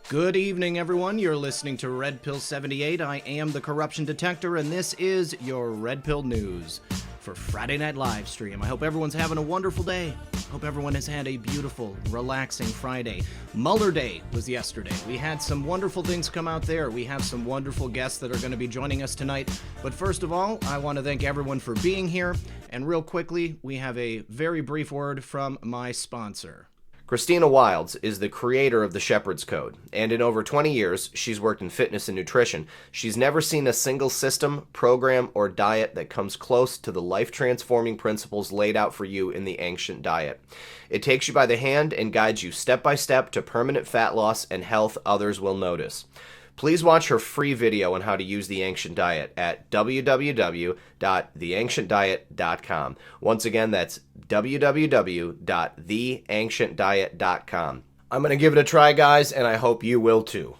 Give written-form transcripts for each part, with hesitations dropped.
Good evening, everyone. You're listening to Red Pill 78. I am the Corruption Detector, and this is your Red Pill News for Friday Night Livestream. I hope everyone's having a wonderful day. Hope everyone has had a beautiful, relaxing Friday. Mueller Day was yesterday. We had some wonderful things come out there. We have some wonderful guests that are going to be joining us tonight. But first of all, I want to thank everyone for being here. And real quickly, we have a very brief word from my sponsor. Christina Wilds is the creator of the Shepherd's Code, and in over 20 years, she's worked in fitness and nutrition. She's never seen a single system, program, or diet that comes close to the life-transforming principles laid out for you in the Ancient Diet. It takes you by the hand and guides you step by step to permanent fat loss and health others will notice. Please watch her free video on how to use the Ancient Diet at www.theancientdiet.com. Once again, that's www.theancientdiet.com. I'm going to give it a try, guys, and I hope you will too.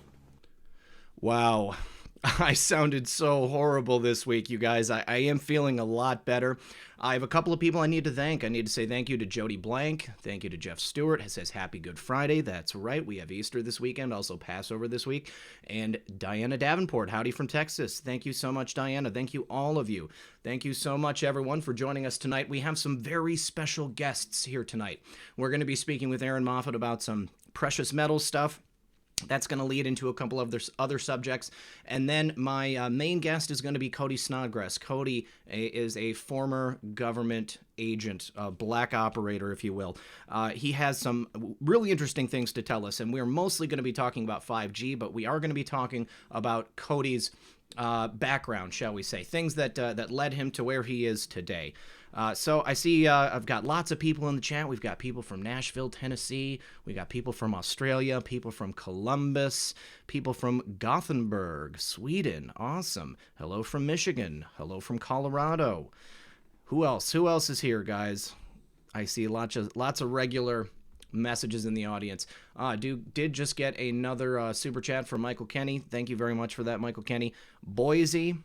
Wow. I sounded so horrible this week, you guys. I am feeling a lot better. I have a couple of people I need to thank. I need to say thank you to Jody Blank. Thank you to Jeff Stewart. It says Happy Good Friday. That's right. We have Easter this weekend, also Passover this week. And Diana Davenport, howdy from Texas. Thank you so much, Diana. Thank you, all of you. Thank you so much, everyone, for joining us tonight. We have some very special guests here tonight. We're going to be speaking with Erin Moffett about some precious metals stuff. That's going to lead into a couple of other subjects. And then my main guest is going to be Cody Snodgres. Cody is a former government agent, a black operator, if you will. He has some really interesting things to tell us, and we're mostly going to be talking about 5G, but we are going to be talking about Cody's background, shall we say, things that led him to where he is today. So I see I've got lots of people in the chat. We've got people from Nashville, Tennessee. We got people from Australia, people from Columbus, people from Gothenburg, Sweden. Awesome. Hello from Michigan. Hello from Colorado. Who else? Who else is here, guys? I see lots of regular messages in the audience. Did just get another super chat from Michael Kenny. Thank you very much for that, Michael Kenny. Boise.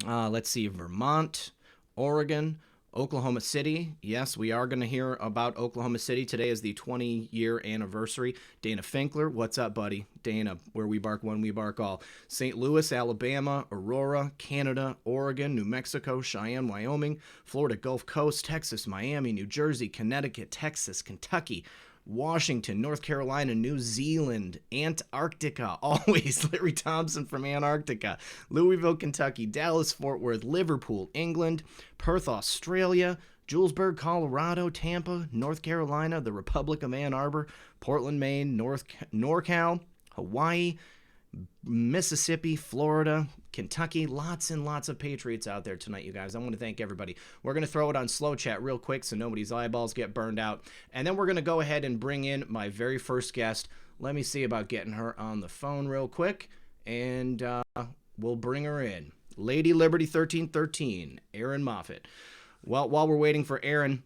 Let's see, Vermont, Oregon, Oklahoma City. Yes, we are going to hear about Oklahoma City. Today is the 20-year anniversary. Dana Finkler, what's up, buddy? Dana, where we bark one, we bark all. St. Louis, Alabama, Aurora, Canada, Oregon, New Mexico, Cheyenne, Wyoming, Florida Gulf Coast, Texas, Miami, New Jersey, Connecticut, Texas, Kentucky, Washington, North Carolina, New Zealand, Antarctica, always Larry Thompson from Antarctica, Louisville, Kentucky, Dallas, Fort Worth, Liverpool, England, Perth, Australia, Julesburg, Colorado, Tampa, North Carolina, the Republic of Ann Arbor, Portland, Maine, NorCal, Hawaii, Mississippi, Florida, Kentucky. Lots and lots of Patriots out there tonight, you guys. I want to thank everybody. We're going to throw it on slow chat real quick so nobody's eyeballs get burned out. And then we're going to go ahead and bring in my very first guest. Let me see about getting her on the phone real quick. And we'll bring her in. Lady Liberty 1313, Erin Moffett. Well, while we're waiting for Erin,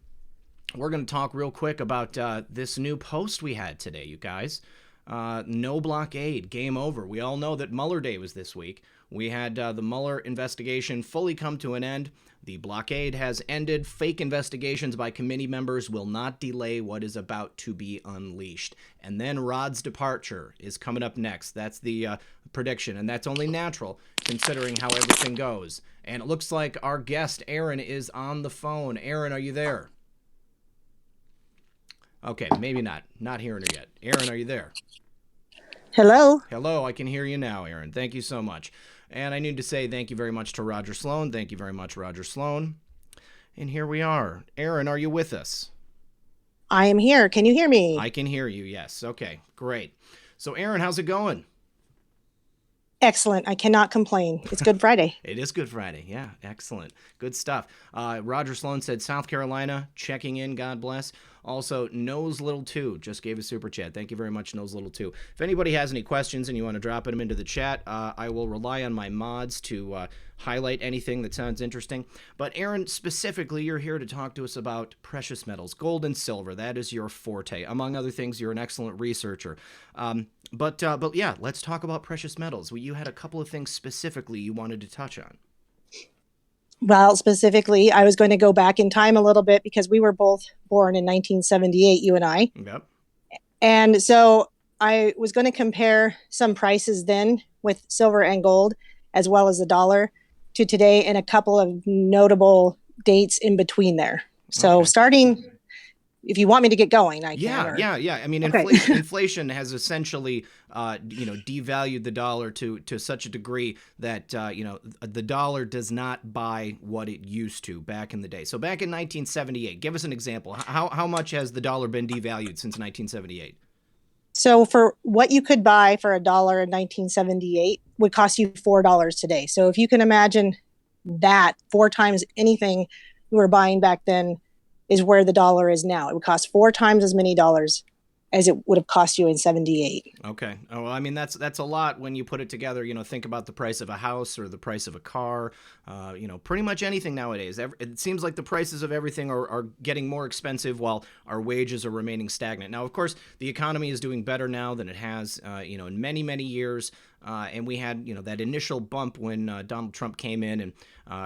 we're going to talk real quick about this new post we had today, you guys. No blockade, game over. We all know that Mueller Day was this week. We had the Mueller investigation fully come to an end. The blockade has ended. Fake investigations by committee members will not delay what is about to be unleashed. And then Rod's departure is coming up next. That's the prediction, and that's only natural considering how everything goes. And it looks like our guest, Erin, is on the phone. Erin, are you there? Okay, maybe not. Not hearing her yet. Erin, are you there? Hello. Hello, I can hear you now, Erin. Thank you so much. And I need to say thank you very much to Roger Sloan. Thank you very much, Roger Sloan. And here we are. Erin, are you with us? I am here. Can you hear me? I can hear you, yes. Okay, great. So, Erin, how's it going? Excellent. I cannot complain. It's Good Friday. It is Good Friday. Yeah, excellent. Good stuff. Roger Sloan said South Carolina, checking in, God bless. Also, Knows Little 2 just gave a super chat. Thank you very much, Knows Little 2. If anybody has any questions and you want to drop them into the chat, I will rely on my mods to highlight anything that sounds interesting. But Erin, specifically, you're here to talk to us about precious metals, gold and silver. That is your forte. Among other things, you're an excellent researcher. But yeah, let's talk about precious metals. You had a couple of things specifically you wanted to touch on. Well, specifically, I was going to go back in time a little bit because we were both born in 1978, you and I. Yep. And so I was going to compare some prices then with silver and gold, as well as the dollar, to today, and a couple of notable dates in between there. So starting, if you want me to get going, I can. Yeah. I mean, Okay. inflation has essentially, devalued the dollar to such a degree that the dollar does not buy what it used to back in the day. So back in 1978, give us an example. How much has the dollar been devalued since 1978? So for what you could buy for $1 in 1978 would cost you $4 today. So if you can imagine that 4 times anything you were buying back then is where the dollar is now. It would cost 4 times as many dollars as it would have cost you in 78. Okay. Oh, well, I mean, that's a lot when you put it together. Think about the price of a house or the price of a car. Pretty much anything nowadays. It seems like the prices of everything are getting more expensive while our wages are remaining stagnant. Now, of course, the economy is doing better now than it has, in many, many years. And we had, that initial bump when Donald Trump came in and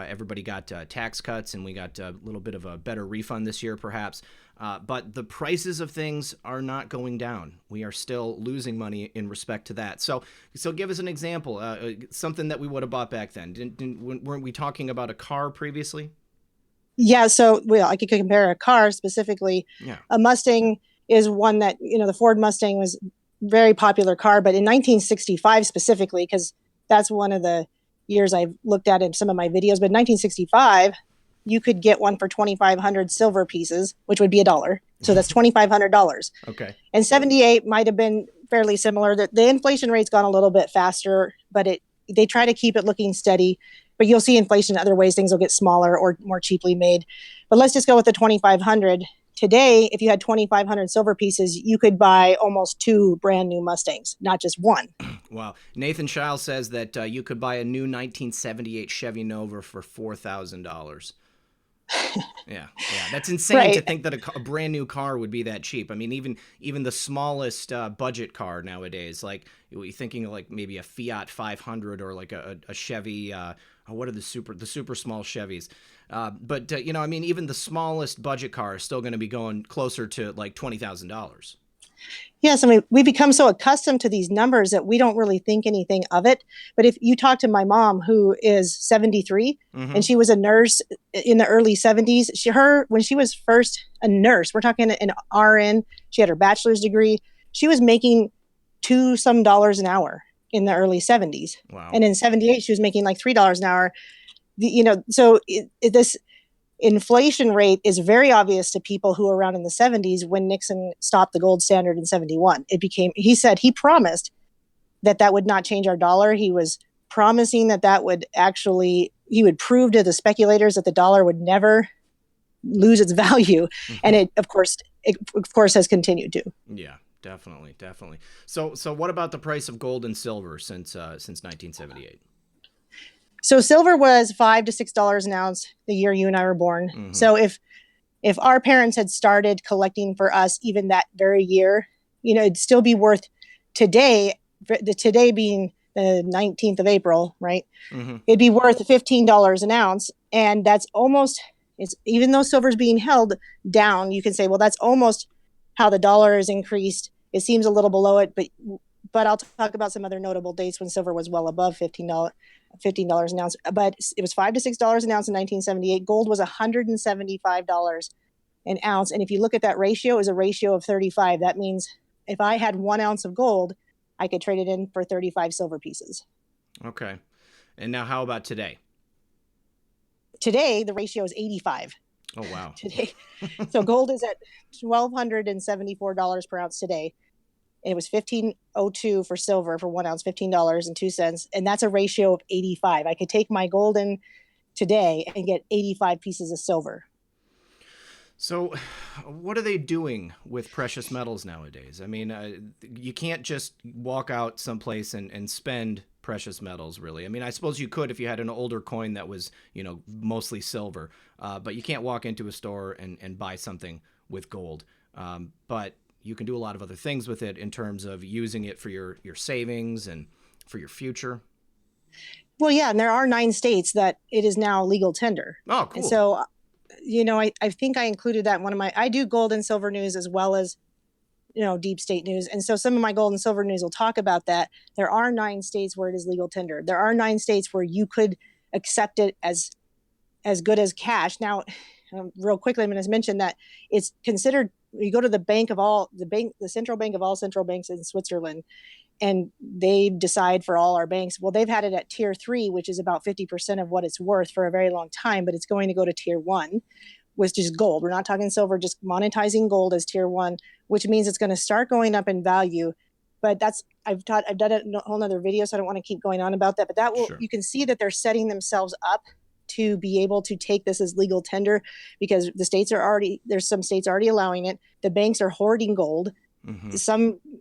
everybody got tax cuts, and we got a little bit of a better refund this year, perhaps. But the prices of things are not going down. We are still losing money in respect to that. So give us an example, something that we would have bought back then. Weren't we talking about a car previously? Yeah, so I could compare a car specifically. Yeah. A Mustang is one that, the Ford Mustang was a very popular car, but in 1965 specifically, because that's one of the years I've looked at in some of my videos, but in 1965, you could get one for 2,500 silver pieces, which would be $1. So that's $2,500. Okay. And 78 might have been fairly similar. The inflation rate's gone a little bit faster, but they try to keep it looking steady. But you'll see inflation in other ways. Things will get smaller or more cheaply made. But let's just go with the 2,500. Today, if you had 2,500 silver pieces, you could buy almost 2 brand new Mustangs, not just one. Wow. Nathan Shiles says that you could buy a new 1978 Chevy Nova for $4,000. Yeah. That's insane Right. to think that a brand new car would be that cheap. I mean, even the smallest budget car nowadays, like you're thinking of like maybe a Fiat 500 or like a Chevy. What are the super small Chevys? But even the smallest budget car is still going to be going closer to like $20,000. Yes, I mean, we become so accustomed to these numbers that we don't really think anything of it. But if you talk to my mom, who is 73, and she was a nurse in the early 70s, when she was first a nurse, we're talking an RN, she had her bachelor's degree, she was making $2 an hour in the early 70s. Wow. And in 78, she was making like $3 an hour. This inflation rate is very obvious to people who were around in the 70s when Nixon stopped the gold standard in 71. He promised that would not change our dollar. He was promising that would he would prove to the speculators that the dollar would never lose its value. And it of course has continued to. Yeah, definitely. So what about the price of gold and silver since 1978? So silver was $5 to $6 an ounce the year you and I were born. So if our parents had started collecting for us even that very year, it'd still be worth today being the 19th of April, right? It'd be worth $15 an ounce. And that's even though silver's being held down, you can say, well, that's almost how the dollar is increased. It seems a little below it, but I'll talk about some other notable dates when silver was well above $15 an ounce. But it was $5 to $6 an ounce in 1978. Gold was $175 an ounce. And if you look at that ratio, is a ratio of 35. That means if I had 1 ounce of gold, I could trade it in for 35 silver pieces. Okay. And now how about today? Today, the ratio is 85. Oh, wow. Today. So gold is at $1,274 per ounce today. And it was $15.02 for silver for 1 ounce, $15.02. And that's a ratio of 85. I could take my gold in today and get 85 pieces of silver. So what are they doing with precious metals nowadays? I mean, you can't just walk out someplace and spend precious metals, really. I mean, I suppose you could if you had an older coin that was, mostly silver. But you can't walk into a store and buy something with gold. But you can do a lot of other things with it in terms of using it for your savings and for your future. Well, yeah, and there are 9 states that it is now legal tender. Oh, cool. And so, I think I included that in one of I do gold and silver news as well as deep state news. And so some of my gold and silver news will talk about that. There are 9 states where it is legal tender. There are 9 states where you could accept it as good as cash. Now, real quickly, I'm going to mention that it's considered, you go to the central bank of all central banks in Switzerland, and they decide for all our banks. Well, they've had it at tier 3, which is about 50% of what it's worth for a very long time, but it's going to go to tier 1, which is gold. We're not talking silver, just monetizing gold as tier 1, which means it's going to start going up in value. But I've done a whole nother video, so I don't want to keep going on about that. But that will, sure. You can see that they're setting themselves up to be able to take this as legal tender, because there's some states already allowing it. The banks are hoarding gold. Mm-hmm.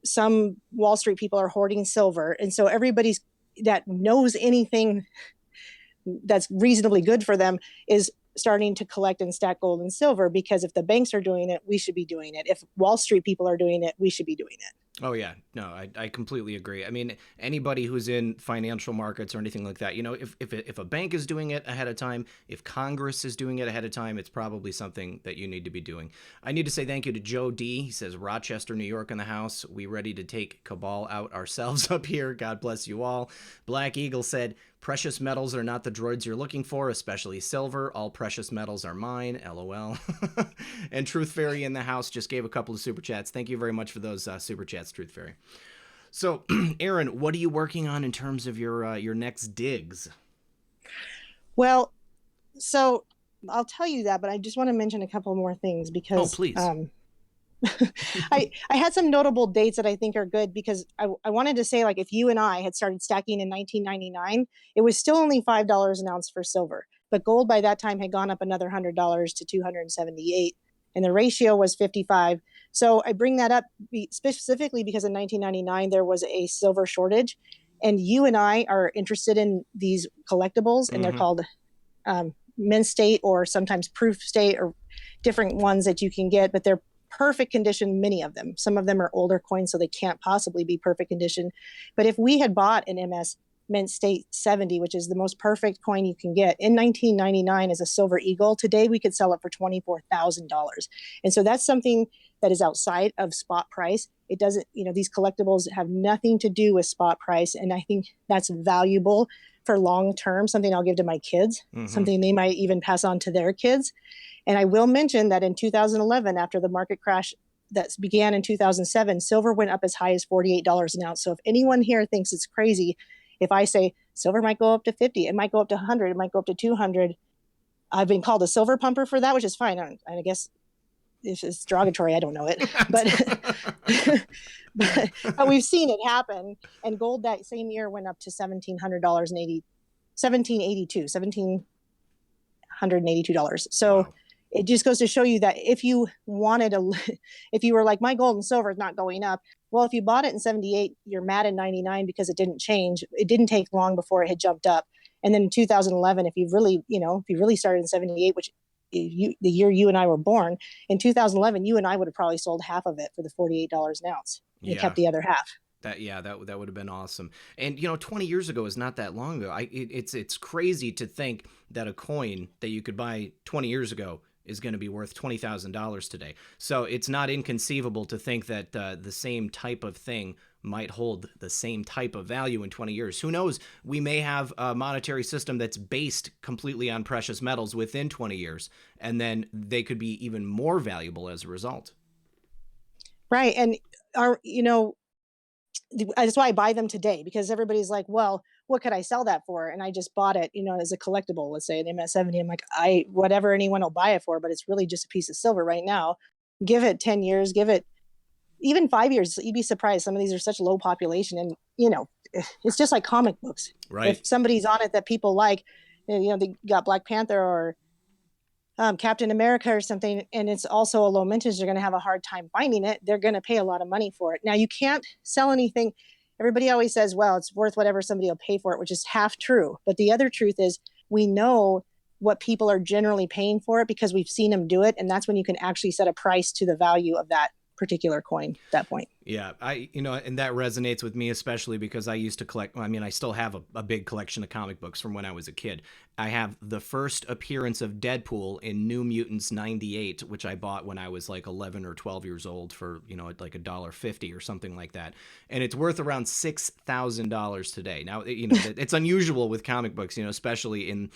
Some Wall Street people are hoarding silver. And so everybody that knows anything that's reasonably good for them is starting to collect and stack gold and silver, because if the banks are doing it, we should be doing it. If Wall Street people are doing it, we should be doing it. Oh, yeah. No, I completely agree. I mean, anybody who's in financial markets or anything like that, if a bank is doing it ahead of time, if Congress is doing it ahead of time, it's probably something that you need to be doing. I need to say thank you to Joe D. He says, Rochester, New York in the house. We ready to take Cabal out ourselves up here. God bless you all. Black Eagle said, precious metals are not the droids you're looking for, especially silver. All precious metals are mine. LOL. And Truth Fairy in the house just gave a couple of super chats. Thank you very much for those super chats, Truth Fairy. So, Erin, what are you working on in terms of your next digs? Well, so I'll tell you that, but I just want to mention a couple more things because. Oh, please. I had some notable dates that I think are good, because I wanted to say, like, if you and I had started stacking in 1999, it was still only $5 an ounce for silver, but gold by that time had gone up another $100 to $278, and the ratio was 55. So I bring that up specifically because in 1999 there was a silver shortage, and you and I are interested in these collectibles, and they're called mint state or sometimes proof state or different ones that you can get, but they're perfect condition, many of them. Some of them are older coins, so they can't possibly be perfect condition. But if we had bought an MS Mint State 70, which is the most perfect coin you can get, in 1999 as a silver eagle, today we could sell it for $24,000. And so that's something that is outside of spot price. It doesn't, these collectibles have nothing to do with spot price. And I think that's valuable for long term, something I'll give to my kids, something they might even pass on to their kids. And I will mention that in 2011, after the market crash that began in 2007, silver went up as high as $48 an ounce. So if anyone here thinks it's crazy, if I say silver might go up to 50, it might go up to 100, it might go up to 200. I've been called a silver pumper for that, which is fine. I guess it's derogatory. I don't know it, but we've seen it happen. And gold that same year went up to $1,782. So wow. It just goes to show you that if you were like, my gold and silver is not going up. Well, if you bought it in 78, you're mad in 99 because it didn't change. It didn't take long before it had jumped up. And then in 2011, if you really started in 78, which the year you and I were born, in 2011, you and I would have probably sold half of it for the $48 an ounce. You kept the other half. That would have been awesome. And 20 years ago is not that long ago. It's crazy to think that a coin that you could buy 20 years ago is going to be worth $20,000 today. So it's not inconceivable to think that the same type of thing might hold the same type of value in 20 years. Who knows? We may have a monetary system that's based completely on precious metals within 20 years, and then they could be even more valuable as a result. Right. And that's why I buy them today, because everybody's like, well, what could I sell that for? And I just bought it, as a collectible, let's say an MS70. I'm like, whatever anyone will buy it for, but it's really just a piece of silver right now. Give it 10 years, give it even 5 years. You'd be surprised. Some of these are such low population, and it's just like comic books. Right. If somebody's on it that people like, they got Black Panther or Captain America or something, and it's also a low mintage, they're going to have a hard time finding it. They're going to pay a lot of money for it. Now, you can't sell anything. Everybody always says, well, it's worth whatever somebody will pay for it, which is half true. But the other truth is we know what people are generally paying for it because we've seen them do it. And that's when you can actually set a price to the value of that particular coin at that point. Yeah, and that resonates with me, especially because I used to collect. I mean, I still have a big collection of comic books from when I was a kid. I have the first appearance of Deadpool in New Mutants '98, which I bought when I was like 11 or 12 years old for, like $1.50 or something like that. And it's worth around $6,000 today. Now, it's unusual with comic books, especially in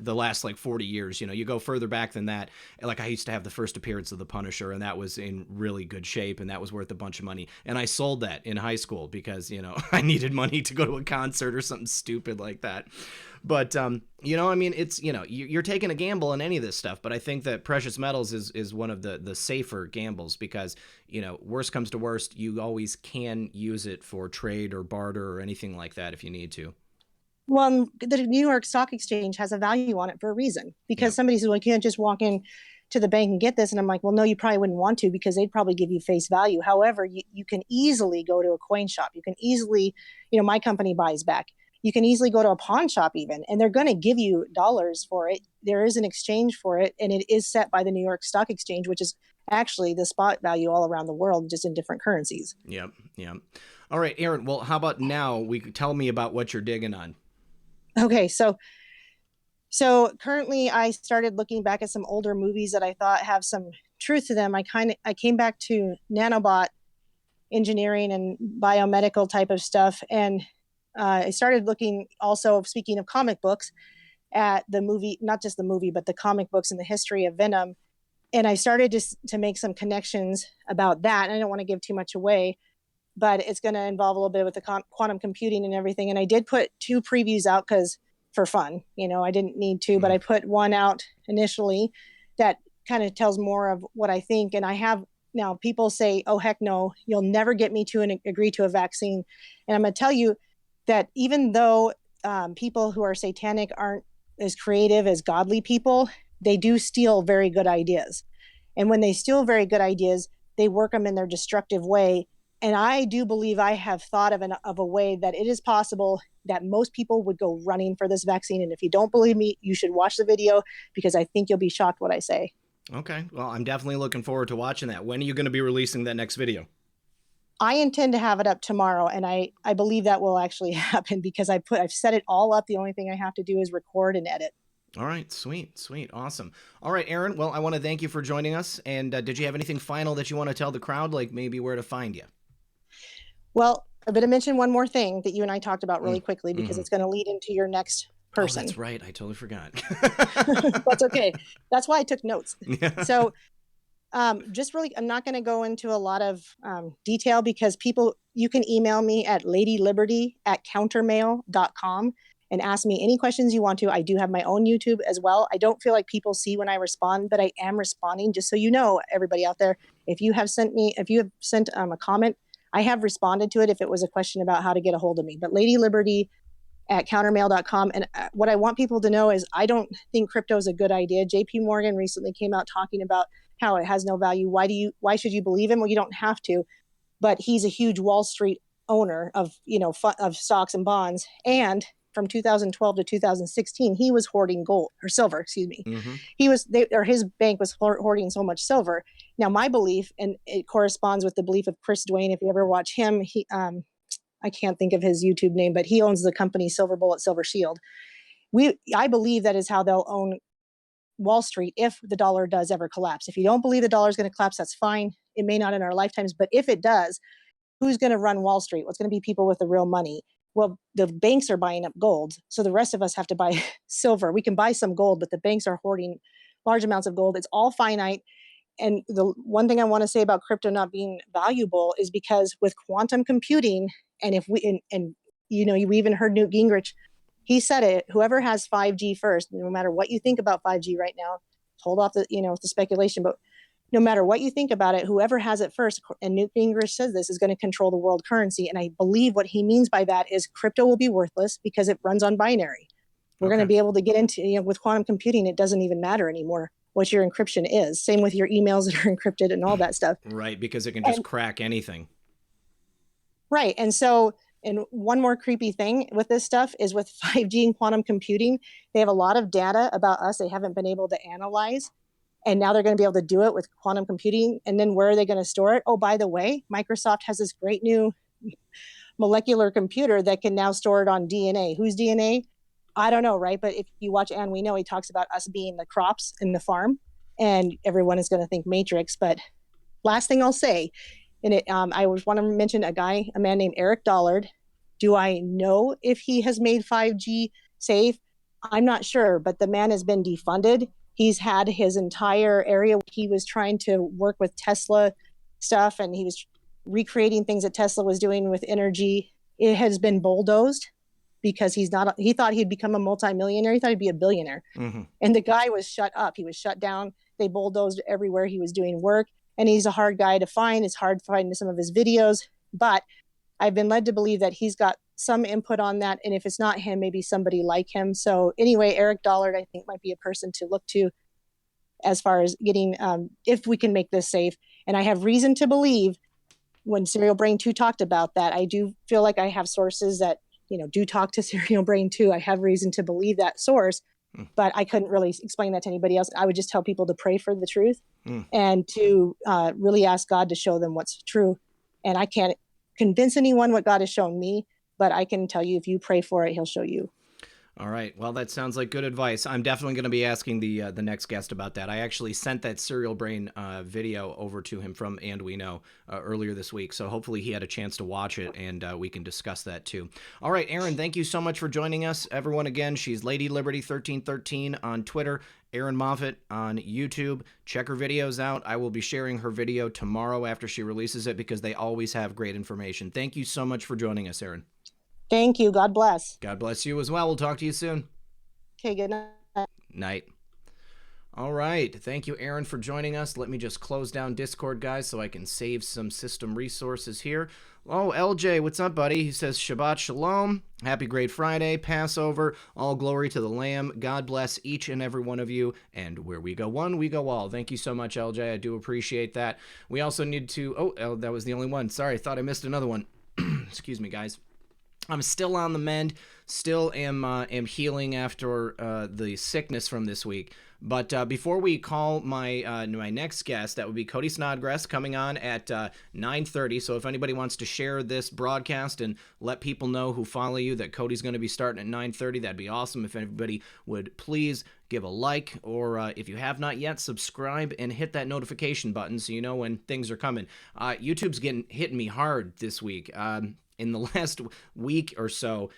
the last like 40 years. You go further back than that. Like I used to have the first appearance of the Punisher, and that was in really good shape, and that was worth a bunch of money. And I sold that in high school because, I needed money to go to a concert or something stupid like that. But, it's, you're taking a gamble on any of this stuff. But I think that precious metals is one of the safer gambles because, worst comes to worst, you always can use it for trade or barter or anything like that if you need to. Well, the New York Stock Exchange has a value on it for a reason, because somebody says, well, you can't just walk in to the bank and get this. And I'm like, well, no, you probably wouldn't want to, because they'd probably give you face value. However, you can easily go to a coin shop. You can easily, my company buys back. You can easily go to a pawn shop even, and they're going to give you dollars for it. There is an exchange for it, and it is set by the New York Stock Exchange, which is actually the spot value all around the world, just in different currencies. Yep. All right, Erin, well, how about now tell me about what you're digging on? Okay, so currently I started looking back at some older movies that I thought have some truth to them. I came back to nanobot engineering and biomedical type of stuff, and I started looking also, speaking of comic books, at the movie, not just the movie, but the comic books and the history of Venom. And I started just to make some connections about that. And I don't want to give too much away, but it's going to involve a little bit with the quantum computing and everything. And I did put 2 previews out for fun, I didn't need to, but I put one out initially that kind of tells more of what I think. And I have now people say, oh, heck no, you'll never get me to agree to a vaccine. And I'm going to tell you that even though people who are satanic aren't as creative as godly people, they do steal very good ideas. And when they steal very good ideas, they work them in their destructive way. And I do believe I have thought of a way that it is possible that most people would go running for this vaccine. And if you don't believe me, you should watch the video, because I think you'll be shocked what I say. Okay. Well, I'm definitely looking forward to watching that. When are you going to be releasing that next video? I intend to have it up tomorrow, and I believe that will actually happen because I've set it all up. The only thing I have to do is record and edit. All right. Sweet. Awesome. All right, Erin. Well, I want to thank you for joining us. And did you have anything final that you want to tell the crowd, like maybe where to find you? Well, I'm going to mention one more thing that you and I talked about really quickly, because it's going to lead into your next person. Oh, that's right. I totally forgot. That's okay. That's why I took notes. Yeah. So just really, I'm not going to go into a lot of detail, because you can email me at ladyliberty@countermail.com and ask me any questions you want to. I do have my own YouTube as well. I don't feel like people see when I respond, but I am responding, just so you know, everybody out there. If you have sent a comment, I have responded to it if it was a question about how to get a hold of me. But ladyliberty@countermail.com. And what I want people to know is I don't think crypto is a good idea. JP Morgan recently came out talking about how it has no value. Why should you believe him? Well, you don't have to, but he's a huge Wall Street owner of stocks and bonds. And from 2012 to 2016, he was hoarding gold or silver, excuse me. Mm-hmm. His bank was hoarding so much silver. Now, my belief, and it corresponds with the belief of Chris Duane, if you ever watch him, I can't think of his YouTube name, but he owns the company Silver Bullet, Silver Shield. I believe that is how they'll own Wall Street if the dollar does ever collapse. If you don't believe the dollar is going to collapse, that's fine. It may not in our lifetimes, but if it does, who's going to run Wall Street? What's going to be people with the real money? Well, the banks are buying up gold, so the rest of us have to buy silver. We can buy some gold, but the banks are hoarding large amounts of gold. It's all finite. And the one thing I want to say about crypto not being valuable is because with quantum computing, and we even heard Newt Gingrich, he said it, whoever has 5G first, no matter what you think about 5G right now, hold off the speculation, but no matter what you think about it, whoever has it first, and Newt Gingrich says this, is going to control the world currency. And I believe what he means by that is crypto will be worthless because it runs on binary. We're going to be able to get into, with quantum computing, it doesn't even matter anymore what your encryption is. Same with your emails that are encrypted and all that stuff. Right, because it can just crack anything. Right. And one more creepy thing with this stuff is with 5G and quantum computing, they have a lot of data about us they haven't been able to analyze. And now they're going to be able to do it with quantum computing. And then where are they going to store it? Oh, by the way, Microsoft has this great new molecular computer that can now store it on DNA. Whose DNA? I don't know, right? But if you watch And We Know, he talks about us being the crops in the farm, and everyone is going to think Matrix. But last thing I'll say, and I want to mention a man named Eric Dollard. Do I know if he has made 5G safe? I'm not sure, but the man has been defunded. He's had his entire area. He was trying to work with Tesla stuff, and he was recreating things that Tesla was doing with energy. It has been bulldozed because he thought he'd become a multimillionaire. He thought he'd be a billionaire. Mm-hmm. And the guy was shut up. He was shut down. They bulldozed everywhere he was doing work. And he's a hard guy to find. It's hard to find some of his videos, but I've been led to believe that he's got some input on that. And if it's not him, maybe somebody like him. So anyway, Eric Dollard, I think, might be a person to look to as far as getting, if we can make this safe. And I have reason to believe when Serial Brain 2 talked about that, I do feel like I have sources that, do talk to Serial Brain 2. I have reason to believe that source, but I couldn't really explain that to anybody else. I would just tell people to pray for the truth and to really ask God to show them what's true. And I can't convince anyone what God has shown me, but I can tell you if you pray for it, he'll show you. All right. Well, that sounds like good advice. I'm definitely going to be asking the next guest about that. I actually sent that Serial Brain video over to him from And We Know earlier this week, so hopefully he had a chance to watch it, and we can discuss that too. All right, Erin, thank you so much for joining us. Everyone, again, she's Lady Liberty 1313 on Twitter, Erin Moffett on YouTube. Check her videos out. I will be sharing her video tomorrow after she releases it because they always have great information. Thank you so much for joining us, Erin. Thank you. God bless. God bless you as well. We'll talk to you soon. Okay, good night. Night. All right. Thank you, Erin, for joining us. Let me just close down Discord, guys, so I can save some system resources here. Oh, LJ, what's up, buddy? He says, Shabbat Shalom. Happy Great Friday, Passover. All glory to the Lamb. God bless each and every one of you. And where we go one, we go all. Thank you so much, LJ. I do appreciate that. We also need to... Oh, that was the only one. Sorry, I thought I missed another one. Excuse me, guys. I'm still on the mend, still am healing after the sickness from this week. But before we call my next guest, that would be Cody Snodgres coming on at 9:30. So if anybody wants to share this broadcast and let people know who follow you that Cody's going to be starting at 9:30, that'd be awesome. If anybody would please give a like, or if you have not yet, subscribe and hit that notification button so you know when things are coming. YouTube's hitting me hard this week. In the last week or so,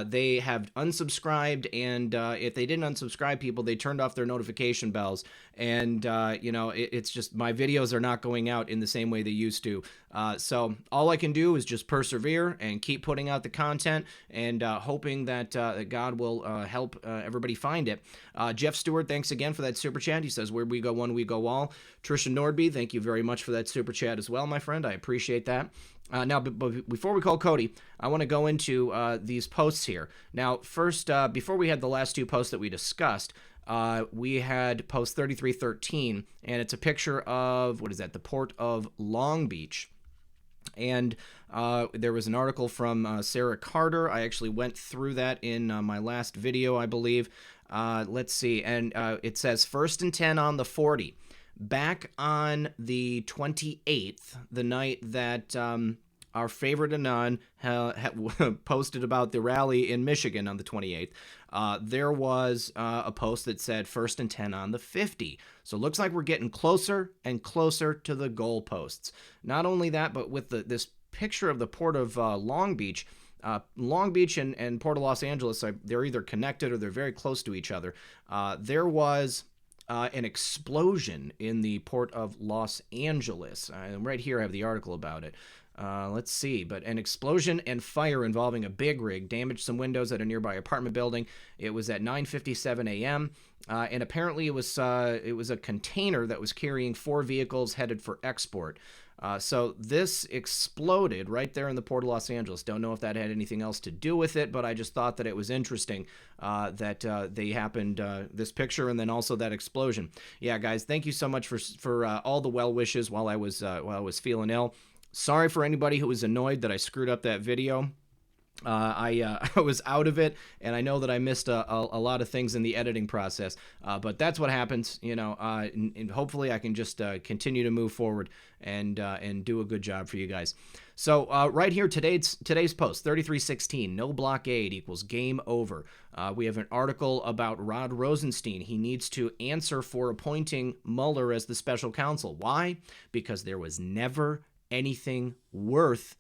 they have unsubscribed, and if they didn't unsubscribe people, they turned off their notification bells. And, it's just my videos are not going out in the same way they used to. So all I can do is just persevere and keep putting out the content and hoping that God will help everybody find it. Jeff Stewart, thanks again for that super chat. He says, where we go one, we go all. Trisha Nordby, thank you very much for that super chat as well, my friend. I appreciate that. Now, before we call Cody, I want to go into these posts here. Now, first, before we had the last two posts that we discussed, we had post 3313, and it's a picture of, the port of Long Beach. And there was an article from Sarah Carter. I actually went through that in my last video, I believe. Let's see, and it says, 1st and 10 on the 40. Back on the 28th, the night that our favorite Anon posted about the rally in Michigan on the 28th, there was a post that said 1st and 10 on the 50. So it looks like we're getting closer and closer to the goalposts. Not only that, but with this picture of the port of Long Beach, Long Beach and Port of Los Angeles, they're either connected or they're very close to each other. There was... an explosion in the port of Los Angeles. Right here I have the article about it. Let's see. But an explosion and fire involving a big rig damaged some windows at a nearby apartment building. It was at 9:57 a.m. And apparently it was a container that was carrying 4 vehicles headed for export. So this exploded right there in the Port of Los Angeles. Don't know if that had anything else to do with it, but I just thought that it was interesting that they happened, this picture and then also that explosion. Yeah, guys, thank you so much for all the well wishes while I was feeling ill. Sorry for anybody who was annoyed that I screwed up that video. I was out of it, and I know that I missed a lot of things in the editing process, but that's what happens, and hopefully I can just continue to move forward and do a good job for you guys. So right here, today's post, 3316, no blockade equals game over. We have an article about Rod Rosenstein. He needs to answer for appointing Mueller as the special counsel. Why? Because there was never anything worth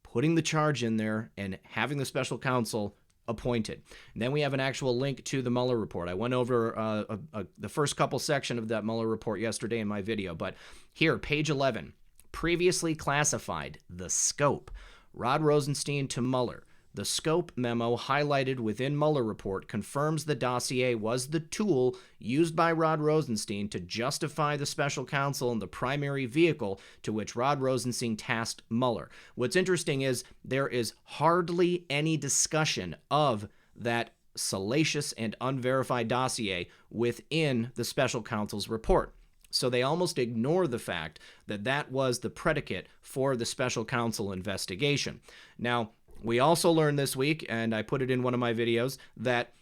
putting the charge in there and having the special counsel appointed. And then we have an actual link to the Mueller report. I went over the first couple section of that Mueller report yesterday in my video, but here, page 11, previously classified, the scope. Rod Rosenstein to Mueller. The scope memo highlighted within Mueller report confirms the dossier was the tool used by Rod Rosenstein to justify the special counsel and the primary vehicle to which Rod Rosenstein tasked Mueller. What's interesting is there is hardly any discussion of that salacious and unverified dossier within the special counsel's report. So they almost ignore the fact that that was the predicate for the special counsel investigation. Now, we also learned this week, and I put it in one of my videos, that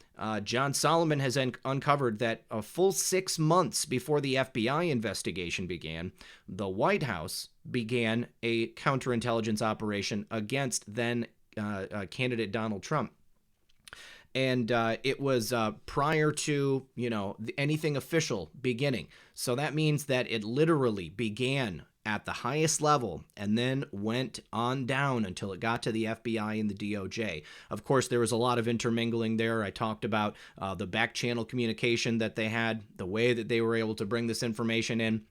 John Solomon has uncovered that a full 6 months before the FBI investigation began, the White House began a counterintelligence operation against then candidate Donald Trump. And it was prior to, anything official beginning. So that means that it literally began at the highest level and then went on down until it got to the FBI and the DOJ. Of course, there was a lot of intermingling there. I talked about the back channel communication that they had, the way that they were able to bring this information in.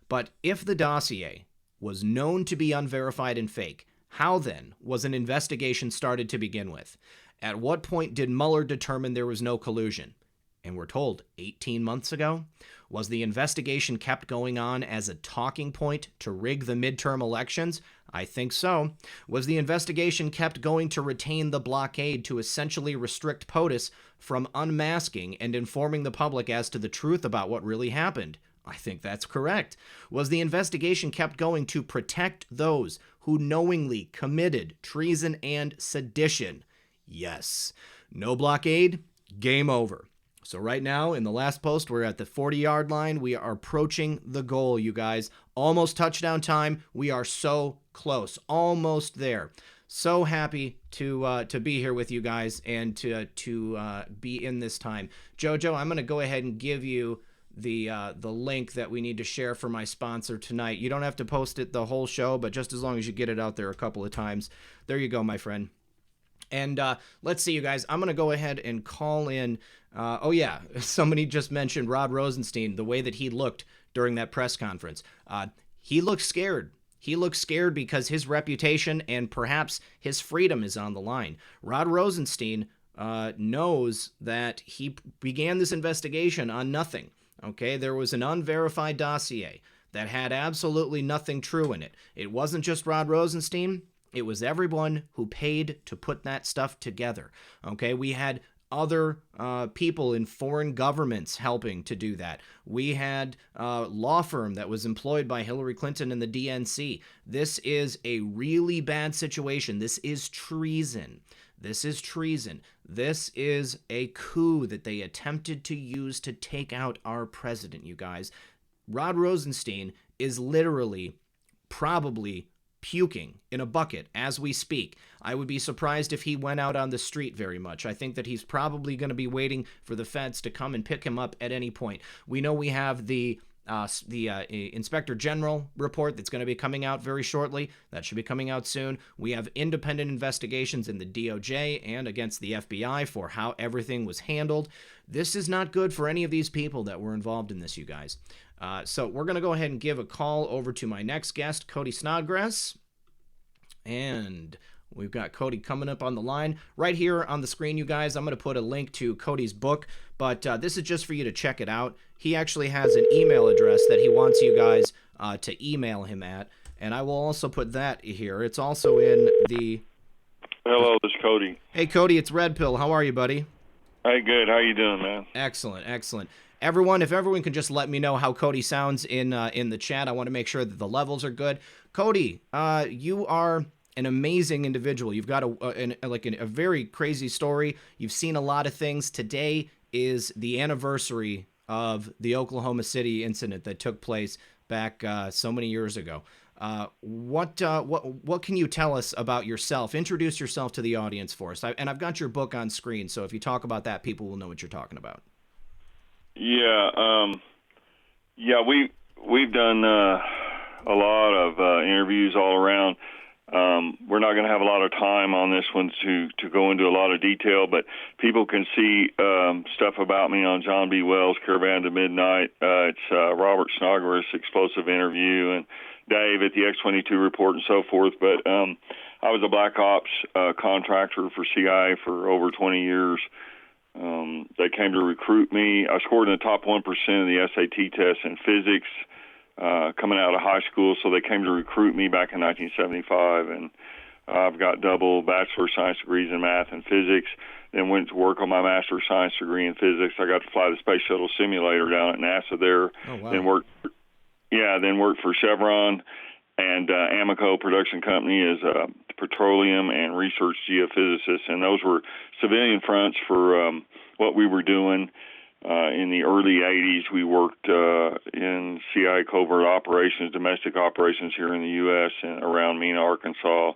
But if the dossier was known to be unverified and fake, how then was an investigation started to begin with? At what point did Mueller determine there was no collusion? And we're told 18 months ago? Was the investigation kept going on as a talking point to rig the midterm elections? I think so. Was the investigation kept going to retain the blockade to essentially restrict POTUS from unmasking and informing the public as to the truth about what really happened? I think that's correct. Was the investigation kept going to protect those who knowingly committed treason and sedition? Yes. No blockade? Game over. So right now, in the last post, we're at the 40-yard line. We are approaching the goal, you guys. Almost touchdown time. We are so close. Almost there. So happy to be here with you guys and to be in this time. Jojo, I'm going to go ahead and give you the link that we need to share for my sponsor tonight. You don't have to post it the whole show, but just as long as you get it out there a couple of times. There you go, my friend. And let's see, you guys. I'm going to go ahead and call in. Somebody just mentioned Rod Rosenstein, the way that he looked during that press conference. He looked scared. He looks scared because his reputation and perhaps his freedom is on the line. Rod Rosenstein knows that he began this investigation on nothing. Okay, there was an unverified dossier that had absolutely nothing true in it. It wasn't just Rod Rosenstein. It was everyone who paid to put that stuff together. Okay, we had other people in foreign governments helping to do that. We had a law firm that was employed by Hillary Clinton and the DNC. This is a really bad situation. This is treason. This is treason. This is a coup that they attempted to use to take out our president, you guys. Rod Rosenstein is literally probably puking in a bucket as we speak. I would be surprised if he went out on the street very much. I think that he's probably going to be waiting for the feds to come and pick him up at any point. We know we have the Inspector General report that's going to be coming out very shortly. That should be coming out soon. We have independent investigations in the DOJ and against the FBI for how everything was handled. This is not good for any of these people that were involved in this, you guys. So we're going to go ahead and give a call over to my next guest, Cody Snodgres. And we've got Cody coming up on the line. Right here on the screen, you guys, I'm going to put a link to Cody's book, but this is just for you to check it out. He actually has an email address that he wants you guys to email him at, and I will also put that here. It's also in the... Hello, this is Cody. Hey, Cody, it's Red Pill. How are you, buddy? Hey, good. How you doing, man? Excellent, excellent. Everyone, if everyone can just let me know how Cody sounds in the chat, I want to make sure that the levels are good. Cody, you are an amazing individual. You've got a very crazy story. You've seen a lot of things. Today is the anniversary of the Oklahoma City incident that took place back so many years ago. What can you tell us about yourself? Introduce yourself to the audience for us. And I've got your book on screen, so if you talk about that, people will know what you're talking about. Yeah, we've done a lot of interviews all around. We're not going to have a lot of time on this one to go into a lot of detail, but people can see stuff about me on John B. Wells' Caravan to Midnight. It's Robert Snodgres' explosive interview, and Dave at the X-22 report and so forth. But I was a black ops contractor for CIA for over 20 years. They came to recruit me. I scored in the top 1% of the SAT test in physics coming out of high school, so they came to recruit me back in 1975, and I've got double Bachelor of Science degrees in math and physics, then went to work on my Master of Science degree in physics. I got to fly the Space Shuttle simulator down at NASA there. Oh, wow. Then worked for Chevron and Amoco Production Company as a petroleum and research geophysicist, and those were civilian fronts for what we were doing. In the early 80s, we worked in CIA covert operations, domestic operations here in the U.S. and around Mena, Arkansas,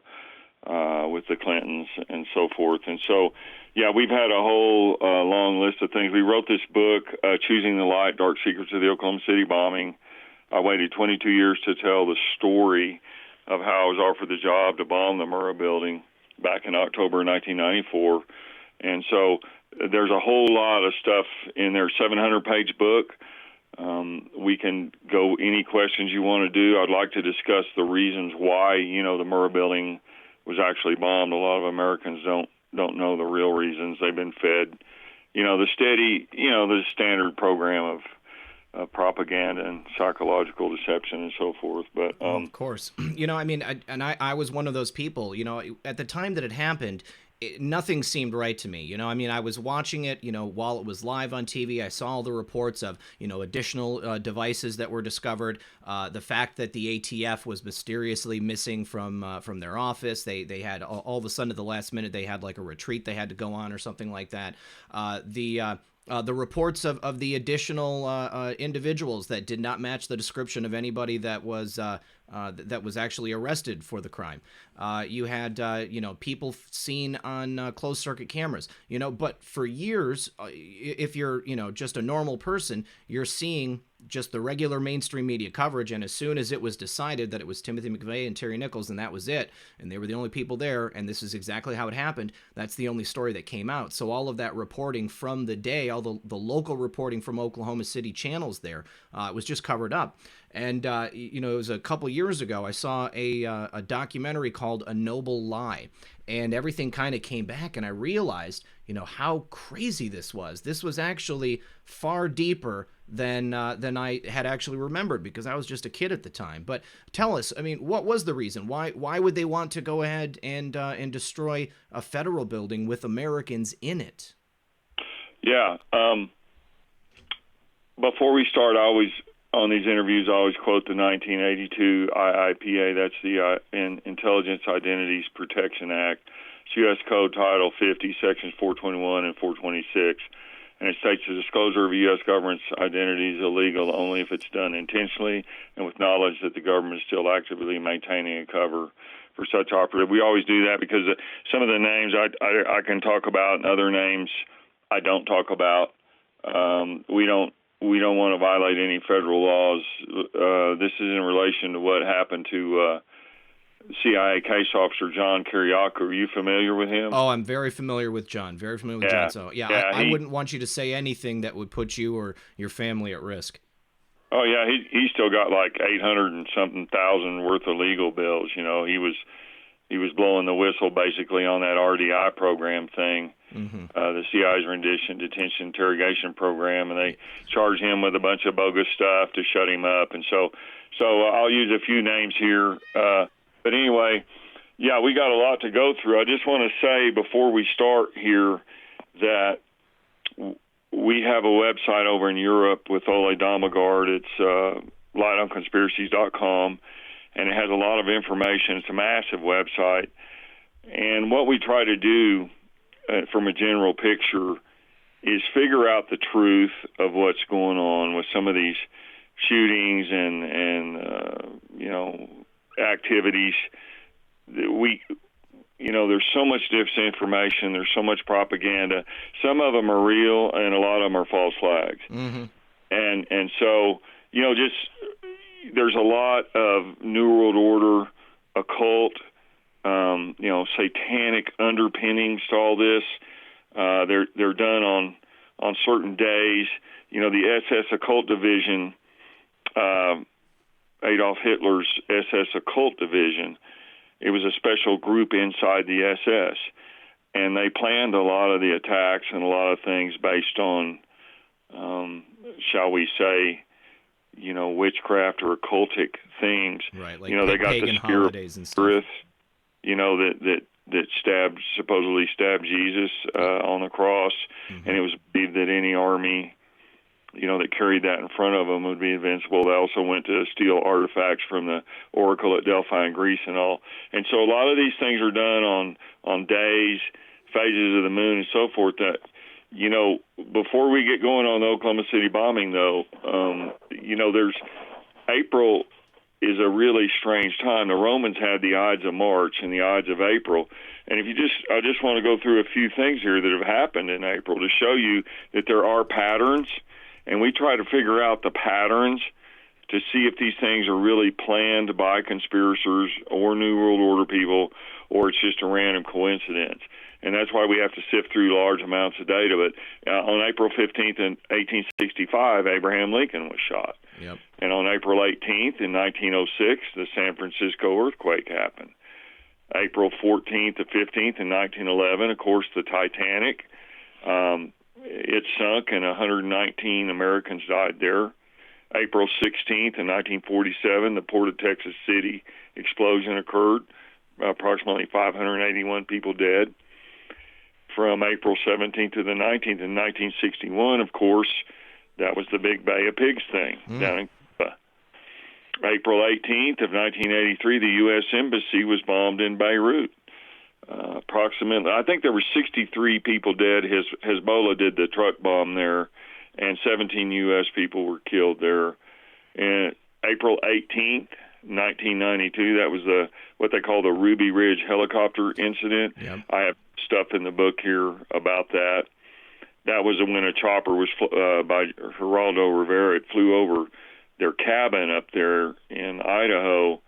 with the Clintons and so forth. And so, yeah, we've had a whole long list of things. We wrote this book, Choosing the Light, Dark Secrets of the Oklahoma City Bombing. I waited 22 years to tell the story of how I was offered the job to bomb the Murrah building back in October 1994. And so there's a whole lot of stuff in their 700-page book. We can go any questions you want to do. I'd like to discuss the reasons why, the Murrah building was actually bombed. A lot of Americans don't know the real reasons. They've been fed, the standard program of propaganda and psychological deception and so forth. But of course, I was one of those people. At the time that it happened, nothing seemed right to me. I was watching it, while it was live on TV. I saw all the reports of, additional devices that were discovered. The fact that the ATF was mysteriously missing from their office. They had all of a sudden at the last minute, they had like a retreat they had to go on or something like that. The reports of the additional individuals that did not match the description of anybody that was actually arrested for the crime. You had people seen on closed circuit cameras. But for years, if you're just a normal person, you're seeing just the regular mainstream media coverage, and as soon as it was decided that it was Timothy McVeigh and Terry Nichols, and that was it, and they were the only people there, and this is exactly how it happened, that's the only story that came out. So all of that reporting from the day, all the local reporting from Oklahoma City channels there, was just covered up. And, it was a couple years ago, I saw a documentary called A Noble Lie, and everything kind of came back, and I realized, how crazy this was. This was actually far deeper than I had actually remembered, because I was just a kid at the time. But tell us, what was the reason? Why would they want to go ahead and destroy a federal building with Americans in it? Yeah. Before we start, on these interviews, I always quote the 1982 IIPA. That's the Intelligence Identities Protection Act. It's U.S. Code Title 50, Sections 421 and 426. And it states the disclosure of a U.S. government's identity is illegal only if it's done intentionally and with knowledge that the government is still actively maintaining a cover for such operative. We always do that because some of the names I can talk about and other names I don't talk about. We don't want to violate any federal laws. This is in relation to what happened to CIA case officer John Kiriakou. Are you familiar with him? Oh, I'm very familiar with John. Very familiar with John. So, I wouldn't want you to say anything that would put you or your family at risk. Oh, yeah, he still got like 800 and something thousand worth of legal bills. He was blowing the whistle basically on that RDI program thing, the CIA's rendition, detention, interrogation program, and they charged him with a bunch of bogus stuff to shut him up. And so I'll use a few names here. But anyway, yeah, we got a lot to go through. I just want to say before we start here that we have a website over in Europe with Ole Damagard. It's lightonconspiracies.com. and it has a lot of information. It's a massive website. And what we try to do from a general picture is figure out the truth of what's going on with some of these shootings and activities. There's so much disinformation. There's so much propaganda. Some of them are real, and a lot of them are false flags. Mm-hmm. And so, there's a lot of New World Order, occult, satanic underpinnings to all this. They're done on certain days. The SS Occult Division, Adolf Hitler's SS Occult Division, it was a special group inside the SS, and they planned a lot of the attacks and a lot of things based on, shall we say, witchcraft or occultic things. Right, like they got pagan the spear holidays and stuff. That supposedly stabbed Jesus on the cross, Mm-hmm. and it was believed that any army, that carried that in front of them would be invincible. They also went to steal artifacts from the Oracle at Delphi in Greece and all. And so a lot of these things are done on days, phases of the moon, and so forth. That before we get going on the Oklahoma City bombing, though, there's April is a really strange time. The Romans had the Ides of March and the Ides of April. And I just want to go through a few things here that have happened in April to show you that there are patterns, and we try to figure out the patterns to see if these things are really planned by conspirators or New World Order people, or it's just a random coincidence. And that's why we have to sift through large amounts of data. But on April 15th in 1865, Abraham Lincoln was shot. Yep. And on April 18th in 1906, the San Francisco earthquake happened. April 14th to 15th in 1911, of course, the Titanic. It sunk and 119 Americans died there. April 16th in 1947, the Port of Texas City explosion occurred. Approximately 581 people dead. From April 17th to the 19th in 1961, of course, that was the Big Bay of Pigs thing down in Cuba. April 18th of 1983, the U.S. Embassy was bombed in Beirut. Approximately, I think there were 63 people dead. Hezbollah did the truck bomb there, and 17 U.S. people were killed there. And April 18th, 1992, that was what they call the Ruby Ridge helicopter incident. Yep. I have stuff in the book here about that. That was when a chopper was by Geraldo Rivera. It flew over their cabin up there in Idaho,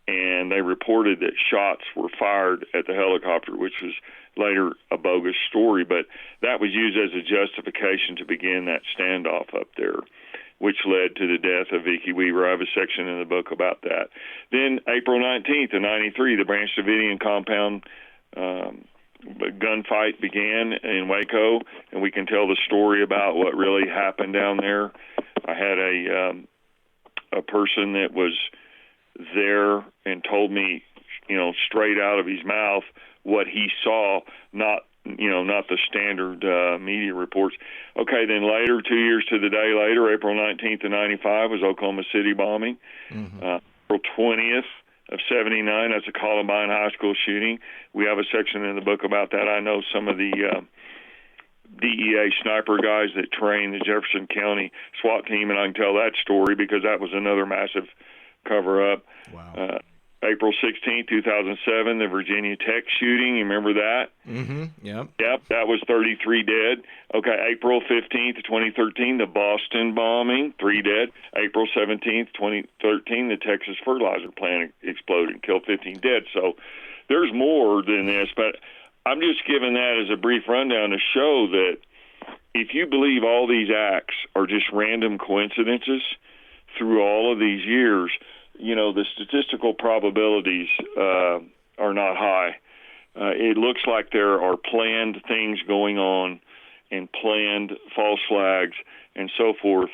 and they reported that shots were fired at the helicopter, which was later a bogus story, but that was used as a justification to begin that standoff up there, which led to the death of Vicky Weaver. I have a section in the book about that. Then April 19th of 93, the Branch Davidian compound gunfight began in Waco, and we can tell the story about what really happened down there. I had a person that was there and told me, straight out of his mouth what he saw, not the standard media reports. Okay, then later, 2 years to the day later, April 19th of 95 was Oklahoma City bombing. Mm-hmm. April 20th of 79, that's a Columbine High School shooting. We have a section in the book about that. I know some of the DEA sniper guys that train the Jefferson County SWAT team, and I can tell that story because that was another massive cover-up. Wow. April 16, 2007, the Virginia Tech shooting. You remember that? Mm-hmm. Yep. Yep, that was 33 dead. Okay, April 15th, 2013, the Boston bombing, 3 dead. April 17th, 2013, the Texas fertilizer plant exploded and killed 15 dead. So there's more than this, but I'm just giving that as a brief rundown to show that if you believe all these acts are just random coincidences through all of these years, the statistical probabilities are not high. It looks like there are planned things going on and planned false flags and so forth.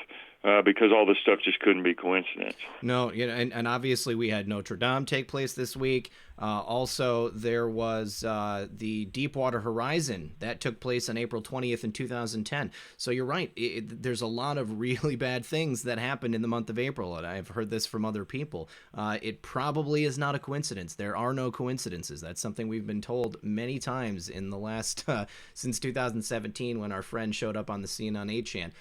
because all this stuff just couldn't be coincidence. No, and obviously we had Notre Dame take place this week. Also, there was the Deepwater Horizon that took place on April 20th in 2010. So you're right. There's a lot of really bad things that happened in the month of April, and I've heard this from other people. It probably is not a coincidence. There are no coincidences. That's something we've been told many times in the last since 2017 when our friend showed up on the scene on 8chan.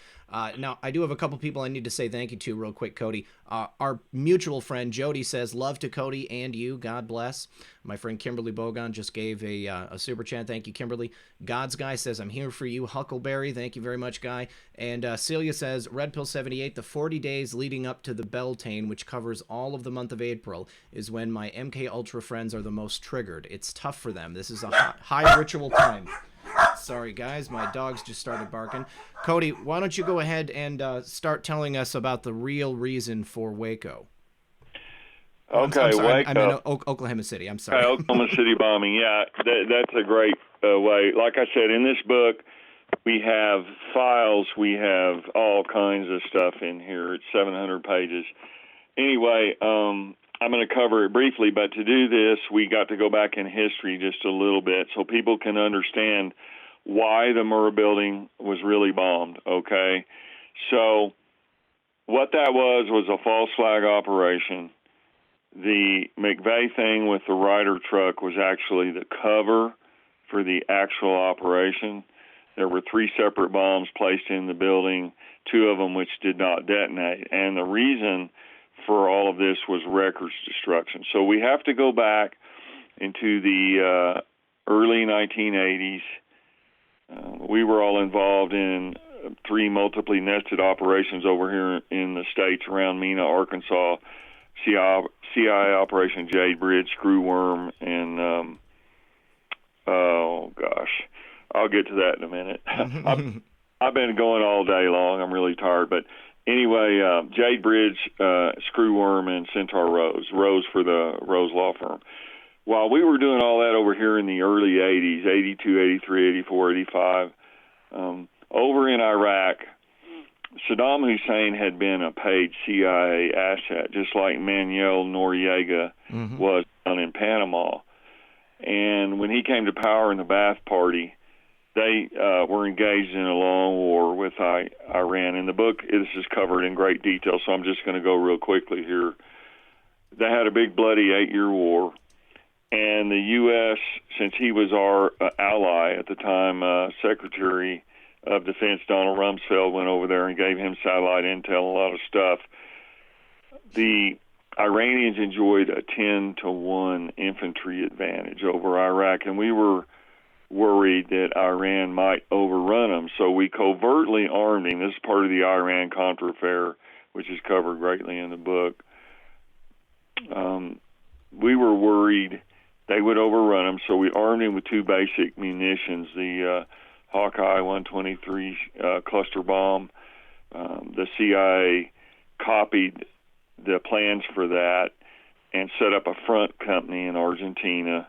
Now, I do have a couple people I need to say thank you to real quick, Cody. Our mutual friend, Jody, says, love to Cody and you. God bless. My friend Kimberly Bogon just gave a super chat. Thank you, Kimberly. God's Guy says, I'm here for you. Huckleberry, thank you very much, Guy. And Celia says, Red Pill 78, the 40 days leading up to the Beltane, which covers all of the month of April, is when my MK Ultra friends are the most triggered. It's tough for them. This is a high ritual time. Sorry, guys. My dogs just started barking. Cody, why don't you go ahead and start telling us about the real reason for Waco? Okay, I'm sorry, Waco. I mean, Oklahoma City. I'm sorry. Oklahoma City bombing. Yeah, that's a great way. Like I said, in this book, we have files. We have all kinds of stuff in here. It's 700 pages. Anyway, I'm going to cover it briefly, but to do this, we got to go back in history just a little bit so people can understand why the Murrah building was really bombed, okay? So what that was a false flag operation. The McVeigh thing with the Ryder truck was actually the cover for the actual operation. There were 3 separate bombs placed in the building, 2 of them which did not detonate. And the reason for all of this was records destruction. So we have to go back into the early 1980s. We were all involved in 3 multiply nested operations over here in the States around Mena, Arkansas, CIA Operation Jade Bridge, Screwworm, and, oh gosh, I'll get to that in a minute. I've been going all day long. I'm really tired, but anyway, Jade Bridge, Screwworm, and Centaur Rose for the Rose Law Firm. While we were doing all that over here in the early 80s, 82, 83, 84, 85, over in Iraq, Saddam Hussein had been a paid CIA asset, just like Manuel Noriega was down in Panama. And when he came to power in the Ba'ath Party, they were engaged in a long war with Iran. In the book, this is covered in great detail, so I'm just going to go real quickly here. They had a big, bloody 8-year war, and the U.S., since he was our ally at the time, Secretary of Defense Donald Rumsfeld went over there and gave him satellite intel, a lot of stuff. The Iranians enjoyed a 10-to-1 infantry advantage over Iraq, and we were worried that Iran might overrun them. So we covertly armed him. This is part of the Iran-Contra affair, which is covered greatly in the book. We were worried they would overrun him, so we armed him with 2 basic munitions, the Hawkeye 123 cluster bomb. The CIA copied the plans for that and set up a front company in Argentina.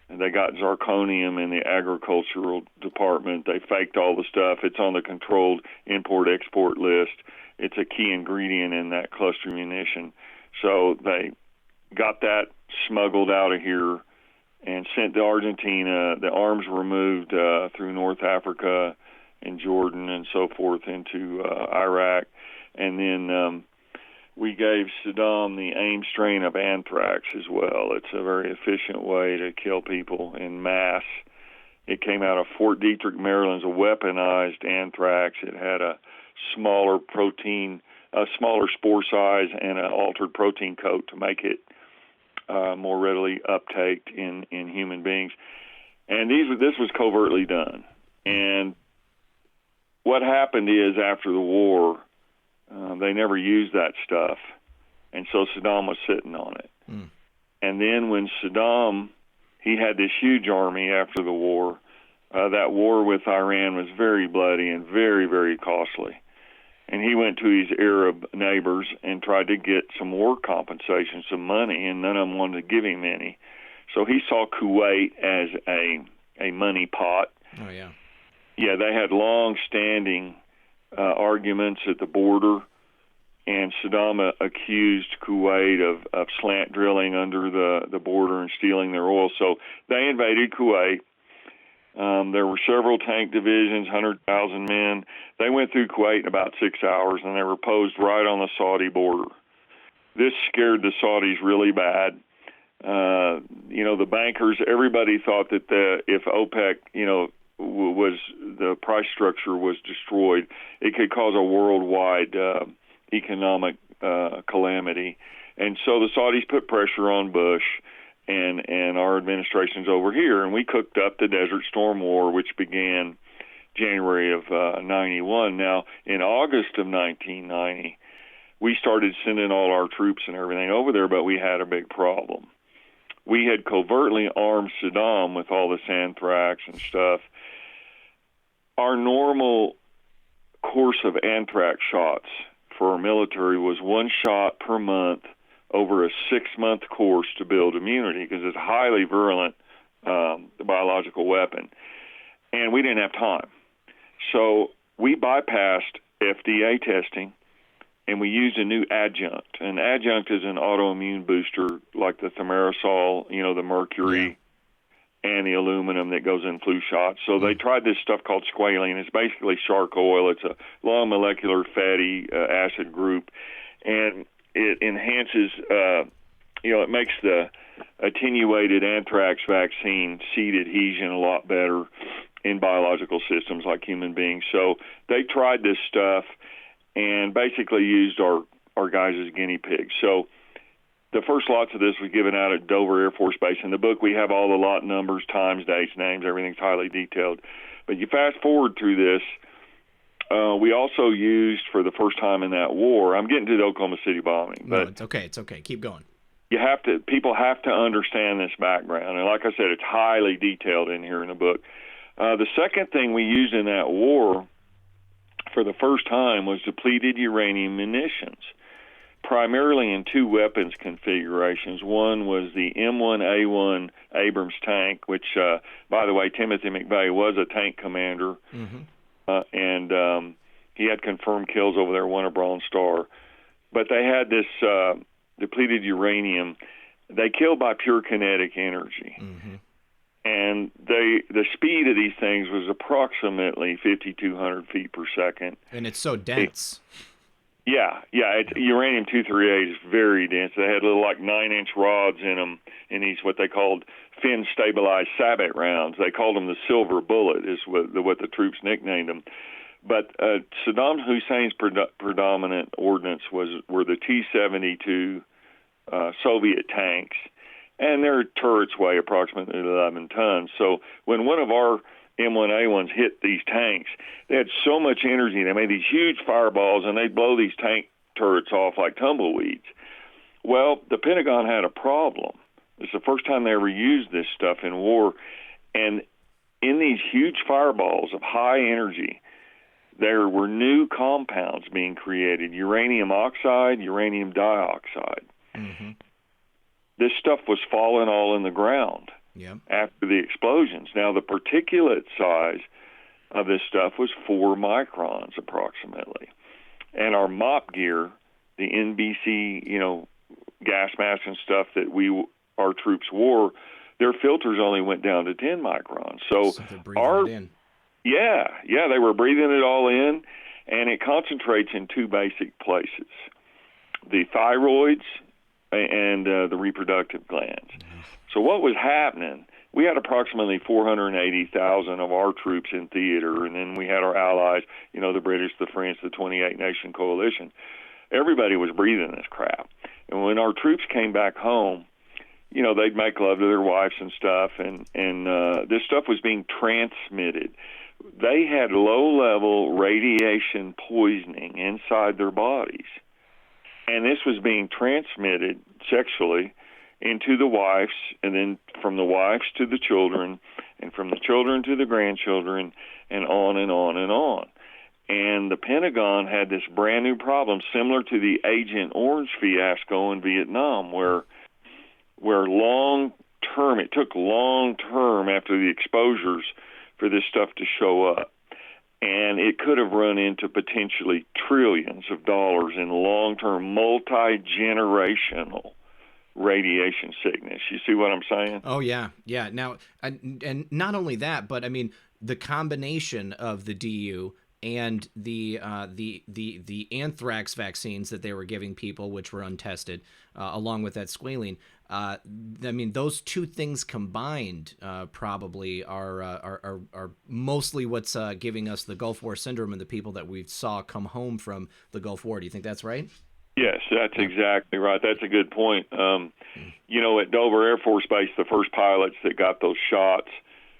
And they got zirconium in the agricultural department. They faked all the stuff. It's on the controlled import-export list. It's a key ingredient in that cluster munition. So they got that smuggled out of here and sent to Argentina. The arms were moved through North Africa and Jordan and so forth into Iraq. And then we gave Saddam the AIM strain of anthrax as well. It's a very efficient way to kill people in mass. It came out of Fort Detrick, Maryland's a weaponized anthrax. It had a smaller smaller spore size and an altered protein coat to make it more readily uptaked in human beings. And this was covertly done. And what happened is after the war, they never used that stuff, and so Saddam was sitting on it. And then when Saddam, he had this huge army after the war, that war with Iran was very bloody and very, very costly. And he went to his Arab neighbors and tried to get some war compensation, some money, and none of them wanted to give him any. So he saw Kuwait as a money pot. Oh, yeah. Yeah, they had long-standing arguments at the border and Saddam accused Kuwait of slant drilling under the border and stealing their oil. So they invaded Kuwait. There were several tank divisions, 100,000 men. They went through Kuwait in about 6 hours, and they were posed right on the Saudi border. This scared the Saudis really bad. The bankers, everybody thought that if OPEC, was the price structure was destroyed, it could cause a worldwide economic calamity. And so the Saudis put pressure on Bush and our administration's over here, and we cooked up the Desert Storm War, which began January of 91. Now, in August of 1990, we started sending all our troops and everything over there, but we had a big problem. We had covertly armed Saddam with all this anthrax and stuff. Our normal course of anthrax shots for our military was 1 shot per month over a 6-month course to build immunity, because it's a highly virulent biological weapon. And we didn't have time. So we bypassed FDA testing, and we used a new adjunct. An adjunct is an autoimmune booster like the thimerosal, the mercury, and the aluminum that goes in flu shots. So they tried this stuff called squalene. It's basically shark oil. It's a long molecular fatty acid group, and it enhances, it makes the attenuated anthrax vaccine seed adhesion a lot better in biological systems like human beings. So they tried this stuff and basically used our guys as guinea pigs. So the first lots of this was given out at Dover Air Force Base. In the book, we have all the lot numbers, times, dates, names, everything's highly detailed. But you fast forward through this, we also used for the first time in that war, I'm getting to the Oklahoma City bombing. No, but it's okay. It's okay. Keep going. People have to understand this background. And like I said, it's highly detailed in here in the book. The second thing we used in that war for the first time was depleted uranium munitions, primarily in 2 weapons configurations. One was the M1A1 Abrams tank, which, by the way, Timothy McVeigh was a tank commander, and he had confirmed kills over there, won a Bronze Star. But they had this depleted uranium. They killed by pure kinetic energy. And the speed of these things was approximately 5,200 feet per second. And it's so dense. Uranium-238 is very dense. They had little 9-inch rods in them, in these what they called fin-stabilized sabot rounds. They called them the silver bullet, is what the troops nicknamed them. But Saddam Hussein's predominant ordnance were the T-72 Soviet tanks, and their turrets weigh approximately 11 tons. So when one of our M1A1s hit these tanks, they had so much energy. They made these huge fireballs, and they'd blow these tank turrets off like tumbleweeds. Well, the Pentagon had a problem. It's the first time they ever used this stuff in war. And in these huge fireballs of high energy, there were new compounds being created, uranium oxide, uranium dioxide. This stuff was falling all in the ground after the explosions. Now, the particulate size of this stuff was 4 microns approximately. And our MOP gear, the NBC, gas masks and stuff that our troops wore, their filters only went down to 10 microns. So they're breathing it in. Yeah, they were breathing it all in, and it concentrates in 2 basic places: the thyroids and the reproductive glands. So what was happening, we had approximately 480,000 of our troops in theater, and then we had our allies, the British, the French, the 28-nation coalition. Everybody was breathing this crap. And when our troops came back home, they'd make love to their wives and stuff, and this stuff was being transmitted. They had low-level radiation poisoning inside their bodies. And this was being transmitted sexually into the wives, and then from the wives to the children, and from the children to the grandchildren, and on and on and on. And the Pentagon had this brand new problem, similar to the Agent Orange fiasco in Vietnam, where it took long term after the exposures for this stuff to show up. and it could have run into potentially trillions of dollars in long-term, multi-generational radiation sickness. You see what I'm saying? Oh yeah, yeah. Now, and not only that, but I mean the combination of the DU and the anthrax vaccines that they were giving people, which were untested, along with that squalene. I mean, those two things combined probably are mostly what's giving us the Gulf War syndrome and the people that we saw come home from the Gulf War. Do you think that's right? Yes, that's exactly right. That's a good point. You know, at Dover Air Force Base, the first pilots that got those shots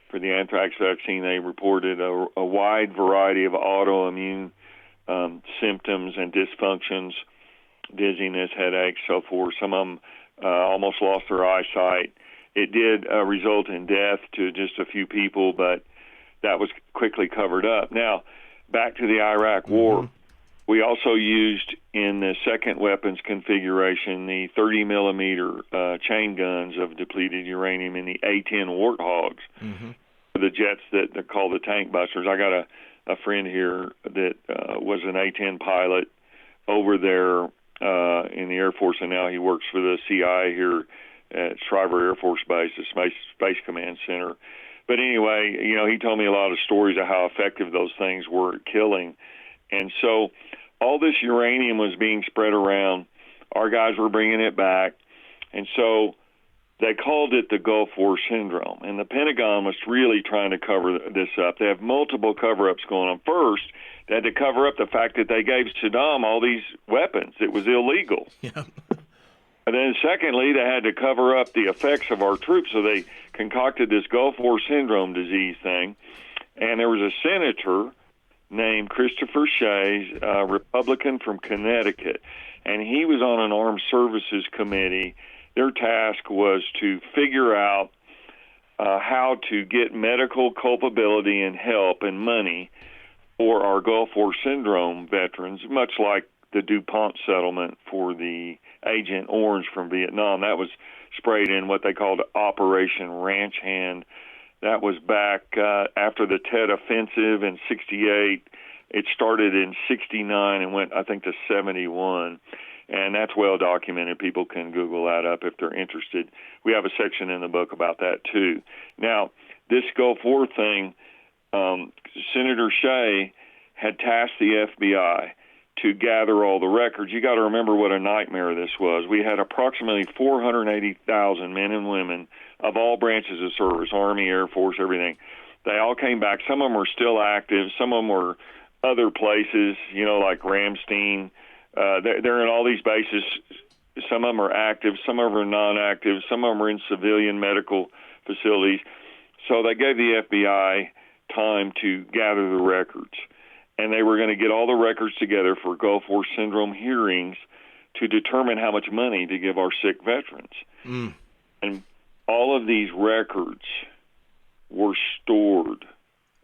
for the anthrax vaccine, they reported a wide variety of autoimmune symptoms and dysfunctions, dizziness, headaches, so forth. Some of them almost lost their eyesight. It did result in death to just a few people, but that was quickly covered up. Now, back to the Iraq War. We also used in the second weapons configuration the 30-millimeter chain guns of depleted uranium in the A-10 Warthogs, the jets that they're called the tank busters. I got a friend here that was an A-10 pilot over there in the Air Force, and now he works for the CIA here at Shriver Air Force Base, the Space Command Center. But anyway, you know, he told me a lot of stories of how effective those things were at killing. And so all this uranium was being spread around. Our guys were bringing it back. And so they called it the Gulf War syndrome. And the Pentagon was really trying to cover this up. They have multiple cover-ups going on. First, they had to cover up the fact that they gave Saddam all these weapons. It was illegal. Yeah. And then secondly, they had to cover up the effects of our troops. So they concocted this Gulf War syndrome disease thing. And there was a senator named Christopher Shays, a Republican from Connecticut, and he was on an armed services committee. Their task was to figure out how to get medical culpability and help and money for our Gulf War syndrome veterans, much like the DuPont settlement for the Agent Orange from Vietnam. That was sprayed in what they called Operation Ranch Hand. That was back after the Tet Offensive in 68. It started in 69 and went, I think, to 71. And that's well documented. People can Google that up if they're interested. We have a section in the book about that, too. Now, this Gulf War thing, Senator Shay had tasked the FBI to gather all the records. You got to remember what a nightmare this was. We had approximately 480,000 men and women of all branches of service, Army, Air Force, everything. They all came back. Some of them were still active. Some of them were other places, you know, like Ramstein. They're in all these bases. Some of them are active. Some of them are non-active. Some of them are in civilian medical facilities. So they gave the FBI time to gather the records. And they were going to get all the records together for Gulf War syndrome hearings to determine how much money to give our sick veterans. And all of these records were stored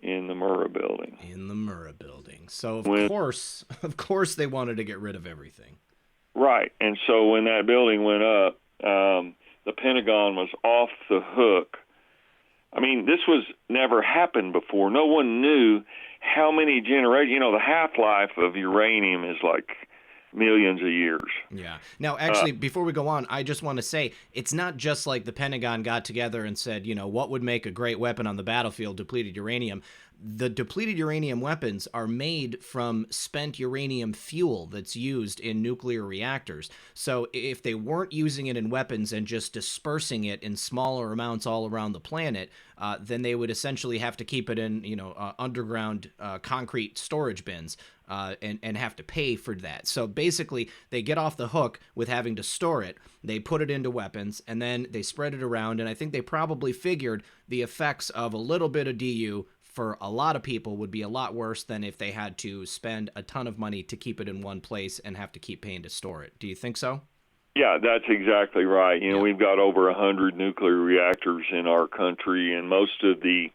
in the Murrah building. In the Murrah building. So, of course, they wanted to get rid of everything. Right. And so when that building went up, the Pentagon was off the hook. I mean, this was never happened before. No one knew how many generations. You know, the half-life of uranium is like millions of years. Yeah. Now, actually, before we go on, I just want to say it's not just like the Pentagon got together and said, you know, what would make a great weapon on the battlefield? Depleted uranium. The depleted uranium weapons are made from spent uranium fuel that's used in nuclear reactors. So if they weren't using it in weapons and just dispersing it in smaller amounts all around the planet, then they would essentially have to keep it in, you know, underground concrete storage bins. And have to pay for that. So basically, they get off the hook with having to store it. They put it into weapons, and then they spread it around. And I think they probably figured the effects of a little bit of DU for a lot of people would be a lot worse than if they had to spend a ton of money to keep it in one place and have to keep paying to store it. Do you think so? Yeah, that's exactly right. You know, we've got over 100 nuclear reactors in our country, and most of the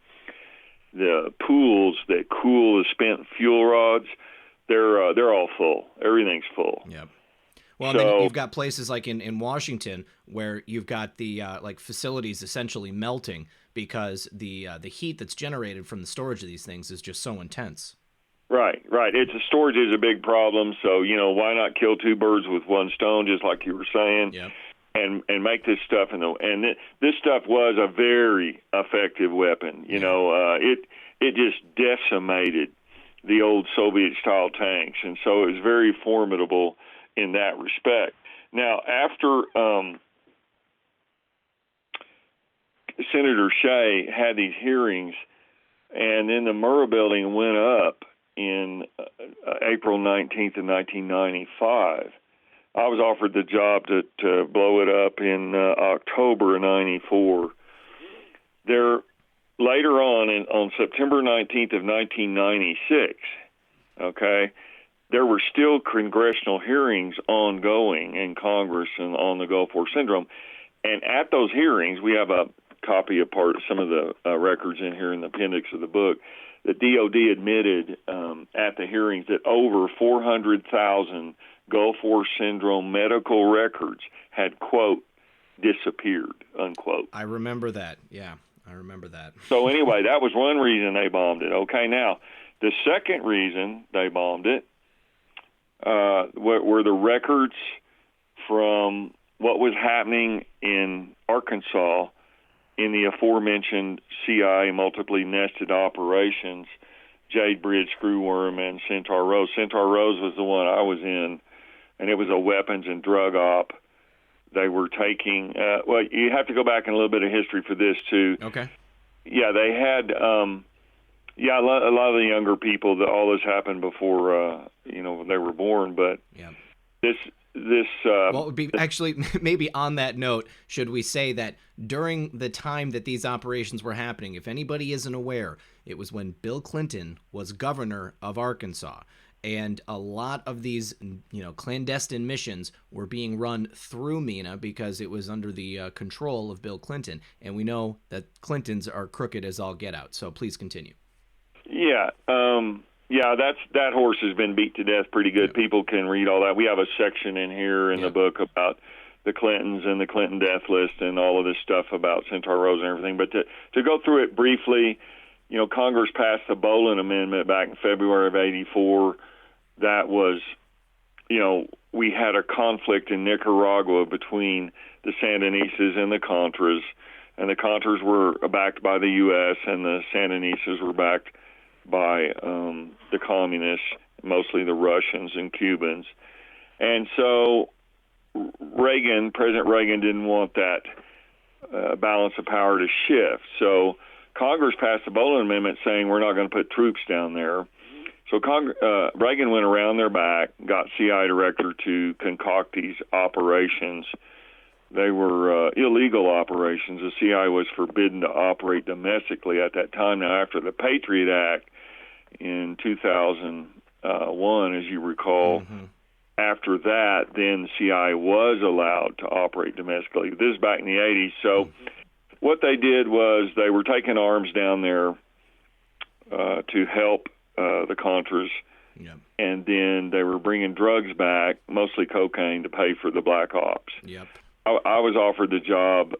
pools that cool the spent fuel rods, they're all full. Everything's full. Yep. Well, and then you've got places like in Washington where you've got the like facilities essentially melting because the heat that's generated from the storage of these things is just so intense. Right. Storage is a big problem. So, why not kill two birds with one stone, just like you were saying? Yep. And make this stuff this stuff was a very effective weapon. It just decimated the old Soviet-style tanks, and so it was very formidable in that respect. Now, after Senator Shea had these hearings, and then the Murrah building went up in April 19th of 1995, I was offered the job to blow it up in October of 94. Later on September 19th of 1996, okay, there were still congressional hearings ongoing in Congress and on the Gulf War syndrome. And at those hearings, we have a copy of some of the records in here in the appendix of the book. The DOD admitted at the hearings that over 400,000 Gulf War syndrome medical records had, quote, disappeared, unquote. I remember that. Yeah, I remember that. So anyway, that was one reason they bombed it. Okay, now, the second reason they bombed it were the records from what was happening in Arkansas in the aforementioned CIA multiply nested operations, Jade Bridge, Screwworm, and Centaur Rose. Centaur Rose was the one I was in, and it was a weapons and drug op. They were taking, you have to go back in a little bit of history for this, too. Okay. Yeah, they had, a lot of the younger people, all this happened before, they were born, but yeah. Well, it would be actually maybe on that note, should we say that during the time that these operations were happening, if anybody isn't aware, it was when Bill Clinton was governor of Arkansas, and a lot of these, clandestine missions were being run through MENA because it was under the control of Bill Clinton, and we know that Clintons are crooked as all get out. So please continue. Yeah. That horse has been beat to death pretty good. Yep. People can read all that. We have a section in here in the book about the Clintons and the Clinton death list and all of this stuff about Centaur Rose and everything. But to go through it briefly, Congress passed the Bolin Amendment back in February of '84. That was, we had a conflict in Nicaragua between the Sandinistas and the Contras, and the Contras were backed by the U.S. and the Sandinistas were backed by the communists, mostly the Russians and Cubans. And so President Reagan didn't want that balance of power to shift. So Congress passed the Bolin Amendment saying we're not going to put troops down there. So Reagan went around their back, got CIA director to concoct these operations. They were illegal operations. The CIA was forbidden to operate domestically at that time. Now, after the Patriot Act in 2001, as you recall, after that, then the CIA was allowed to operate domestically. This is back in the 80s. So what they did was they were taking arms down there to help the Contras, and then they were bringing drugs back, mostly cocaine, to pay for the black ops. Yep. I was offered the job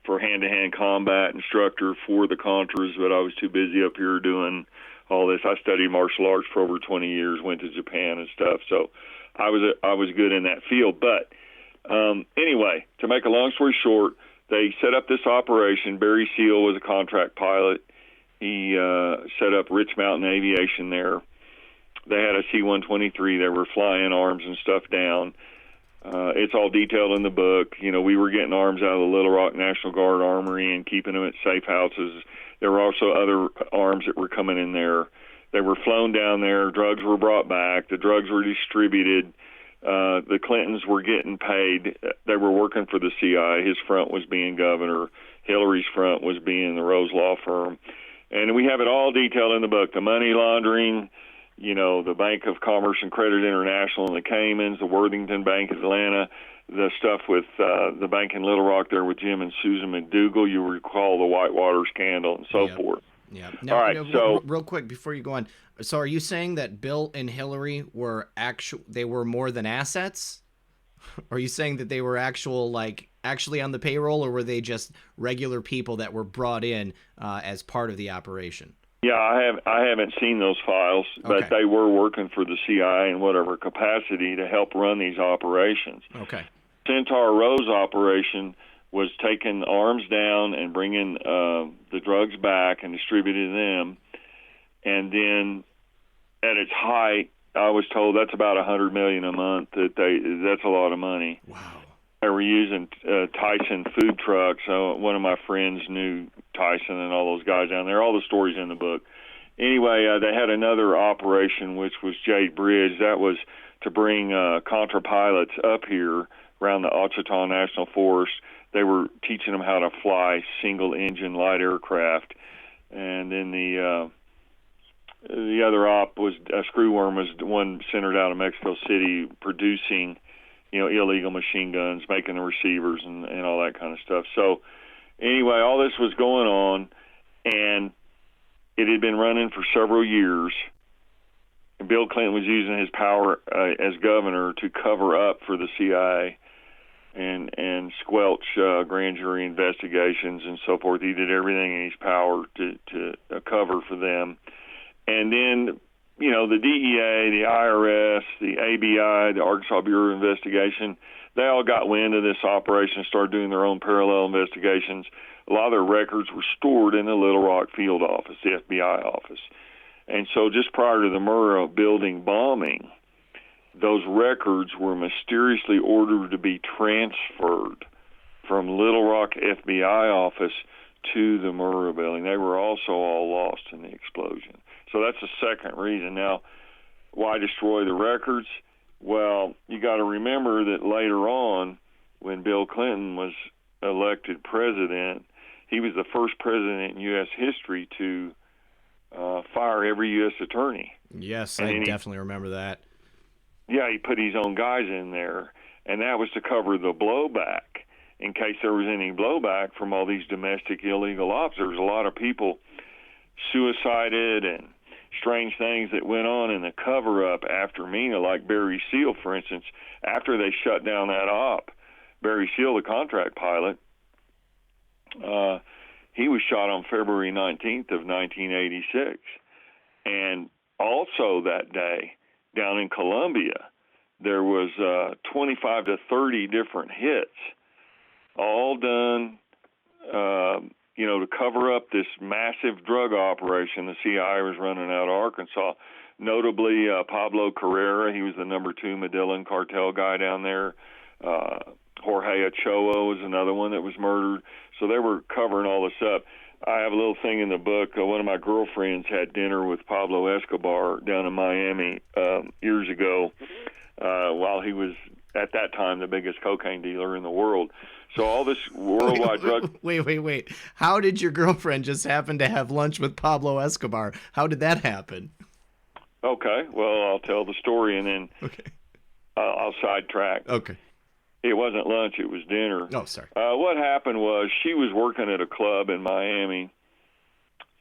for hand-to-hand combat instructor for the Contras, but I was too busy up here doing all this. I studied martial arts for over 20 years, went to Japan and stuff, so I was good in that field. But anyway, to make a long story short, they set up this operation. Barry Seal was a contract pilot. He set up Rich Mountain Aviation there. They had a C-123. They were flying arms and stuff down. It's all detailed in the book. We were getting arms out of the Little Rock National Guard Armory and keeping them at safe houses. There were also other arms that were coming in there. They were flown down there. Drugs were brought back. The drugs were distributed. The Clintons were getting paid. They were working for the CIA. His front was being governor. Hillary's front was being the Rose Law Firm. And we have it all detailed in the book. The money laundering, the Bank of Commerce and Credit International in the Caymans, the Worthington Bank of Atlanta, the stuff with the bank in Little Rock there with Jim and Susan McDougal. You recall the Whitewater scandal and so forth. Yeah. All right. So real quick before you go on, so are you saying that Bill and Hillary were they were more than assets? Are you saying that they were actually on the payroll, or were they just regular people that were brought in as part of the operation? Yeah, I haven't seen those files, but Okay. they were working for the CIA in whatever capacity to help run these operations. Okay. Centaur Rose operation was taking arms down and bringing the drugs back and distributing them. And then at its height, I was told that's about $100 million a month. That's a lot of money. Wow. They were using Tyson food trucks. One of my friends knew Tyson and all those guys down there. All the stories in the book. Anyway, they had another operation, which was Jade Bridge. That was to bring Contra pilots up here around the Ouachita National Forest. They were teaching them how to fly single-engine light aircraft. And then the other op was Screwworm, was one centered out of Mexico City, producing illegal machine guns, making the receivers and all that kind of stuff. So anyway, all this was going on, and it had been running for several years. And Bill Clinton was using his power as governor to cover up for the CIA and squelch grand jury investigations and so forth. He did everything in his power to cover for them. And then the DEA, the IRS, the ABI, the Arkansas Bureau of Investigation, they all got wind of this operation, started doing their own parallel investigations. A lot of their records were stored in the Little Rock field office, the FBI office. And so just prior to the Murrah building bombing, those records were mysteriously ordered to be transferred from Little Rock FBI office to the Murrah building. They were also all lost in the explosion. So that's the second reason. Now, why destroy the records? Well, you got to remember that later on, when Bill Clinton was elected president, he was the first president in U.S. history to fire every U.S. attorney. Yes, I definitely remember that. Yeah, he put his own guys in there, and that was to cover the blowback in case there was any blowback from all these domestic illegal ops. There was a lot of people suicided and strange things that went on in the cover-up after MENA, like Barry Seal, for instance. After they shut down that op, Barry Seal, the contract pilot, he was shot on February 19th of 1986. And also that day, down in Colombia, there was 25 to 30 different hits, all done to cover up this massive drug operation the CIA was running out of Arkansas. Notably, Pablo Carrera, he was the number 2 Medellin cartel guy down there. Jorge Ochoa was another one that was murdered. So they were covering all this up. I have a little thing in the book. One of my girlfriends had dinner with Pablo Escobar down in Miami years ago while he was, at that time, the biggest cocaine dealer in the world. So all this worldwide drug... Wait. How did your girlfriend just happen to have lunch with Pablo Escobar? How did that happen? Okay, well, I'll tell the story and then I'll sidetrack. Okay. It wasn't lunch, it was dinner. Oh, sorry. What happened was she was working at a club in Miami,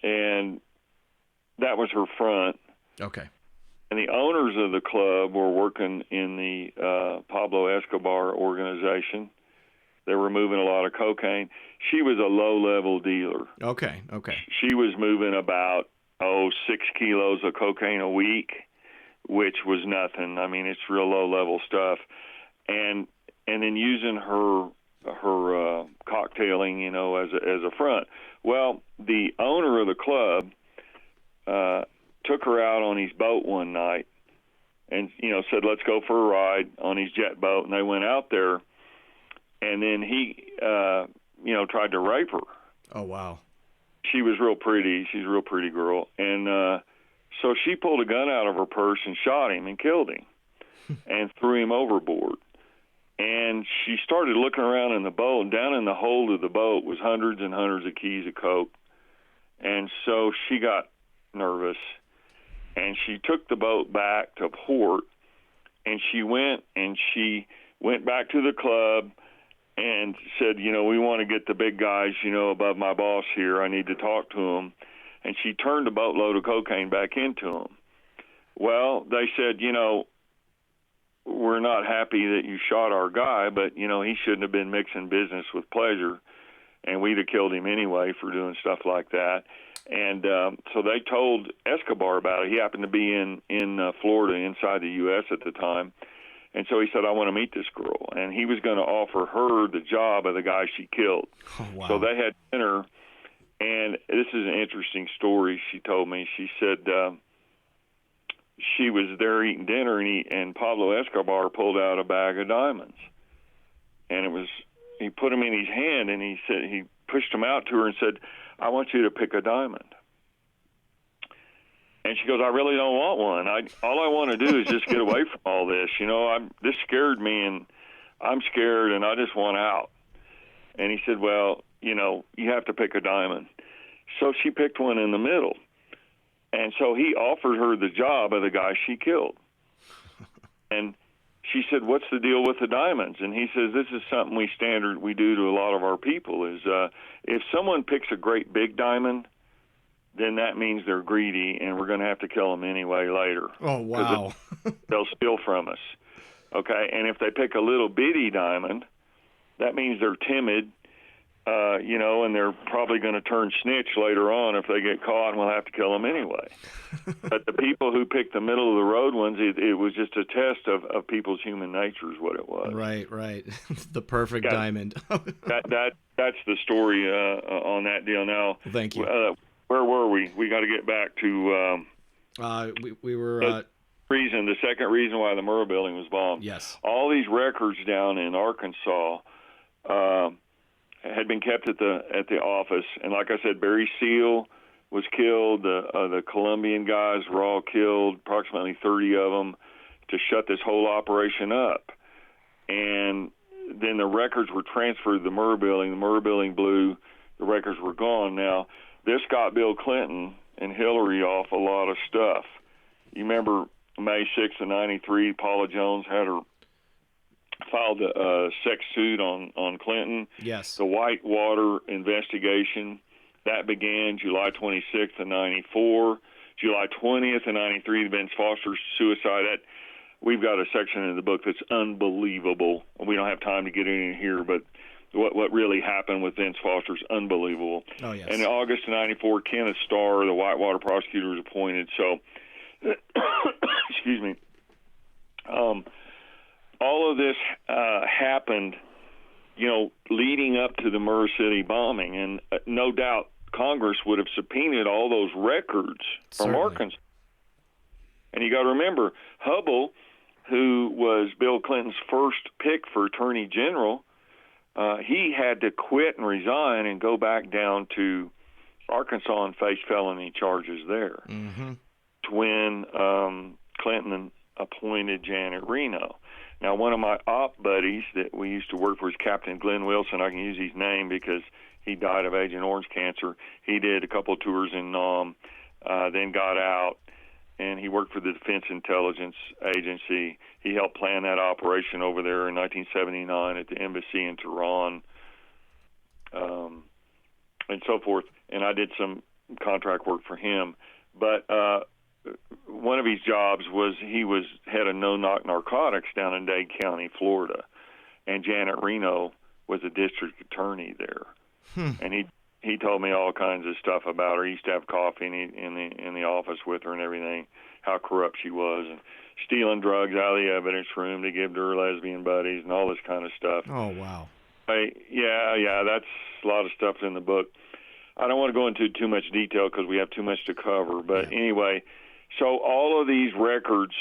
and that was her front. Okay. And the owners of the club were working in the Pablo Escobar organization. They were moving a lot of cocaine. She was a low-level dealer. Okay. She was moving about, 6 kilos of cocaine a week, which was nothing. I mean, it's real low-level stuff. And then using her cocktailing, as a front. Well, the owner of the club took her out on his boat one night and, said, let's go for a ride on his jet boat. And they went out there, and then he, tried to rape her. Oh, wow. She was real pretty. She's a real pretty girl. And so she pulled a gun out of her purse and shot him and killed him and threw him overboard. And she started looking around in the boat, and down in the hold of the boat was hundreds and hundreds of keys of coke. And so she got nervous, and she took the boat back to port, and she went back to the club and said, we want to get the big guys, above my boss here. I need to talk to them. And she turned a boatload of cocaine back into them. Well, they said, we're not happy that you shot our guy, but, he shouldn't have been mixing business with pleasure. and we'd have killed him anyway for doing stuff like that. And so they told Escobar about it. He happened to be in Florida, inside the U.S. at the time. And so he said, I want to meet this girl. And he was going to offer her the job of the guy she killed. Oh, wow. So they had dinner. And this is an interesting story she told me. She said she was there eating dinner, and Pablo Escobar pulled out a bag of diamonds. And he put them in his hand, and he pushed them out to her and said, I want you to pick a diamond. And she goes, I really don't want one. All I want to do is just get away from all this. This scared me, and I'm scared, and I just want out. And he said, well, you have to pick a diamond. So she picked one in the middle. And so he offered her the job of the guy she killed. And she said, what's the deal with the diamonds? And he says, this is something we do to a lot of our people is if someone picks a great big diamond, then that means they're greedy, and we're going to have to kill them anyway later. Oh, wow. They'll steal from us. Okay, and if they pick a little bitty diamond, that means they're timid, and they're probably going to turn snitch later on if they get caught, and we'll have to kill them anyway. But the people who picked the middle of the road ones, it was just a test of people's human nature is what it was. Right. The perfect diamond. That's the story on that deal. Now, thank you. Where were we? We got to get back to. We were. The second reason why the Murrah building was bombed. Yes. All these records down in Arkansas had been kept at the office, and like I said, Barry Seal was killed. The Colombian guys were all killed, approximately 30 of them, to shut this whole operation up. And then the records were transferred to the Murrah building. The Murrah building blew. The records were gone. Now, this got Bill Clinton and Hillary off a lot of stuff. You remember May 6th of 93, Paula Jones filed a sex suit on Clinton. Yes. The Whitewater investigation, that began July 26th of 94. July 20th of 93, Vince Foster's suicide. We've got a section in the book that's unbelievable. We don't have time to get in here, but what really happened with Vince Foster's unbelievable. Oh, yes. And in August of 94, Kenneth Starr, the Whitewater prosecutor, was appointed. So, excuse me. All of this happened, leading up to the Murrah City bombing. And no doubt Congress would have subpoenaed all those records from Arkansas. And you got to remember, Hubble, who was Bill Clinton's first pick for Attorney General, he had to quit and resign and go back down to Arkansas and face felony charges there. Mm-hmm. When Clinton appointed Janet Reno. Now, one of my op buddies that we used to work for is Captain Glenn Wilson. I can use his name because he died of Agent Orange cancer. He did a couple of tours in Nam, then got out, and he worked for the Defense Intelligence Agency. He helped plan that operation over there in 1979 at the embassy in Tehran, and so forth. And I did some contract work for him. But one of his jobs was he was head of no-knock narcotics down in Dade County, Florida, and Janet Reno was a district attorney there. And he told me all kinds of stuff about her. He used to have coffee in the office with her and everything, how corrupt she was, and stealing drugs out of the evidence room to give to her lesbian buddies and all this kind of stuff. Oh, wow. Yeah, that's a lot of stuff in the book. I don't want to go into too much detail because we have too much to cover. But anyway, so all of these records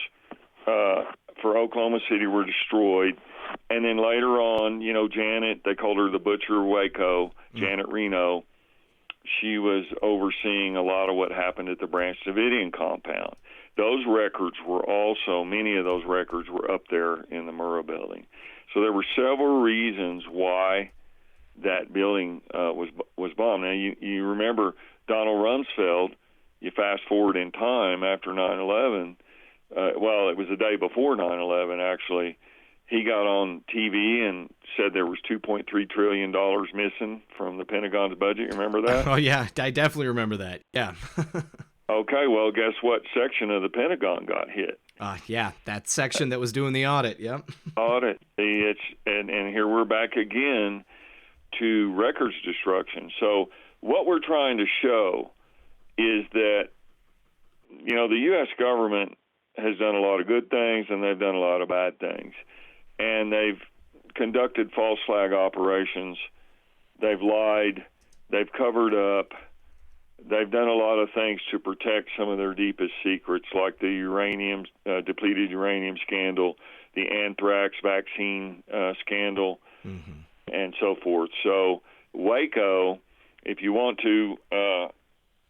for Oklahoma City were destroyed. And then later on, Janet, they called her the Butcher of Waco, Janet Reno. She was overseeing a lot of what happened at the Branch Davidian compound. Those records were also, many of those records were up there in the Murrah building. So there were several reasons why that building was bombed. Now, you remember Donald Rumsfeld, you fast forward in time after 9/11, well, it was the day before 9/11, actually. He got on TV and said there was $2.3 trillion missing from the Pentagon's budget. You remember that? Oh, yeah, I definitely remember that. Yeah. Okay, well, guess what section of the Pentagon got hit? Yeah, that section that was doing the audit, yep. Audit. And here we're back again to records destruction. So what we're trying to show is that, the U.S. government has done a lot of good things and they've done a lot of bad things. And they've conducted false flag operations. They've lied. They've covered up. They've done a lot of things to protect some of their deepest secrets, like the depleted uranium scandal, the anthrax vaccine scandal, and so forth. So Waco, if you want to,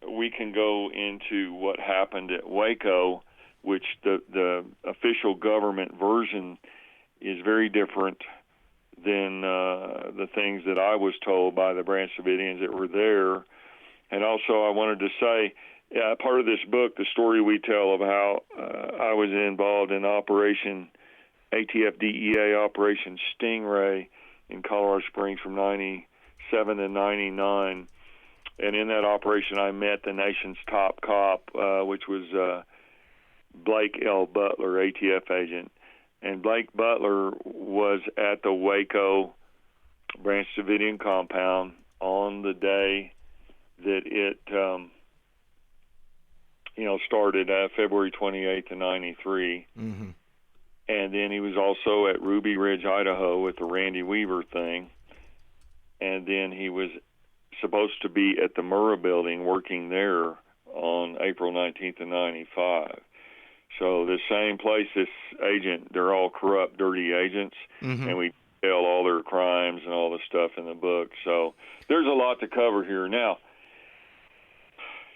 we can go into what happened at Waco, which the official government version is very different than the things that I was told by the Branch Davidians that were there. And also I wanted to say, part of this book, the story we tell of how I was involved in Operation ATF DEA Operation Stingray in Colorado Springs from 97 to 99. And in that operation, I met the nation's top cop, which was Blake L. Butler, ATF agent. And Blake Butler was at the Waco Branch Davidian compound on the day that it, started February 28th of 93. And then he was also at Ruby Ridge, Idaho with the Randy Weaver thing. And then he was supposed to be at the Murrah building working there on April 19th of 95. So the same place, this agent, they're all corrupt, dirty agents, and we tell all their crimes and all the stuff in the book. So there's a lot to cover here. Now,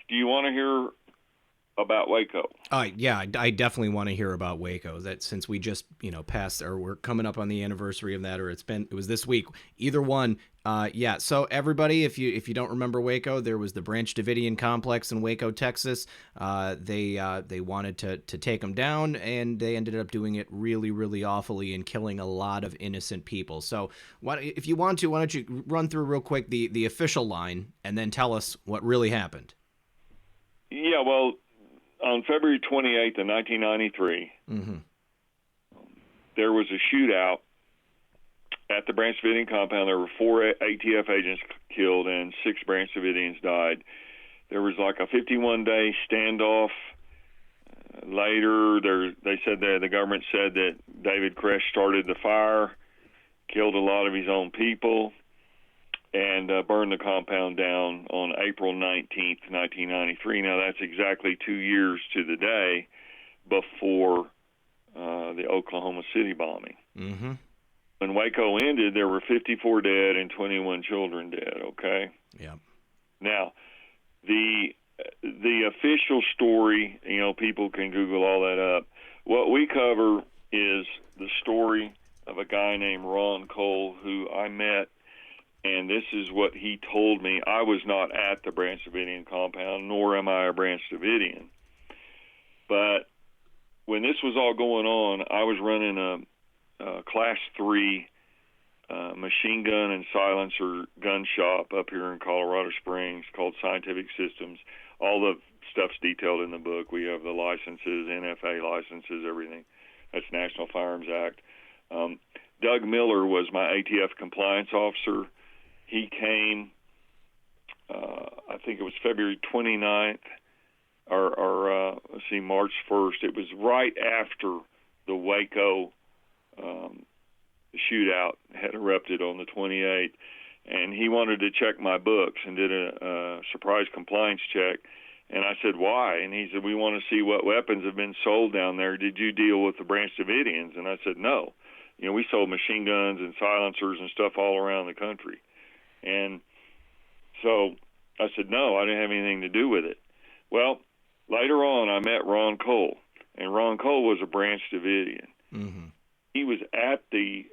do you want to hear about Waco? Yeah, I definitely want to hear about Waco. That since we just passed, or we're coming up on the anniversary of that, or it was this week. Either one. Yeah. So everybody, if you don't remember Waco, there was the Branch Davidian complex in Waco, Texas. They wanted to take them down, and they ended up doing it really, really awfully and killing a lot of innocent people. So if you want to, why don't you run through real quick the official line and then tell us what really happened? Yeah. Well, on February 28th of 1993, there was a shootout at the Branch Davidian compound. There were 4 ATF agents killed and 6 Branch Davidians died. There was like a 51-day standoff. Later, they said that the government said that David Koresh started the fire, killed a lot of his own people, and burned the compound down on April 19th, 1993. Now, that's exactly 2 years to the day before the Oklahoma City bombing. When Waco ended, there were 54 dead and 21 children dead, okay? Yeah. Now, the official story, people can Google all that up. What we cover is the story of a guy named Ron Cole, who I met, and this is what he told me. I was not at the Branch Davidian compound, nor am I a Branch Davidian. But when this was all going on, I was running a Class 3 machine gun and silencer gun shop up here in Colorado Springs called Scientific Systems. All the stuff's detailed in the book. We have the licenses, NFA licenses, everything. That's National Firearms Act. Doug Miller was my ATF compliance officer. He came, I think it was February 29th, or March 1st. It was right after the Waco shootout had erupted on the 28th, and he wanted to check my books and did a surprise compliance check. And I said, why? And he said, we want to see what weapons have been sold down there. Did you deal with the Branch Davidians? And I said, no. We sold machine guns and silencers and stuff all around the country. And so I said, no, I didn't have anything to do with it. Well, later on, I met Ron Cole, and Ron Cole was a Branch Davidian. He was at the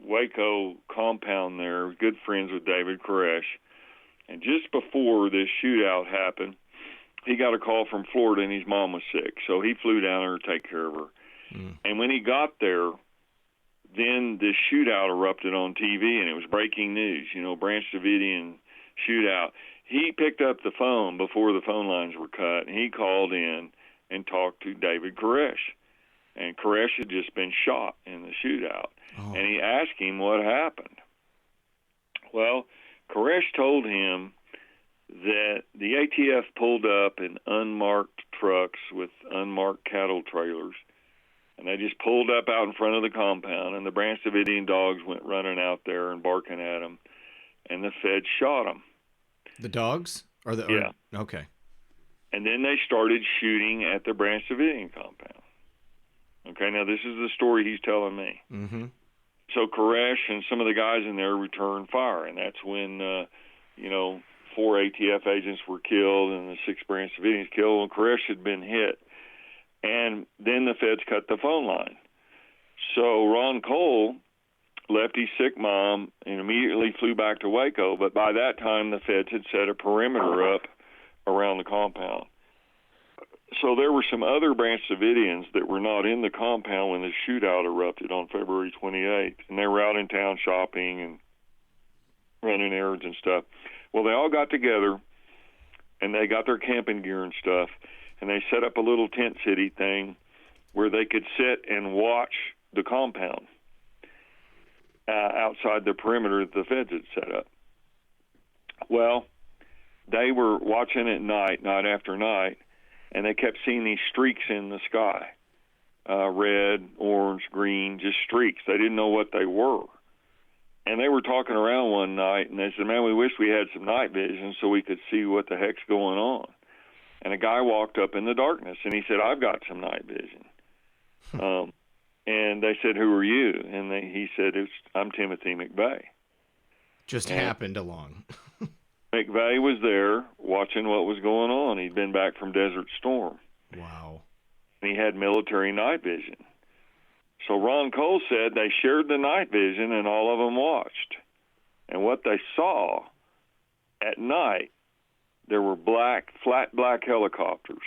Waco compound there, good friends with David Koresh. And just before this shootout happened, he got a call from Florida, and his mom was sick. So he flew down there to take care of her. And when he got there, then this shootout erupted on TV, and it was breaking news, Branch Davidian shootout. He picked up the phone before the phone lines were cut, and he called in and talked to David Koresh. And Koresh had just been shot in the shootout. And he asked him what happened. Well, Koresh told him that the ATF pulled up in unmarked trucks with unmarked cattle trailers, and they just pulled up out in front of the compound, and the Branch Davidian dogs went running out there and barking at them, and the feds shot them. The dogs? Yeah. Okay. And then they started shooting at the Branch Davidian compound. Okay, now this is the story he's telling me. Mm-hmm. So Koresh and some of the guys in there returned fire, and that's when, 4 ATF agents were killed and the 6 Branch Davidians killed, and Koresh had been hit. And then the feds cut the phone line. So Ron Cole left his sick mom and immediately flew back to Waco, but by that time the feds had set a perimeter up around the compound. So there were some other Branch Davidians that were not in the compound when the shootout erupted on February 28th, and they were out in town shopping and running errands and stuff. Well, they all got together, and they got their camping gear and stuff, and they set up a little tent city thing where they could sit and watch the compound outside the perimeter that the feds had set up. Well, they were watching at night after night, and they kept seeing these streaks in the sky, red, orange, green, just streaks. They didn't know what they were. And they were talking around one night, and they said, man, we wish we had some night vision so we could see what the heck's going on. And a guy walked up in the darkness, and he said, I've got some night vision. And they said, who are you? And he said, I'm Timothy McVeigh. Just happened along. McVeigh was there watching what was going on. He'd been back from Desert Storm. Wow. And he had military night vision. So Ron Cole said they shared the night vision and all of them watched. And what they saw at night, there were flat black helicopters.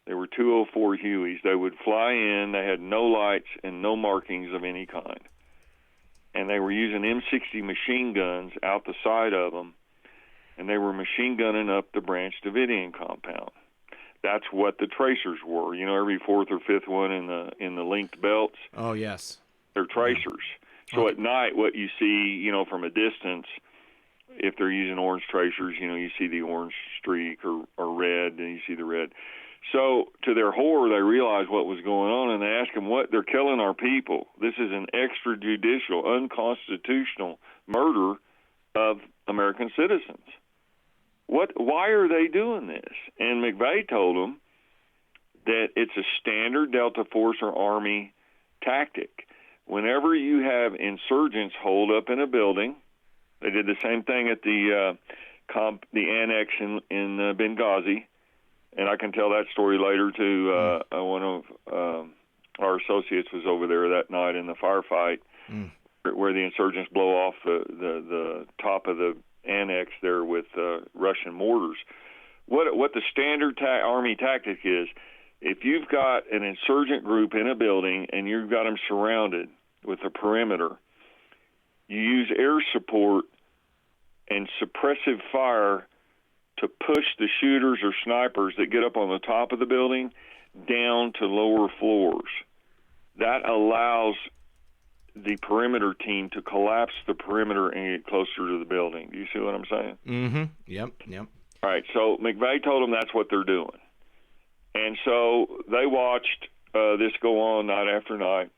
There were 204 Hueys. They would fly in. They had no lights and no markings of any kind. And they were using M60 machine guns out the side of them, and they were machine gunning up the Branch Davidian compound. That's what the tracers were. You know, every fourth or fifth one in the linked belts. Oh, yes. They're tracers. So at night, what you see, from a distance, if they're using orange tracers, you see the orange streak or red, and you see the red. So to their horror, they realized what was going on, and they asked them, they're killing our people. This is an extrajudicial, unconstitutional murder of American citizens. Why are they doing this? And McVeigh told them that it's a standard Delta Force or Army tactic. Whenever you have insurgents holed up in a building, they did the same thing at the annex in Benghazi, and I can tell that story later too. One of our associates was over there that night in the firefight where the insurgents blow off the top of the annex there with Russian mortars. What the standard Army tactic is, if you've got an insurgent group in a building and you've got them surrounded with a perimeter, you use air support and suppressive fire to push the shooters or snipers that get up on the top of the building down to lower floors. That allows the perimeter team to collapse the perimeter and get closer to the building. Do you see what I'm saying? Mm-hmm. Yep. All right, so McVeigh told them that's what they're doing. And so they watched this go on night after night.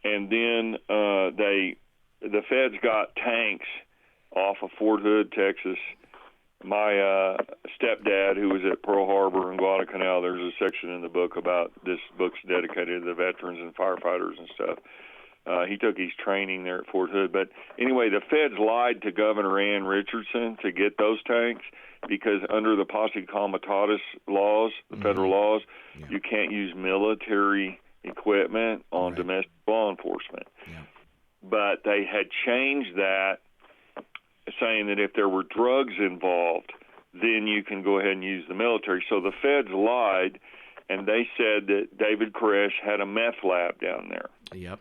And then the feds got tanks off of Fort Hood, Texas. My stepdad, who was at Pearl Harbor and Guadalcanal, there's a section in the book about this book's dedicated to the veterans and firefighters and stuff. He took his training there at Fort Hood. But anyway, the feds lied to Governor Ann Richardson to get those tanks because under the Posse Comitatus laws, the federal laws, you can't use military equipment on domestic law enforcement. Yeah. But they had changed that, saying that if there were drugs involved, then you can go ahead and use the military. So the feds lied, and they said that David Koresh had a meth lab down there. Yep.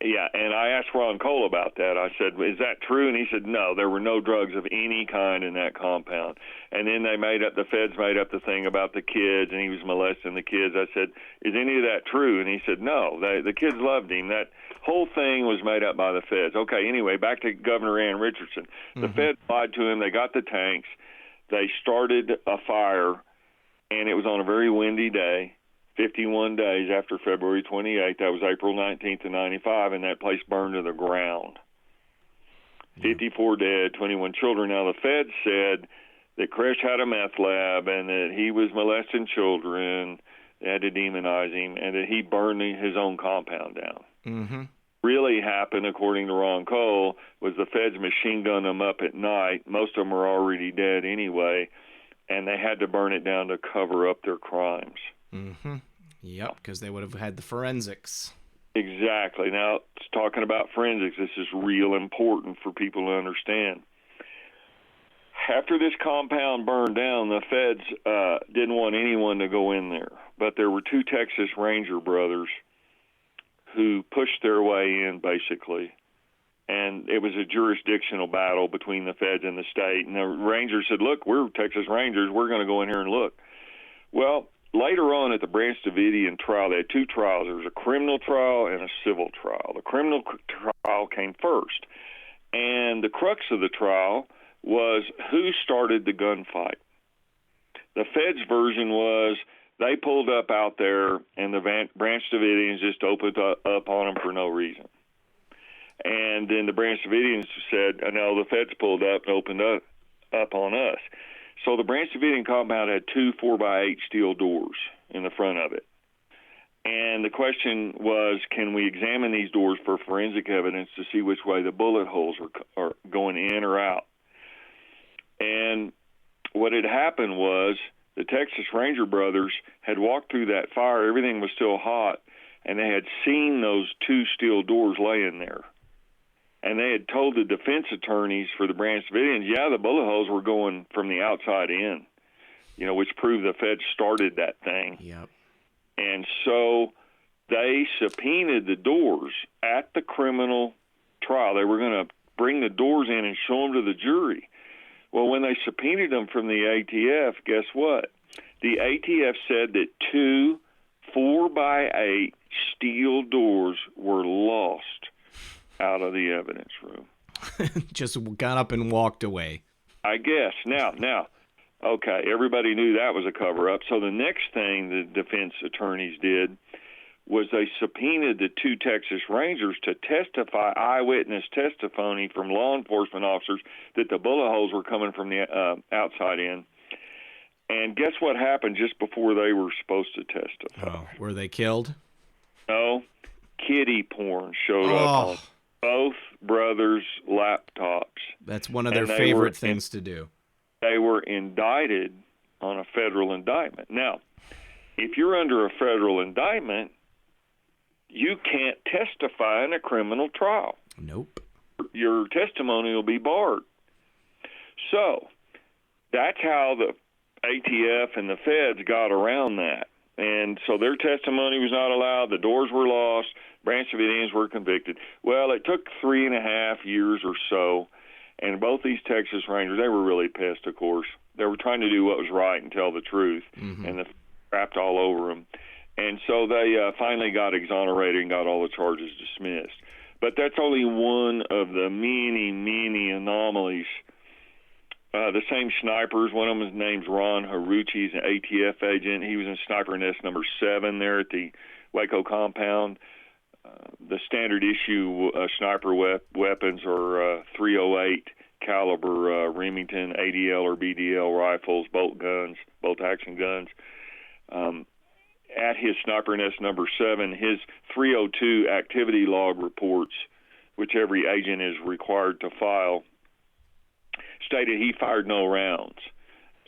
Yeah, and I asked Ron Cole about that. I said, is that true? And he said, no, there were no drugs of any kind in that compound. And then the feds made up the thing about the kids, and he was molesting the kids. I said, is any of that true? And he said, no, the kids loved him. That whole thing was made up by the feds. Okay, anyway, back to Governor Ann Richardson. The feds lied to him. They got the tanks. They started a fire, and it was on a very windy day. 51 days after February 28th, that was April 19th of 95, and that place burned to the ground. 54 dead, 21 children. Now, the feds said that Kresh had a meth lab and that he was molesting children, they had to demonize him, and that he burned his own compound down. Mm-hmm. Really happened, according to Ron Cole, was the feds machine gunned them up at night. Most of them were already dead anyway, and they had to burn it down to cover up their crimes. Mm-hmm. Yep, because they would have had the forensics. Exactly. Now, talking about forensics, this is real important for people to understand. After this compound burned down, the feds didn't want anyone to go in there. But there were two Texas Ranger brothers who pushed their way in, basically. And it was a jurisdictional battle between the feds and the state. And the Rangers said, look, we're Texas Rangers. We're going to go in here and look. Well, later on at the Branch Davidian trial, they had two trials. There was a criminal trial and a civil trial. The criminal trial came first. And the crux of the trial was who started the gunfight. The feds' version was they pulled up out there, and the Branch Davidians just opened up on them for no reason. And then the Branch Davidians said, no, the feds pulled up and opened up on us. So the Branch Davidian compound had two 4x8 steel doors in the front of it. And the question was, can we examine these doors for forensic evidence to see which way the bullet holes are going in or out? And what had happened was the Texas Ranger brothers had walked through that fire. Everything was still hot, and they had seen those two steel doors laying there. And they had told the defense attorneys for the Branch Davidians, yeah, the bullet holes were going from the outside in, which proved the feds started that thing. Yep. And so they subpoenaed the doors at the criminal trial. They were going to bring the doors in and show them to the jury. Well, when they subpoenaed them from the ATF, guess what? The ATF said that two 4x8 steel doors were lost out of the evidence room. Just got up and walked away. I guess. Now, okay, everybody knew that was a cover-up. So the next thing the defense attorneys did was they subpoenaed the two Texas Rangers to testify, eyewitness testimony from law enforcement officers that the bullet holes were coming from the outside in. And guess what happened just before they were supposed to testify? Oh, were they killed? No. Kiddie porn showed up on both brothers' laptops. That's one of their favorite things to do. They were indicted on a federal indictment. Now, if you're under a federal indictment, you can't testify in a criminal trial. Nope. Your testimony will be barred. So that's how the ATF and the feds got around that. And so their testimony was not allowed. The doors were lost. Branch Davidians were convicted. Well, it took 3.5 years or so, and both these Texas Rangers, they were really pissed, of course. They were trying to do what was right and tell the truth, and the crapped all over them. And so they finally got exonerated and got all the charges dismissed. But that's only one of the many, many anomalies. The same snipers, one of them, his name's Ron Haruchi. He's an ATF agent. He was in sniper nest number 7 there at the Waco compound. The standard issue sniper weapons are .308 caliber Remington ADL or BDL rifles, bolt action guns. At his sniper nest number 7, his .302 activity log reports, which every agent is required to file, stated he fired no rounds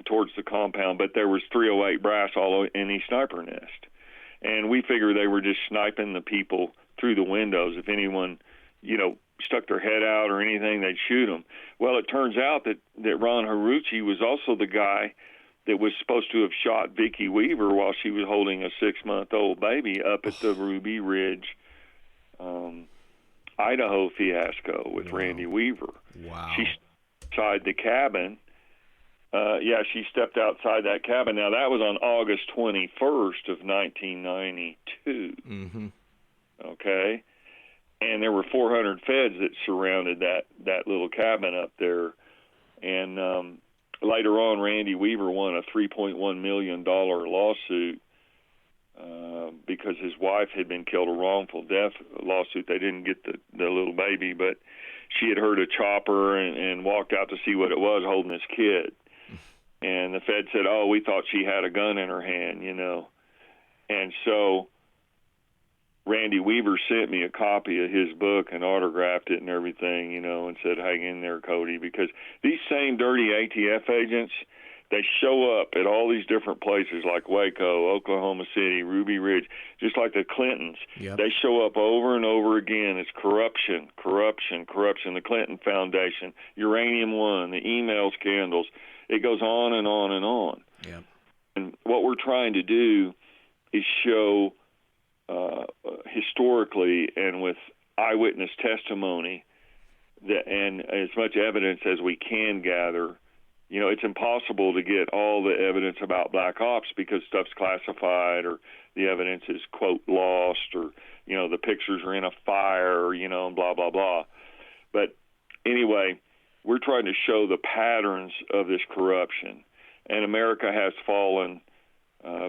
towards the compound, but there was .308 brass all in his sniper nest. And we figured they were just sniping the people through the windows. If anyone, stuck their head out or anything, they'd shoot them. Well, it turns out that Ron Haruchi was also the guy that was supposed to have shot Vicki Weaver while she was holding a 6-month-old baby up at the Ruby Ridge Idaho fiasco with Randy Weaver. Wow. She outside the cabin. She stepped outside that cabin. Now, that was on August 21st of 1992. Mm-hmm. Okay? And there were 400 feds that surrounded that little cabin up there. And later on, Randy Weaver won a $3.1 million lawsuit because his wife had been killed, a wrongful death lawsuit. They didn't get the little baby, but she had heard a chopper and walked out to see what it was, holding his kid. And the Fed said, "Oh, we thought she had a gun in her hand, you know." And so Randy Weaver sent me a copy of his book and autographed it and everything, you know, and said, "Hang in there, Cody," because these same dirty ATF agents, they show up at all these different places like Waco, Oklahoma City, Ruby Ridge, just like the Clintons. Yep. They show up over and over again. It's corruption, corruption, corruption. The Clinton Foundation, Uranium One, the email scandals. It goes on and on and on. Yep. And what we're trying to do is show historically and with eyewitness testimony that, and as much evidence as we can gather. You know, it's impossible to get all the evidence about black ops because stuff's classified or the evidence is, quote, lost or, you know, the pictures are in a fire, you know, and blah, blah, blah. But anyway, we're trying to show the patterns of this corruption. And America has fallen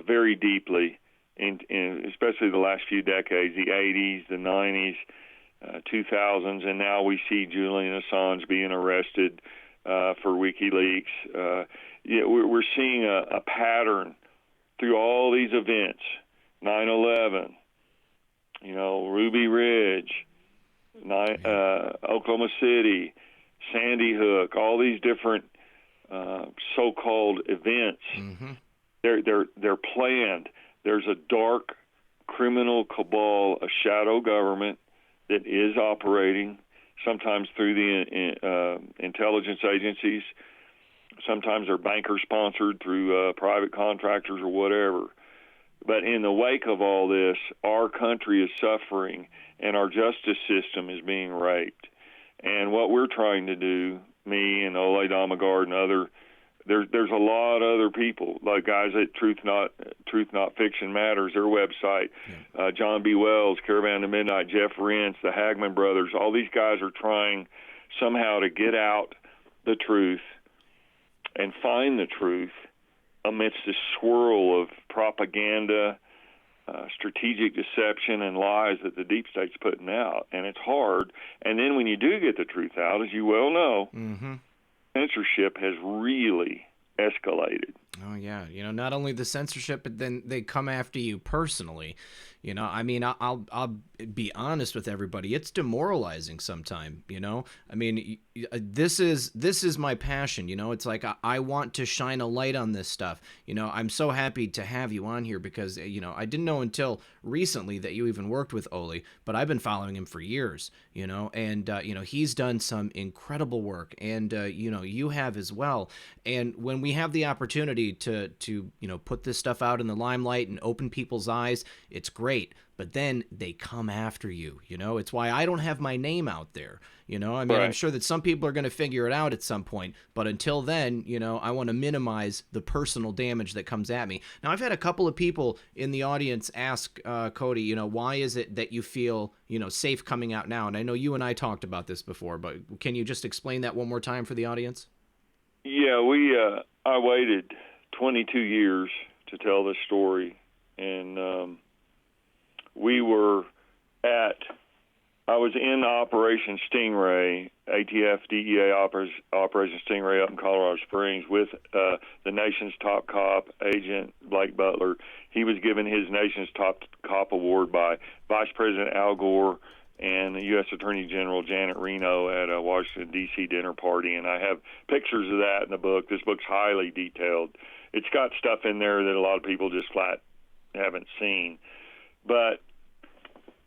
very deeply in especially the last few decades, the 80s, the 90s, 2000s, and now we see Julian Assange being arrested for WikiLeaks. We're seeing a pattern through all these events, 9/11, you know, Ruby Ridge, Oklahoma City, Sandy Hook, all these different so-called events. Mm-hmm. They're planned. There's a dark criminal cabal, a shadow government that is operating, sometimes through the intelligence agencies. Sometimes they're banker-sponsored through private contractors or whatever. But in the wake of all this, our country is suffering, and our justice system is being raped. And what we're trying to do, me and Ole Damagard and other, there's a lot of other people, like guys at Truth Not Fiction Matters, their website, John B. Wells, Caravan to Midnight, Jeff Rentz, the Hagman brothers. All these guys are trying somehow to get out the truth and find the truth amidst this swirl of propaganda, strategic deception, and lies that the deep state's putting out. And it's hard. And then when you do get the truth out, as you well know, censorship has really escalated. Oh, yeah. You know, not only the censorship, but then they come after you personally. You know, I mean, I'll be honest with everybody. It's demoralizing sometimes, you know. I mean, this is my passion, you know. It's like I want to shine a light on this stuff. You know, I'm so happy to have you on here because, you know, I didn't know until recently that you even worked with Ole, but I've been following him for years, you know, and, you know, he's done some incredible work, and, you know, you have as well. And when we have the opportunity to you know, put this stuff out in the limelight and open people's eyes, it's great. But then they come after you, you know. It's why I don't have my name out there, you know. I mean, right. I'm sure that some people are going to figure it out at some point, but until then, you know, I want to minimize the personal damage that comes at me. Now, I've had a couple of people in the audience ask Cody, you know, why is it that you feel, you know, safe coming out now? And I know you and I talked about this before, but can you just explain that one more time for the audience? Yeah, I waited 22 years to tell this story, and I was in Operation Stingray, ATF DEA Operation Stingray up in Colorado Springs with the nation's top cop, Agent Blake Butler. He was given his nation's top cop award by Vice President Al Gore and the U.S. Attorney General Janet Reno at a Washington, D.C. dinner party, and I have pictures of that in the book. This book's highly detailed. It's got stuff in there that a lot of people just flat haven't seen. But,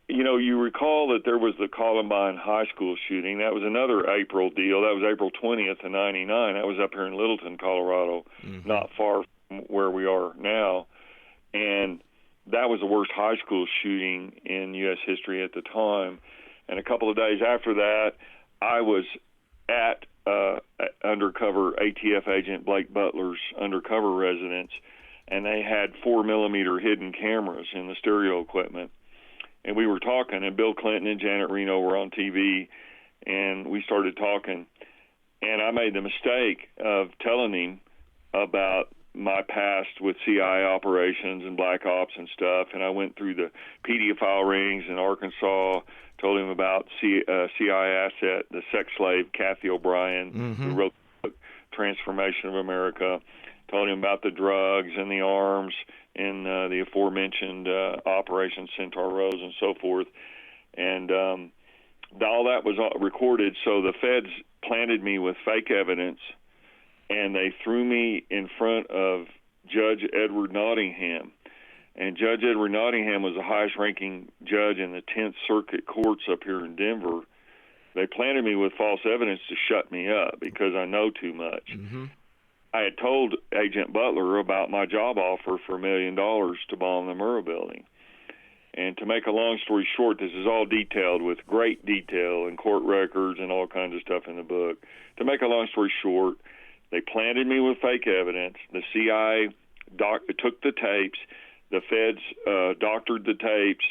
you know, you recall that there was the Columbine High School shooting. That was another April deal. That was April 20th of 99. That was up here in Littleton, Colorado, not far from where we are now. And that was the worst high school shooting in U.S. history at the time. And a couple of days after that, I was at undercover ATF agent Blake Butler's undercover residence, and they had 4mm hidden cameras in the stereo equipment. And we were talking, and Bill Clinton and Janet Reno were on TV, and we started talking. And I made the mistake of telling him about my past with CIA operations and black ops and stuff. And I went through the pedophile rings in Arkansas, told him about CIA asset, the sex slave Kathy O'Brien, who wrote the book Transformation of America, told him about the drugs and the arms in the aforementioned Operation Centaur Rose and so forth. And all that was recorded, so the feds planted me with fake evidence, and they threw me in front of Judge Edward Nottingham. And Judge Edward Nottingham was the highest-ranking judge in the 10th Circuit Courts up here in Denver. They planted me with false evidence to shut me up because I know too much. I had told Agent Butler about my job offer for $1 million to bomb the Murrah building. And to make a long story short, this is all detailed with great detail and court records and all kinds of stuff in the book. To make a long story short, they planted me with fake evidence. The CIA took the tapes. The feds doctored the tapes,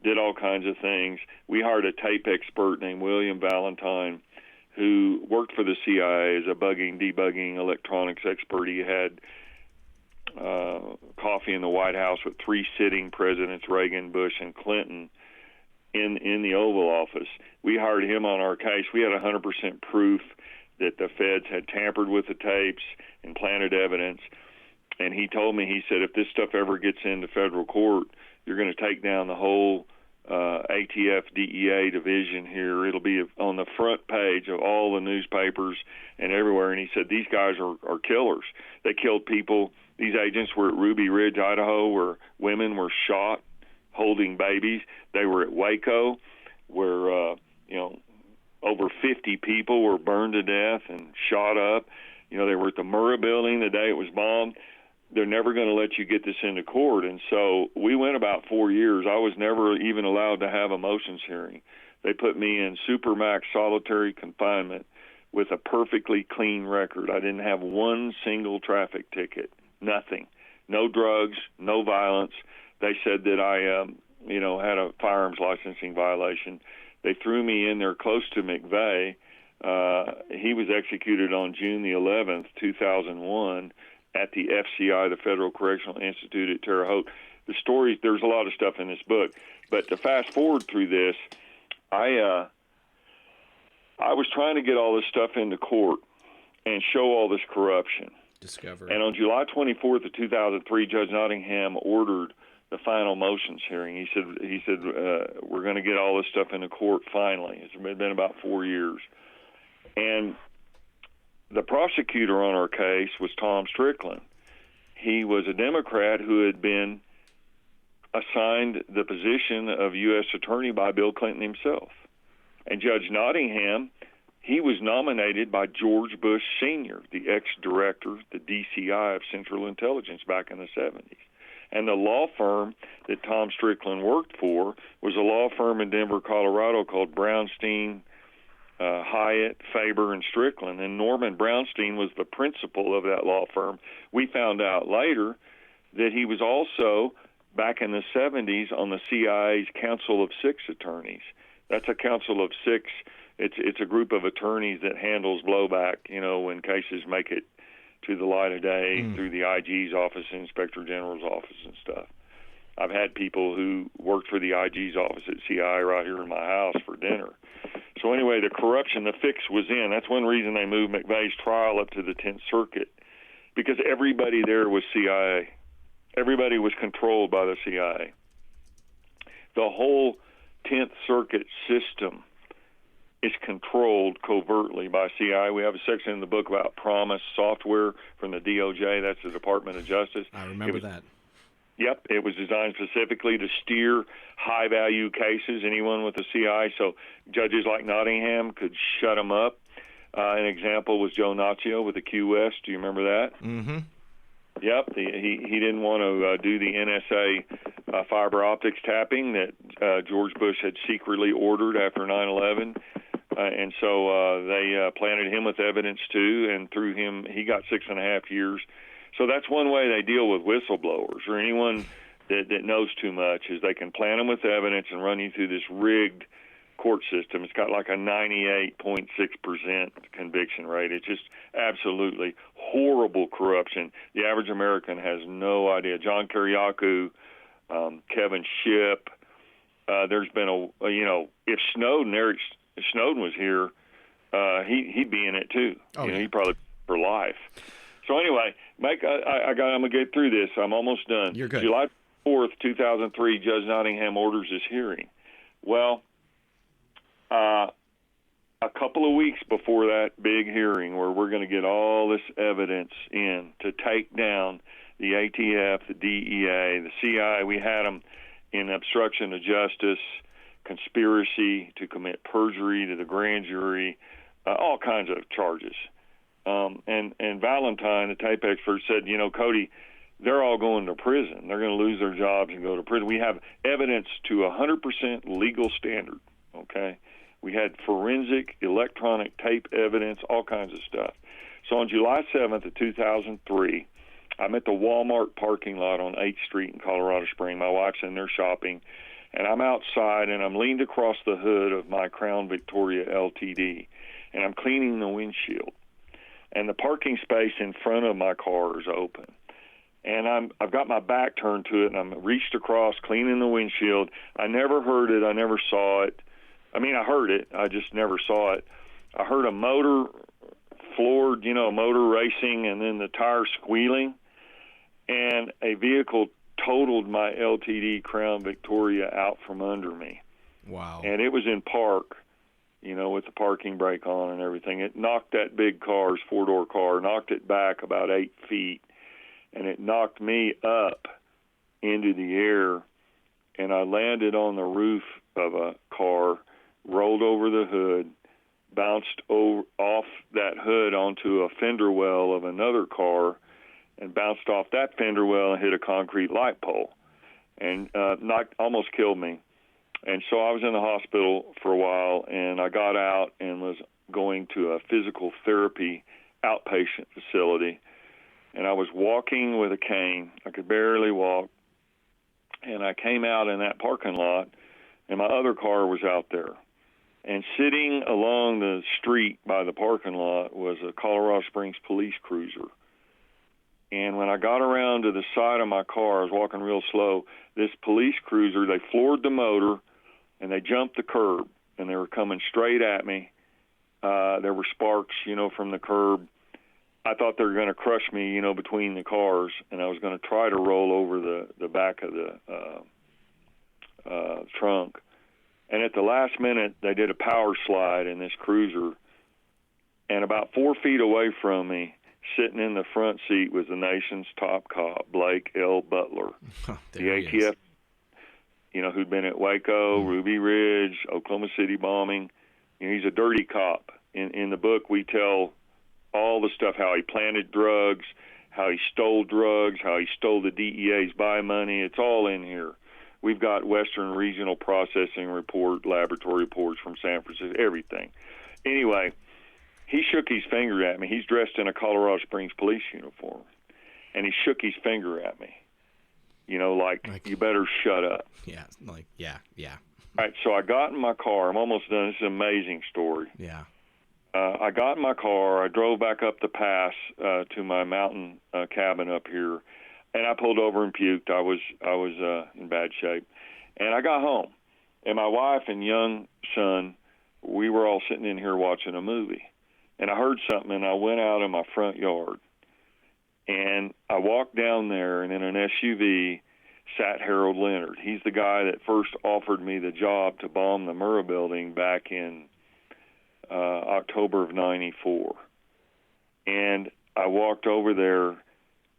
did all kinds of things. We hired a tape expert named William Valentine, who worked for the CIA as a debugging electronics expert. He had coffee in the White House with 3 sitting presidents, Reagan, Bush, and Clinton, in the Oval Office. We hired him on our case. We had 100% proof that the feds had tampered with the tapes and planted evidence. And he told me, he said, if this stuff ever gets into federal court, you're going to take down the whole ATF DEA division here. It'll be on the front page of all the newspapers and everywhere. And he said, these guys are killers. They killed people. These agents were at Ruby Ridge, Idaho, where women were shot holding babies. They were at Waco, where over 50 people were burned to death and shot up. They were at the Murrah building the day it was bombed. They're never going to let you get this into court. And so we went about 4 years. I was never even allowed to have a motions hearing. They put me in supermax solitary confinement with a perfectly clean record. I didn't have one single traffic ticket, nothing, no drugs, no violence. They said that I, had a firearms licensing violation. They threw me in there close to McVeigh. He was executed on June the 11th, 2001, at the FCI, the Federal Correctional Institute at Terre Haute. The story, there's a lot of stuff in this book, but to fast forward through this, I was trying to get all this stuff into court and show all this corruption. Discover. And on July 24th of 2003, Judge Nottingham ordered the final motions hearing. He said, we're going to get all this stuff into court finally. It's been about 4 years. And the prosecutor on our case was Tom Strickland. He was a Democrat who had been assigned the position of U.S. Attorney by Bill Clinton himself. And Judge Nottingham, he was nominated by George Bush Sr., the ex-director, the DCI of Central Intelligence back in the 70s. And the law firm that Tom Strickland worked for was a law firm in Denver, Colorado called Brownstein, Hyatt, Faber, and Strickland. And Norman Brownstein was the principal of that law firm. We found out later that he was also, back in the 70s, on the CIA's Council of Six Attorneys. That's a Council of Six. It's a group of attorneys that handles blowback, when cases make it to the light of day through the IG's office, Inspector General's office and stuff. I've had people who worked for the IG's office at CIA right here in my house for dinner. So anyway, the corruption, the fix was in. That's one reason they moved McVeigh's trial up to the 10th Circuit, because everybody there was CIA. Everybody was controlled by the CIA. The whole 10th Circuit system is controlled covertly by CIA. We have a section in the book about Promise Software from the DOJ. That's the Department of Justice. I remember that. Yep, it was designed specifically to steer high-value cases, anyone with the CI, so judges like Nottingham could shut them up. An example was Joe Naccio with the Q West. Do you remember that? Mm-hmm. Yep, he didn't want to do the NSA fiber optics tapping that George Bush had secretly ordered after 9/11, and so they planted him with evidence too, and through him he got 6.5 years. So that's one way they deal with whistleblowers or anyone that knows too much, is they can plant them with evidence and run you through this rigged court system. It's got like a 98.6% conviction rate. It's just absolutely horrible corruption. The average American has no idea. John Kiriakou, Kevin Shipp. There's been if Eric Snowden was here, he'd be in it too. He'd probably for life. So anyway, Mike, I'm gonna get through this. I'm almost done. You're good. July 4th, 2003, Judge Nottingham orders this hearing. Well, a couple of weeks before that big hearing where we're going to get all this evidence in to take down the ATF, the DEA, the CIA, we had them in obstruction of justice, conspiracy to commit perjury to the grand jury, all kinds of charges. And Valentine, the tape expert, said, Cody, they're all going to prison. They're going to lose their jobs and go to prison. We have evidence to 100% legal standard, okay? We had forensic, electronic tape evidence, all kinds of stuff. So on July 7th of 2003, I'm at the Walmart parking lot on 8th Street in Colorado Springs. My wife's in there shopping, and I'm outside, and I'm leaned across the hood of my Crown Victoria LTD, and I'm cleaning the windshield. And the parking space in front of my car is open. And I've got my back turned to it, and I'm reached across, cleaning the windshield. I never heard it. I never saw it. I mean, I heard it. I just never saw it. I heard a motor floored, motor racing, and then the tire squealing. And a vehicle totaled my LTD Crown Victoria out from under me. Wow. And it was in park, with the parking brake on and everything. It knocked that big car's four-door car, knocked it back about 8 feet. And it knocked me up into the air, and I landed on the roof of a car, rolled over the hood, bounced off that hood onto a fender well of another car, and bounced off that fender well and hit a concrete light pole, and almost killed me. And so I was in the hospital for a while, and I got out and was going to a physical therapy outpatient facility. And I was walking with a cane. I could barely walk. And I came out in that parking lot, and my other car was out there. And sitting along the street by the parking lot was a Colorado Springs police cruiser. And when I got around to the side of my car, I was walking real slow, this police cruiser, they floored the motor, and they jumped the curb, and they were coming straight at me. There were sparks, from the curb. I thought they were going to crush me, between the cars, and I was going to try to roll over the back of the trunk. And at the last minute, they did a power slide in this cruiser, and about 4 feet away from me, sitting in the front seat, was the nation's top cop, Blake L. Butler, the ATF, who'd been at Waco, Ruby Ridge, Oklahoma City bombing. He's a dirty cop. In the book, we tell all the stuff, how he planted drugs, how he stole drugs, how he stole the DEA's buy money. It's all in here. We've got Western Regional Processing Report, laboratory reports from San Francisco, everything. Anyway, he shook his finger at me. He's dressed in a Colorado Springs police uniform, and he shook his finger at me. Like you better shut up. Yeah, yeah. All right, so I got in my car. I'm almost done. This is an amazing story. Yeah. I got in my car. I drove back up the pass to my mountain cabin up here, and I pulled over and puked. I was in bad shape, and I got home, and my wife and young son, we were all sitting in here watching a movie, and I heard something, and I went out in my front yard, and I walked down there, and in an SUV sat Harold Leonard. He's the guy that first offered me the job to bomb the Murrah building back in October of '94. And I walked over there,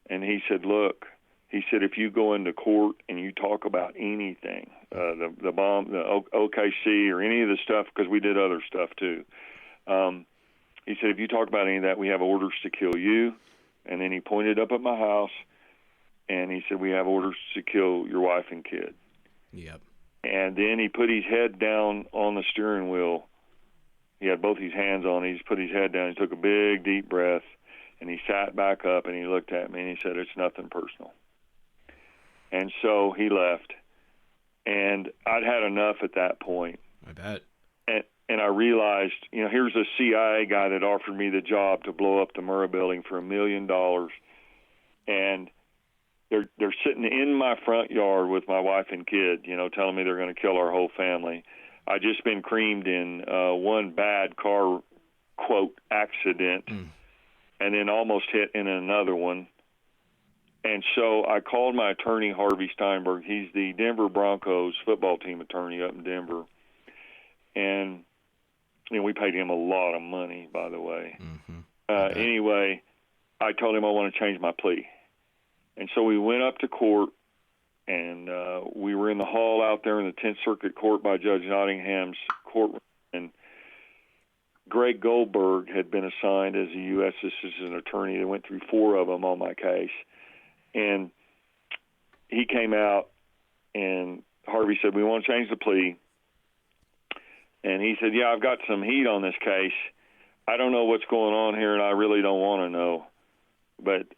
and he said, look, if you go into court and you talk about anything, the bomb, the OKC or any of the stuff, because we did other stuff too, he said, if you talk about any of that, we have orders to kill you And then he pointed up at my house, and he said, "We have orders to kill your wife and kid." Yep. And then he put his head down on the steering wheel. He had both his hands on it. He just put his head down. He took a big, deep breath, and he sat back up, and he looked at me, and he said, "It's nothing personal." And so he left. And I'd had enough at that point. I bet. And I realized, here's a CIA guy that offered me the job to blow up the Murrah building for $1 million. And they're sitting in my front yard with my wife and kid, telling me they're going to kill our whole family. I just been creamed in one bad car, quote, accident, and then almost hit in another one. And so I called my attorney, Harvey Steinberg. He's the Denver Broncos football team attorney up in Denver. And we paid him a lot of money, by the way. Anyway, I told him I want to change my plea. And so we went up to court, and we were in the hall out there in the 10th Circuit Court by Judge Nottingham's courtroom. And Greg Goldberg had been assigned as a U.S. assistant attorney. They went through 4 of them on my case. And he came out, and Harvey said, "We want to change the plea." And he said, "Yeah, I've got some heat on this case. I don't know what's going on here, and I really don't want to know. But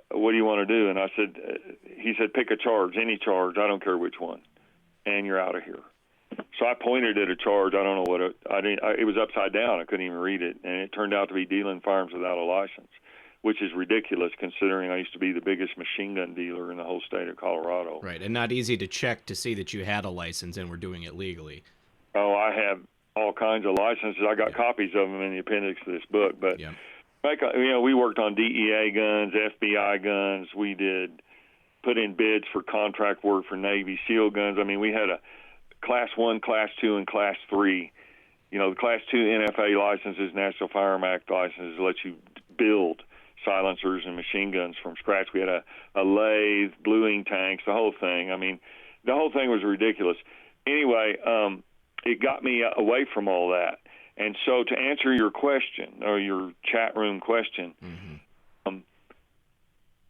what do you want to do?" And I said, he said, "Pick a charge, any charge. I don't care which one, and you're out of here." So I pointed at a charge. I don't know what it was upside down. I couldn't even read it, and it turned out to be dealing firearms without a license, which is ridiculous considering I used to be the biggest machine gun dealer in the whole state of Colorado. Right, and not easy to check to see that you had a license and were doing it legally. Oh, I have all kinds of licenses. I got copies of them in the appendix to this book. But we worked on DEA guns, FBI guns. We put in bids for contract work for Navy SEAL guns. I mean, we had a Class 1, Class 2, and Class 3. The Class 2 NFA licenses, National Firearm Act licenses, let you build silencers and machine guns from scratch. We had a lathe, bluing tanks, the whole thing. I mean, the whole thing was ridiculous. Anyway, it got me away from all that. And so to answer your question, or your chat room question,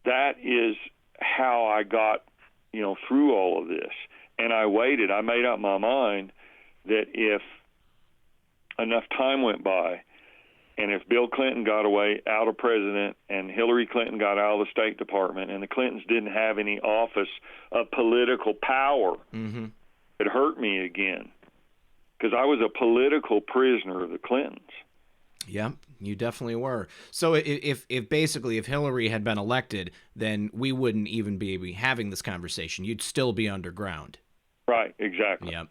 that is how I got, through all of this. And I waited. I made up my mind that if enough time went by, and if Bill Clinton got away out of president and Hillary Clinton got out of the State Department and the Clintons didn't have any office of political power, it hurt me again because I was a political prisoner of the Clintons. Yeah, you definitely were. So if Hillary had been elected, then we wouldn't even be having this conversation. You'd still be underground. Right, exactly. Yep.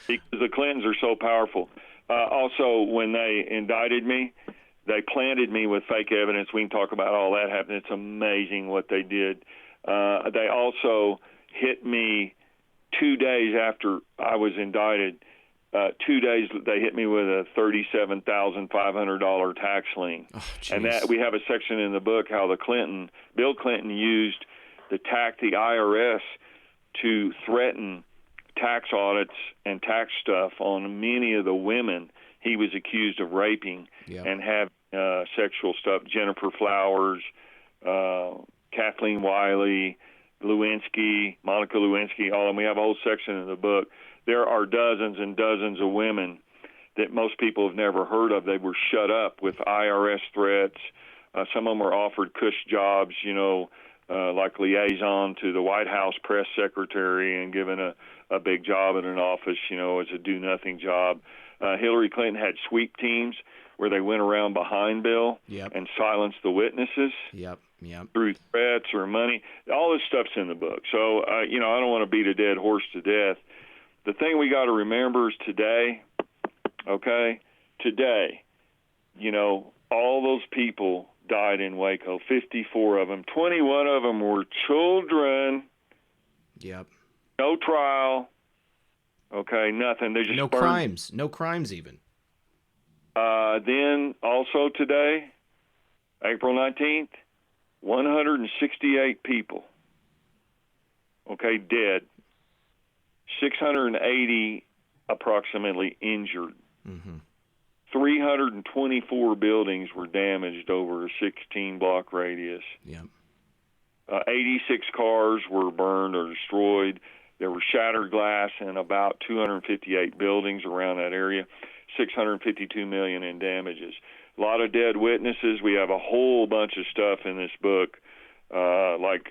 Because the Clintons are so powerful. Also, when they indicted me, they planted me with fake evidence. We can talk about all that happened. It's amazing what they did. They also hit me 2 days after I was indicted. 2 days they hit me with a $37,500 tax lien. Oh, and that we have a section in the book how Bill Clinton used the IRS to threaten tax audits and tax stuff on many of the women he was accused of raping and having sexual stuff. Jennifer Flowers, Kathleen Wiley, Monica Lewinsky, all of them. We have a whole section in the book. There are dozens and dozens of women that most people have never heard of. They were shut up with IRS threats. Some of them were offered cush jobs, like liaison to the White House press secretary and given a big job in an office, as a do-nothing job. Hillary Clinton had sweep teams where they went around behind Bill and silenced the witnesses through threats or money. All this stuff's in the book. So, I don't want to beat a dead horse to death. The thing we got to remember is today, all those people died in Waco, 54 of them. 21 of them were children. Yep. No trial. Nothing. They just no crimes even. Then also today, April 19th, 168 people, dead. 680 approximately injured. 324 buildings were damaged over a 16-block radius. Yeah. 86 cars were burned or destroyed. There was shattered glass in about 258 buildings around that area. $652 million in damages. A lot of dead witnesses. We have a whole bunch of stuff in this book, like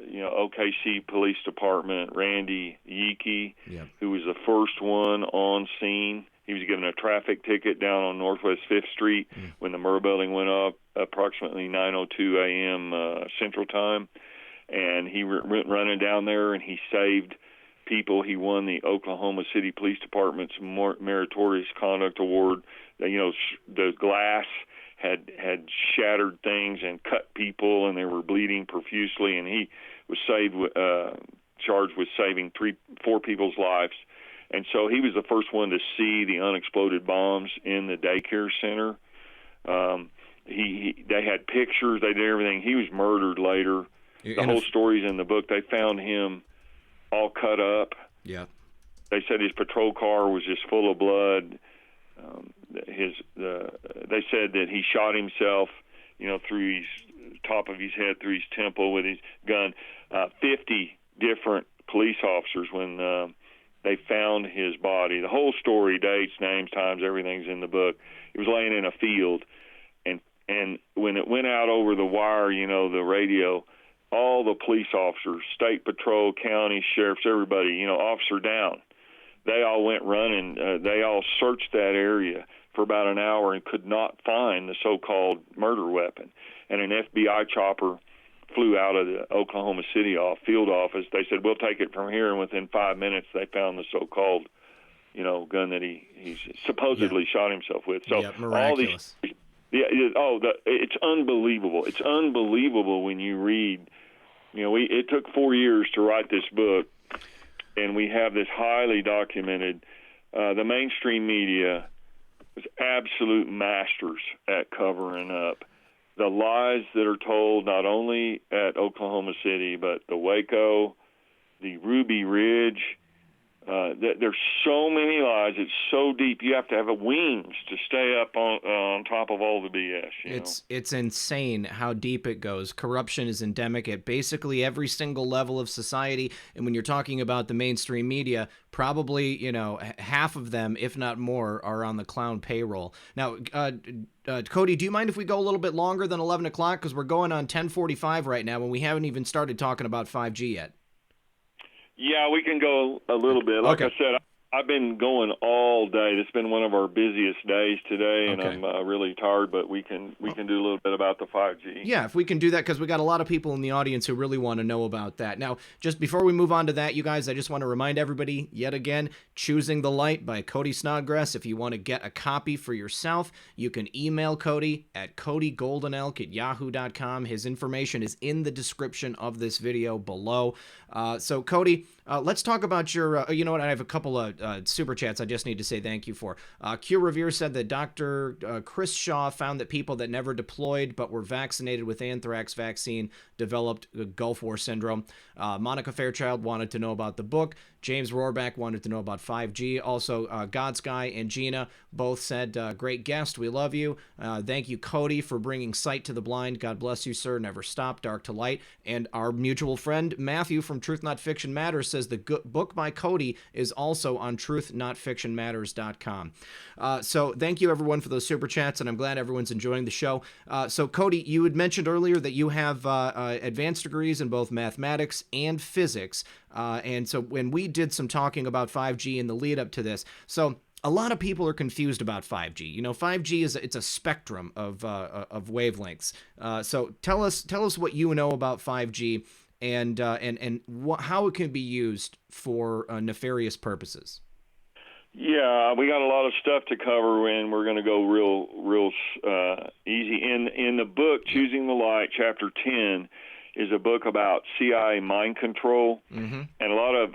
OKC Police Department, Randy Yeeke, who was the first one on scene. He was given a traffic ticket down on Northwest 5th Street when the Murrah building went up, approximately 9:02 a.m. Central Time. And he went running down there, and he saved people. He won the Oklahoma City Police Department's Meritorious Conduct Award. The glass had shattered things and cut people, and they were bleeding profusely. And he was charged with saving 4 people's lives. And so he was the first one to see the unexploded bombs in the daycare center. They had pictures. They did everything. He was murdered later. The whole story's in the book. They found him all cut up. Yeah. They said his patrol car was just full of blood. They said that he shot himself, through his top of his head, through his temple with his gun. 50 different police officers when they found his body. The whole story, dates, names, times, everything's in the book. He was laying in a field, and when it went out over the wire, the radio, all the police officers, state patrol, county, sheriffs, everybody, officer down. They all went running. They all searched that area for about an hour and could not find the so-called murder weapon. And an FBI chopper flew out of the Oklahoma City field office. They said, we'll take it from here. And within 5 minutes, they found the so-called, gun that he supposedly shot himself with. So miraculous. It's unbelievable. It's unbelievable when you read. It took 4 years to write this book, and we have this highly documented. The mainstream media was absolute masters at covering up the lies that are told not only at Oklahoma City, but the Waco, the Ruby Ridge. There's so many lies. It's so deep. You have to have wings to stay up on top of all the BS. It's insane how deep it goes. Corruption is endemic at basically every single level of society. And when you're talking about the mainstream media, probably half of them, if not more, are on the clown payroll. Now, Cody, do you mind if we go a little bit longer than 11 o'clock? Because we're going on 10:45 right now, and we haven't even started talking about 5G yet. Yeah, we can go a little bit. Like I said, I've been going all day. It's been one of our busiest days today, and I'm really tired, but we can do a little bit about the 5G. Yeah, if we can do that, because we got a lot of people in the audience who really want to know about that. Now, just before we move on to that, you guys, I just want to remind everybody, yet again, Choosing the Light by Cody Snodgres. If you want to get a copy for yourself, you can email Cody at codygoldenelk@yahoo.com. His information is in the description of this video below. So, Cody, let's talk about your, you know what, I have a couple of super chats I just need to say thank you for. Q Revere said that Dr. Chris Shaw found that people that never deployed but were vaccinated with anthrax vaccine developed Gulf War syndrome. Monica Fairchild wanted to know about the book. James Rohrback wanted to know about 5G. Also, Godsky and Gina both said, great guest, we love you. Thank you, Cody, for bringing sight to the blind. God bless you, sir. Never stop, dark to light. And our mutual friend, Matthew from Truth Not Fiction Matters, says the book by Cody is also on truthnotfictionmatters.com. So thank you, everyone, for those super chats, and I'm glad everyone's enjoying the show. So, Cody, you had mentioned earlier that you have advanced degrees in both mathematics and physics. And so when we did some talking about 5G in the lead up to this, so a lot of people are confused about 5G. 5G it's a spectrum of wavelengths. So tell us what you know about 5G and how it can be used for nefarious purposes. Yeah, we got a lot of stuff to cover, and we're going to go real easy. In the book, Choosing the Light, Chapter 10, is a book about CIA mind control. Mm-hmm. And a lot of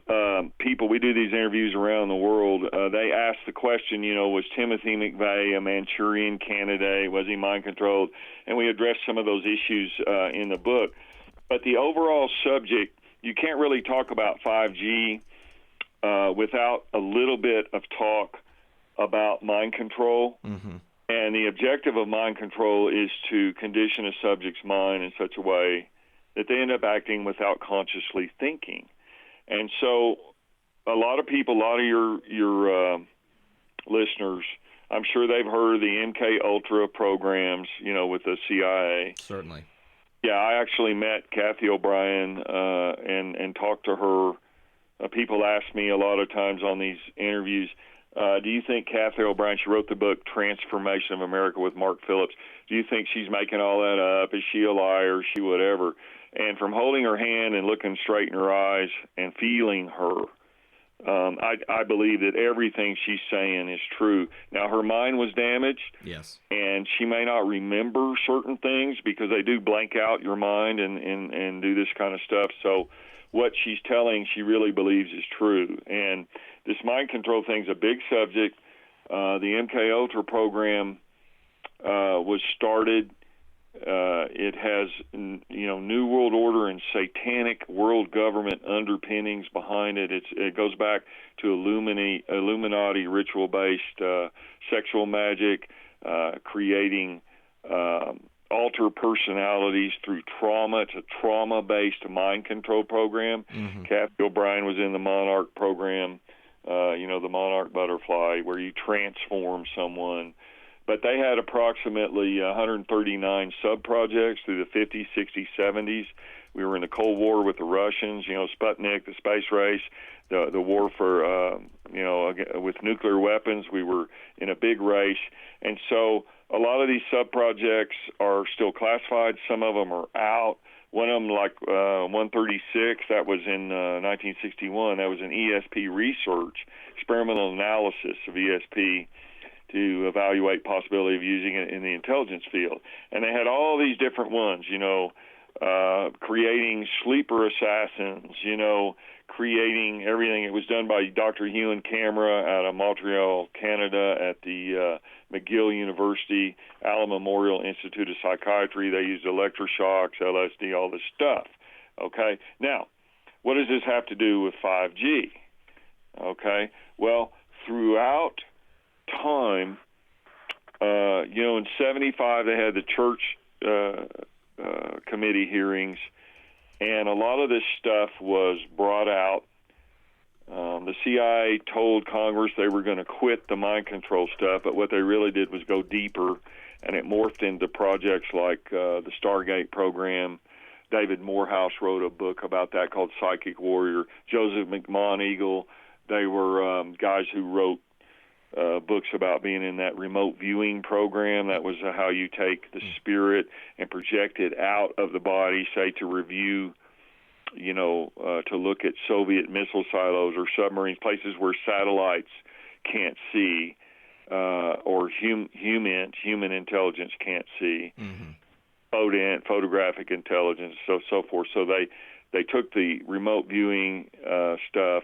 people, we do these interviews around the world, they ask the question, was Timothy McVeigh a Manchurian candidate? Was he mind controlled? And we address some of those issues in the book. But the overall subject, you can't really talk about 5G without a little bit of talk about mind control. Mm-hmm. And the objective of mind control is to condition a subject's mind in such a way that they end up acting without consciously thinking. And so a lot of people, a lot of your listeners, I'm sure they've heard of the MK Ultra programs, with the CIA. Certainly. Yeah, I actually met Kathy O'Brien and talked to her. People ask me a lot of times on these interviews, do you think Kathy O'Brien, she wrote the book Transformation of America with Mark Phillips, do you think she's making all that up? Is she a liar? Is she whatever? And from holding her hand and looking straight in her eyes and feeling her, I believe that everything she's saying is true. Now, her mind was damaged. Yes. And she may not remember certain things because they do blank out your mind and do this kind of stuff. So what she's telling, she really believes is true. And this mind control thing's a big subject. The MK Ultra program was started. It has, New World Order and satanic world government underpinnings behind it. It goes back to Illuminati ritual-based sexual magic, creating alter personalities through trauma. It's a trauma-based mind control program. Mm-hmm. Kathy O'Brien was in the Monarch program, the Monarch butterfly, where you transform someone. But they had approximately 139 sub-projects through the 50s, 60s, 70s. We were in the Cold War with the Russians, Sputnik, the space race, the war for, with nuclear weapons. We were in a big race. And so a lot of these sub-projects are still classified. Some of them are out. One of them, like 136, that was in 1961. That was an ESP research, experimental analysis of ESP, to evaluate possibility of using it in the intelligence field. And they had all these different ones, creating sleeper assassins, creating everything. It was done by Dr. Ewan Camera out of Montreal, Canada, at the McGill University, Allen Memorial Institute of Psychiatry. They used electroshocks, LSD, all this stuff. Okay? Now, what does this have to do with 5G? Okay? Well, throughout time, in 75 they had the church committee hearings, and a lot of this stuff was brought out. The CIA told Congress they were going to quit the mind control stuff, but what they really did was go deeper, and it morphed into projects like the Stargate program. David Morehouse wrote a book about that called Psychic Warrior. Joseph McMoneagle, they were guys who wrote books about being in that remote viewing program. That was how you take the spirit and project it out of the body, say to review, to look at Soviet missile silos or submarines, places where satellites can't see, or human intelligence can't see, photographic intelligence, so forth. So they took the remote viewing stuff.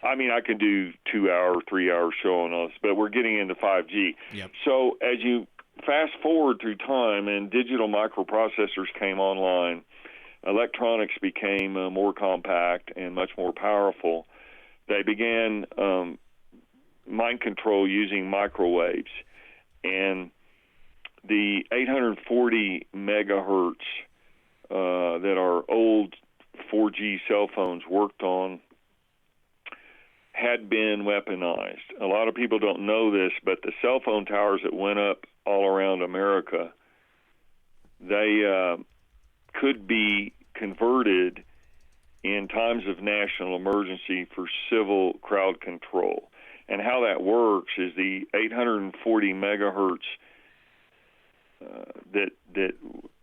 I mean, I can do 2-hour, 3-hour show on this, but we're getting into 5G. Yep. So as you fast forward through time and digital microprocessors came online, electronics became more compact and much more powerful. They began mind control using microwaves. And the 840 megahertz that our old 4G cell phones worked on had been weaponized. A lot of people don't know this, but the cell phone towers that went up all around America, they could be converted in times of national emergency for civil crowd control. And how that works is the 840 megahertz that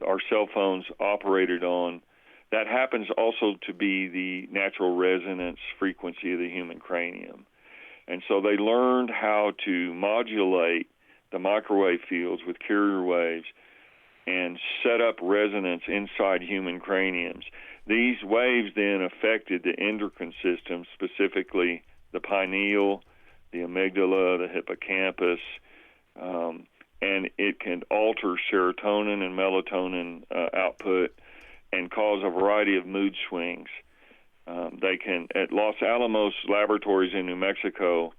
our cell phones operated on, that happens also to be the natural resonance frequency of the human cranium. And so they learned how to modulate the microwave fields with carrier waves and set up resonance inside human craniums. These waves then affected the endocrine system, specifically the pineal, the amygdala, the hippocampus, and it can alter serotonin and melatonin output and cause a variety of mood swings. They can, at Los Alamos Laboratories in New Mexico,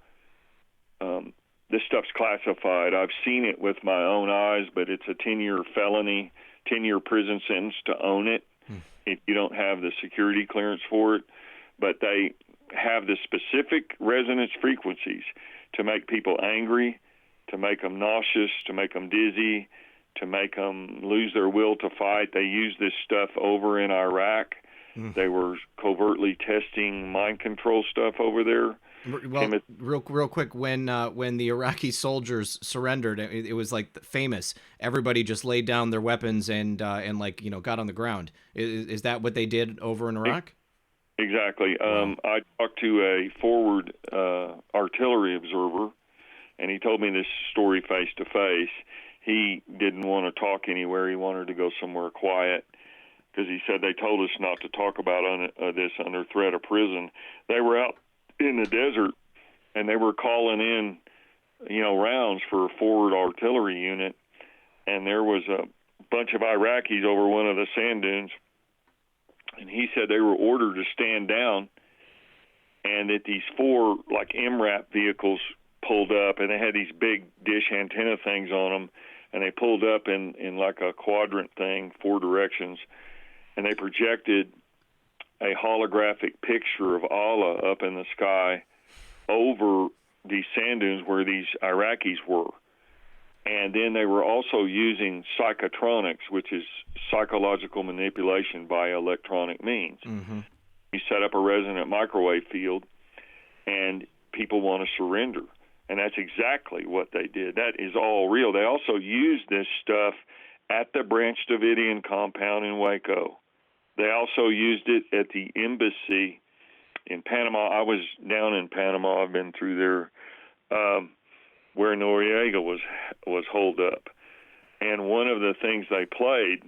this stuff's classified. I've seen it with my own eyes, but it's a 10-year felony, 10-year prison sentence to own it if you don't have the security clearance for it. But they have the specific resonance frequencies to make people angry, to make them nauseous, to make them dizzy, to make them lose their will to fight. They use this stuff over in Iraq. They were covertly testing mind control stuff over there. Well, real quick, when the Iraqi soldiers surrendered, it was like famous. Everybody just laid down their weapons and like, you know, got on the ground. Is that what they did over in Iraq? Exactly. I talked to a forward artillery observer, and he told me this story face to face. He didn't want to talk anywhere. He wanted to go somewhere quiet because he said they told us not to talk about this under threat of prison. They were out in the desert, and they were calling in, you know, rounds for a forward artillery unit, and there was a bunch of Iraqis over one of the sand dunes, and he said they were ordered to stand down, and that these 4 like MRAP vehicles pulled up, and they had these big dish antenna things on them, and they pulled up in like a quadrant thing, 4 directions, and they projected a holographic picture of Allah up in the sky over these sand dunes where these Iraqis were. And then they were also using psychotronics, which is psychological manipulation by electronic means. You set up a resonant microwave field, and people want to surrender. And that's exactly what they did. That is all real. They also used this stuff at the Branch Davidian compound in Waco. They also used it at the embassy in Panama. I was down in Panama. I've been through there, where Noriega was holed up. And one of the things they played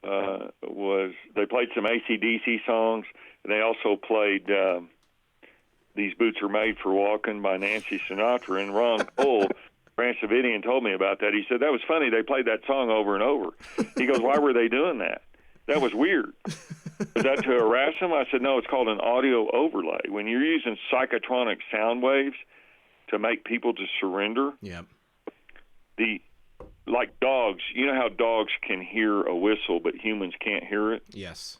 was they played some AC/DC songs. And they also played These Boots Are Made for Walking by Nancy Sinatra. And Ron Cole, Branch Davidian, told me about that. He said, that was funny. They played that song over and over. He goes, why were they doing that? That was weird. Was that to harass them? I said, no, it's called an audio overlay. When you're using psychotronic sound waves to make people to surrender, like dogs, you know how dogs can hear a whistle, but humans can't hear it? Yes.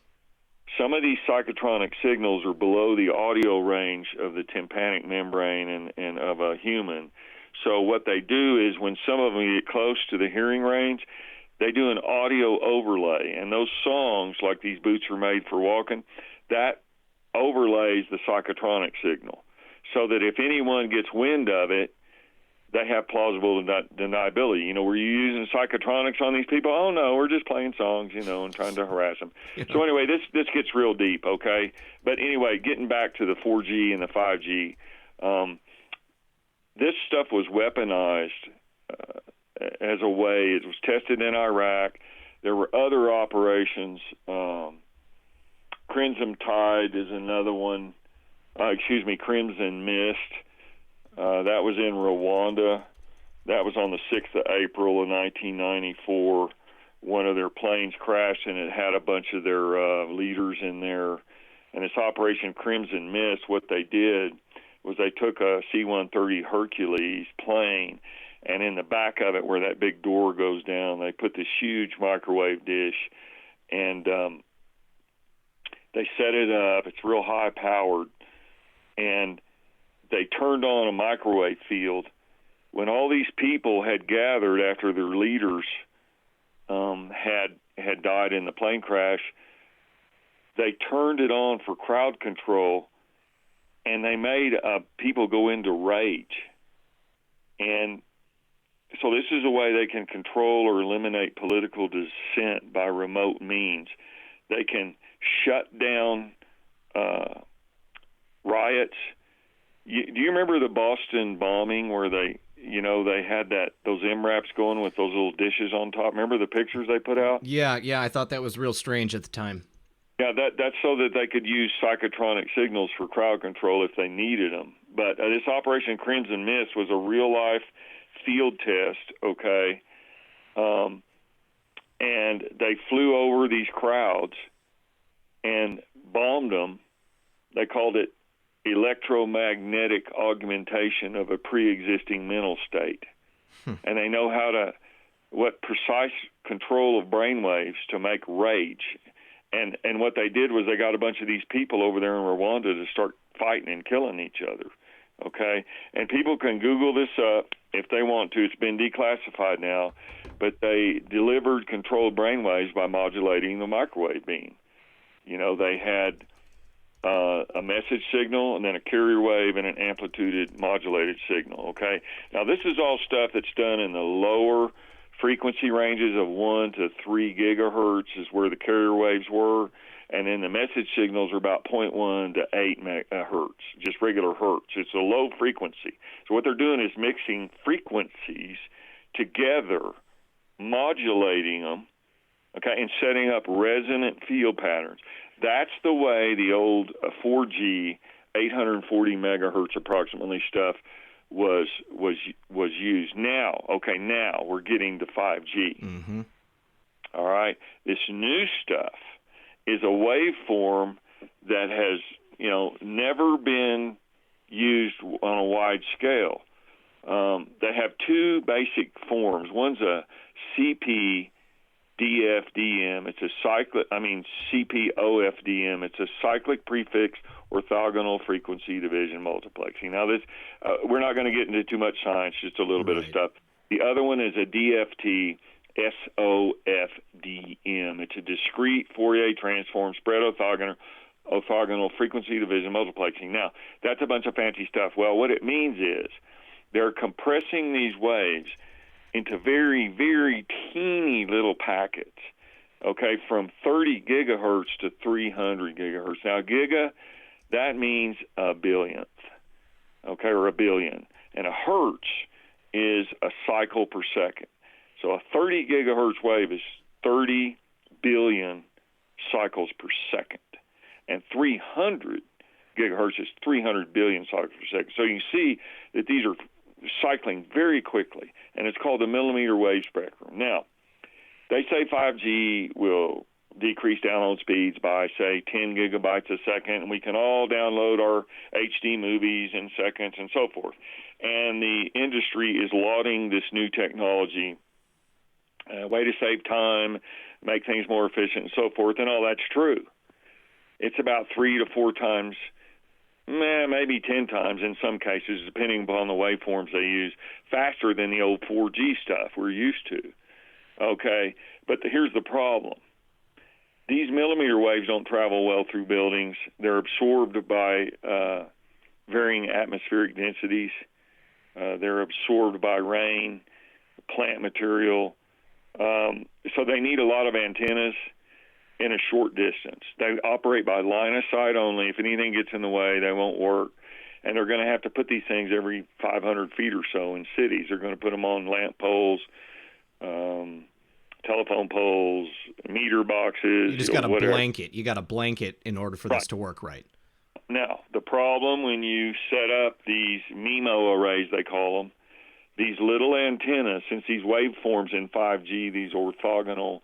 Some of these psychotronic signals are below the audio range of the tympanic membrane and of a human. So what they do is when some of them get close to the hearing range, they do an audio overlay, and those songs, like These Boots Are Made for Walking, that overlays the psychotronic signal, so that if anyone gets wind of it, they have plausible deniability. You know, were you using psychotronics on these people? Oh, no, we're just playing songs, you know, and trying to harass them. So anyway, this gets real deep, okay? But anyway, getting back to the 4G and the 5G, this stuff was weaponized as a way. It was tested in Iraq. There were other operations. Crimson Tide is another one. Crimson Mist. That was in Rwanda. That was on the 6th of April of 1994. One of their planes crashed, and it had a bunch of their leaders in there. And this Operation Crimson Mist, what they did was they took a C-130 Hercules plane, and in the back of it, where that big door goes down, they put this huge microwave dish, and they set it up. It's real high-powered, and they turned on a microwave field. When all these people had gathered after their leaders had died in the plane crash, they turned it on for crowd control, and they made people go into rage. And so this is a way they can control or eliminate political dissent by remote means. They can shut down riots. Do you remember the Boston bombing where they had those MRAPs going with those little dishes on top? Remember the pictures they put out? Yeah, I thought that was real strange at the time. Yeah, that's so that they could use psychotronic signals for crowd control if they needed them. But this Operation Crimson Mist was a real-life field test, okay? And they flew over these crowds and bombed them. They called it electromagnetic augmentation of a pre-existing mental state. And they know what precise control of brainwaves to make rage. And what they did was they got a bunch of these people over there in Rwanda to start fighting and killing each other. Okay? And people can Google this up if they want to. It's been declassified now. But they delivered controlled brainwaves by modulating the microwave beam. They had a message signal and then a carrier wave and an amplitude modulated signal. Okay? Now, this is all stuff that's done in the lower frequency ranges of 1 to 3 gigahertz is where the carrier waves were, and then the message signals are about 0.1 to 8 hertz, just regular hertz. It's a low frequency. So what they're doing is mixing frequencies together, modulating them, okay, and setting up resonant field patterns. That's the way the old 4G, 840 megahertz approximately stuff was used. Now we're getting to 5G. Mm-hmm. All right, this new stuff is a waveform that has never been used on a wide scale. They have two basic forms. One's a CPDFDM. It's a CPOFDM. It's a cyclic prefix orthogonal frequency division multiplexing. Now, this we're not going to get into too much science, just a little bit of stuff. The other one is a DFT SOFDM. It's a discrete Fourier transform spread orthogonal frequency division multiplexing. Now, that's a bunch of fancy stuff. Well, what it means is they're compressing these waves into very, very teeny little packets, okay, from 30 gigahertz to 300 gigahertz. Now, giga, that means a billionth, okay, or a billion. And a hertz is a cycle per second. So a 30 gigahertz wave is 30 billion cycles per second. And 300 gigahertz is 300 billion cycles per second. So you can see that these are cycling very quickly, and it's called the millimeter wave spectrum. Now, they say 5G will decrease download speeds by, say, 10 gigabytes a second, and we can all download our HD movies in seconds and so forth. And the industry is lauding this new technology, way to save time, make things more efficient and so forth, and all that's true. It's about 3 to 4 times, maybe 10 times in some cases, depending upon the waveforms they use, faster than the old 4G stuff we're used to. Okay, but here's the problem. These millimeter waves don't travel well through buildings. They're absorbed by varying atmospheric densities. They're absorbed by rain, plant material. So they need a lot of antennas in a short distance. They operate by line of sight only. If anything gets in the way, they won't work. And they're going to have to put these things every 500 feet or so in cities. They're going to put them on lamp poles, telephone poles, meter boxes. You just got a blanket. You got a blanket in order for this to work right. Now, the problem when you set up these MIMO arrays, they call them, these little antennas, since these waveforms in 5G, these orthogonal,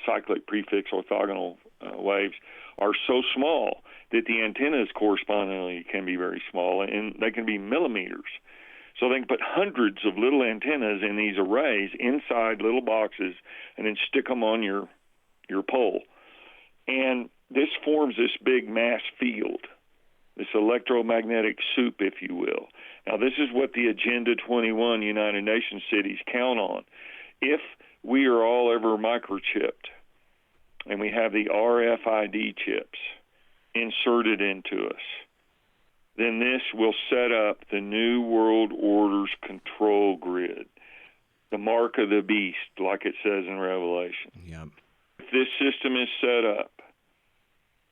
cyclic prefix orthogonal waves, are so small that the antennas correspondingly can be very small, and they can be millimeters. So they can put hundreds of little antennas in these arrays inside little boxes and then stick them on your pole. And this forms this big mass field, this electromagnetic soup, if you will. Now, this is what the Agenda 21 United Nations cities count on. If we are all ever microchipped and we have the RFID chips inserted into us, then this will set up the New World Order's control grid, the mark of the beast, like it says in Revelation. Yep. If this system is set up,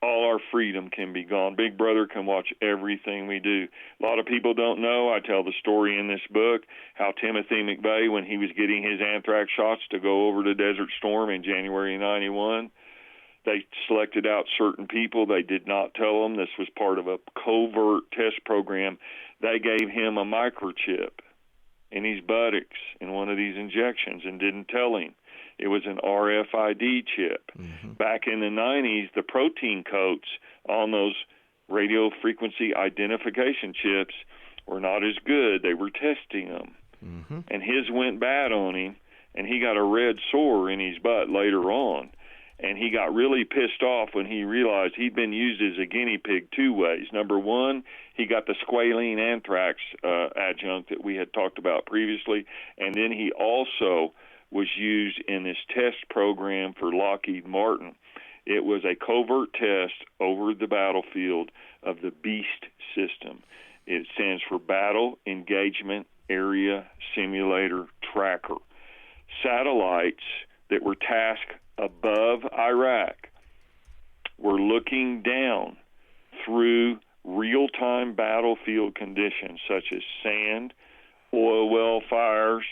all our freedom can be gone. Big Brother can watch everything we do. A lot of people don't know, I tell the story in this book, how Timothy McVeigh, when he was getting his anthrax shots to go over to Desert Storm in January 91, they selected out certain people. They did not tell them. This was part of a covert test program. They gave him a microchip in his buttocks in one of these injections and didn't tell him. It was an RFID chip. Mm-hmm. Back in the 90s, the protein coats on those radio frequency identification chips were not as good. They were testing them. Mm-hmm. And his went bad on him, and he got a red sore in his butt later on. And he got really pissed off when he realized he'd been used as a guinea pig two ways. Number one, he got the squalene anthrax adjunct that we had talked about previously, and then he also was used in this test program for Lockheed Martin. It was a covert test over the battlefield of the BEAST system. It stands for Battle Engagement Area Simulator Tracker. Satellites that were tasked above Iraq were looking down through real-time battlefield conditions such as sand, oil well fires,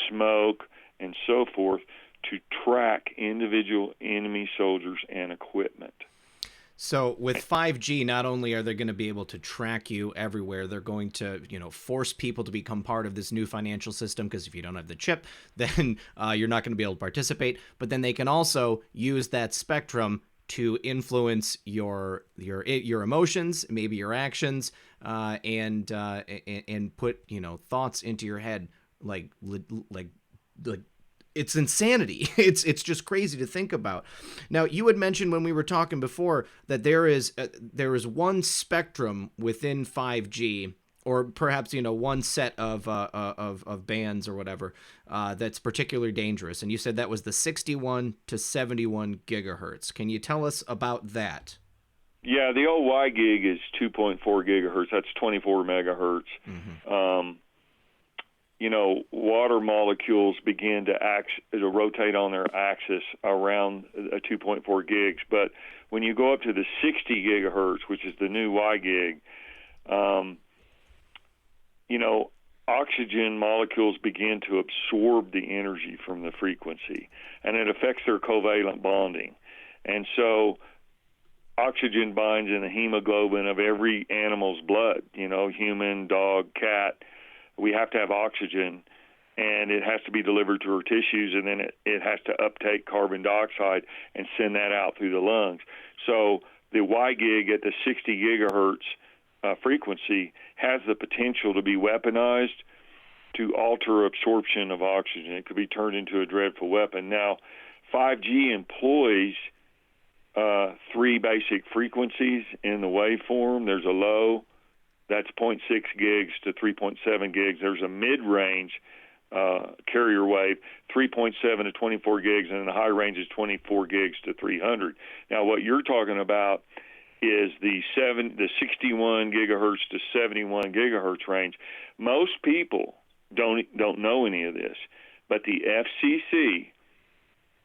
smoke, and so forth to track individual enemy soldiers and equipment. So with 5G, not only are they going to be able to track you everywhere, they're going to, force people to become part of this new financial system, because if you don't have the chip, then you're not going to be able to participate. But then they can also use that spectrum to influence your emotions, maybe your actions, and put thoughts into your head like it's insanity. It's just crazy to think about. Now, you had mentioned when we were talking before that there is one spectrum within 5G, or perhaps one set of bands or whatever that's particularly dangerous. And you said that was the 61 to 71 gigahertz. Can you tell us about that? Yeah, the old Y gig is 2.4 gigahertz. That's 24 megahertz. Mm-hmm. Water molecules begin to rotate on their axis around 2.4 gigs. But when you go up to the 60 gigahertz, which is the new Y gig, oxygen molecules begin to absorb the energy from the frequency, and it affects their covalent bonding. And so oxygen binds in the hemoglobin of every animal's blood, human, dog, cat. We have to have oxygen, and it has to be delivered to our tissues, and then it has to uptake carbon dioxide and send that out through the lungs. So the Y gig at the 60 gigahertz frequency has the potential to be weaponized to alter absorption of oxygen. It could be turned into a dreadful weapon. Now, 5G employs three basic frequencies in the waveform. There's a low, that's 0.6 gigs to 3.7 gigs. There's a mid-range carrier wave, 3.7 to 24 gigs, and then the high range is 24 gigs to 300. Now, what you're talking about is the 61 gigahertz to 71 gigahertz range. Most people don't know any of this, but the FCC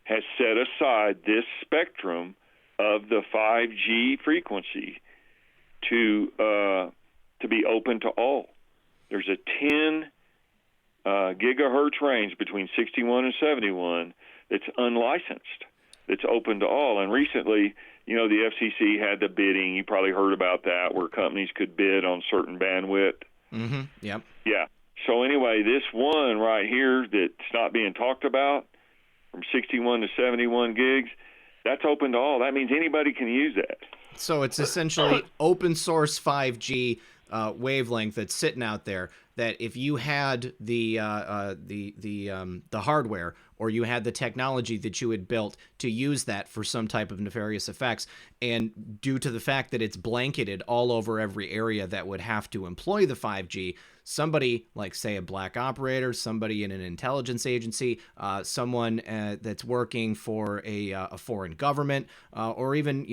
has set aside this spectrum of the 5G frequency to be open to all. There's a 10 gigahertz range between 61 and 71 that's unlicensed, that's open to all. And recently, the FCC had the bidding. You probably heard about that, where companies could bid on certain bandwidth. Mm-hmm. Yep. Yeah. So anyway, this one right here that's not being talked about, from 61 to 71 gigs, that's open to all. That means anybody can use that. So it's essentially open source 5G wavelength that's sitting out there, that if you had the hardware, or you had the technology that you had built to use that for some type of nefarious effects, and due to the fact that it's blanketed all over every area that would have to employ the 5G, somebody like, say, a black operator, somebody in an intelligence agency, someone that's working for a foreign government, or even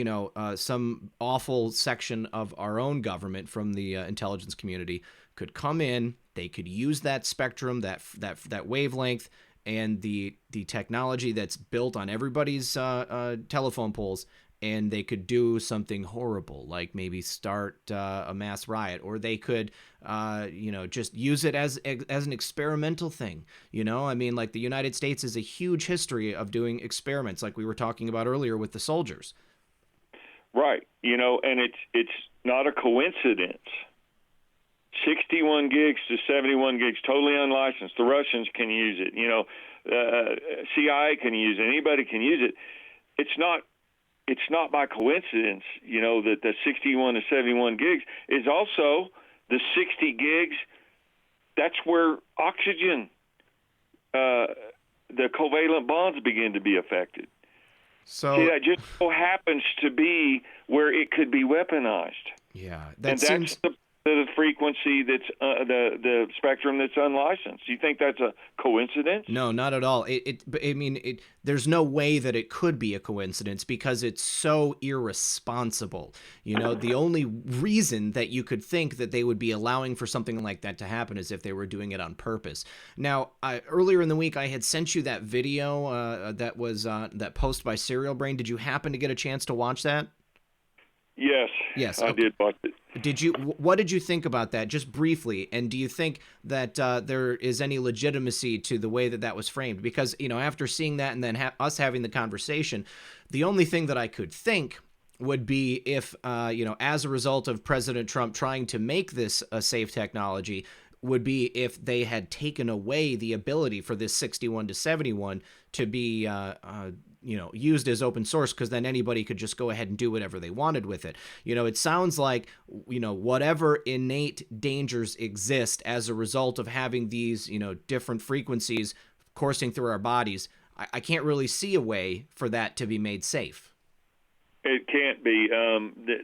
some awful section of our own government from the intelligence community could come in. They could use that spectrum, that wavelength, and the technology that's built on everybody's telephone poles, and they could do something horrible, like maybe start a mass riot, or they could just use it as an experimental thing. Like the United States has a huge history of doing experiments, like we were talking about earlier with the soldiers. Right. And it's not a coincidence. 61 gigs to 71 gigs, totally unlicensed. The Russians can use it. CIA can use it. Anybody can use it. It's not it's not by coincidence, that the 61 to 71 gigs is also the 60 gigs. That's where oxygen, the covalent bonds begin to be affected. So see, that just so happens to be where it could be weaponized. Yeah, That's the frequency that's the spectrum that's unlicensed. You think that's a coincidence? No, not at all. There's no way that it could be a coincidence because it's so irresponsible. The only reason that you could think that they would be allowing for something like that to happen is if they were doing it on purpose. Now, earlier in the week, I had sent you that video that was that post by Serial Brain. Did you happen to get a chance to watch that? Yes, I did watch it. What did you think about that, just briefly? And do you think that there is any legitimacy to the way that that was framed? Because, after seeing that and then us having the conversation, the only thing that I could think would be if, as a result of President Trump trying to make this a safe technology, would be if they had taken away the ability for this 61 to 71 to be used as open source, because then anybody could just go ahead and do whatever they wanted with it. It sounds like, whatever innate dangers exist as a result of having these, different frequencies coursing through our bodies, I can't really see a way for that to be made safe. It can't be.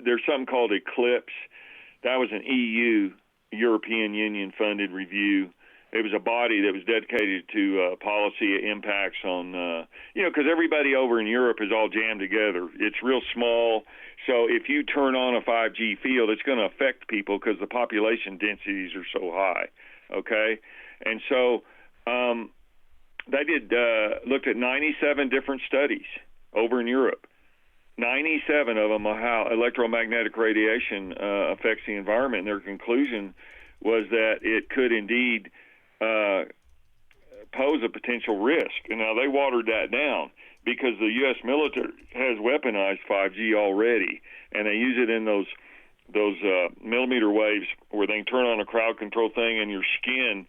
There's something called Eclipse. That was an European Union funded review. It was a body that was dedicated to policy impacts on, because everybody over in Europe is all jammed together. It's real small. So if you turn on a 5G field, it's going to affect people because the population densities are so high. Okay. And so they looked at 97 different studies over in Europe. 97 of them are how electromagnetic radiation affects the environment. And their conclusion was that it could indeed pose a potential risk. And now they watered that down because the U.S. military has weaponized 5G already, and they use it in those millimeter waves where they can turn on a crowd control thing, and your skin,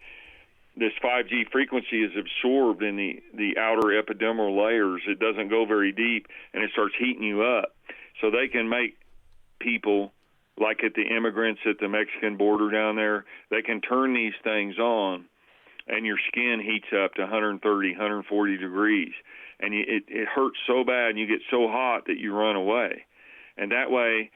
this 5G frequency is absorbed in the outer epidermal layers. It doesn't go very deep, and it starts heating you up. So they can make people, like at the immigrants at the Mexican border down there, they can turn these things on, and your skin heats up to 130, 140 degrees. And it hurts so bad, and you get so hot that you run away. And that way,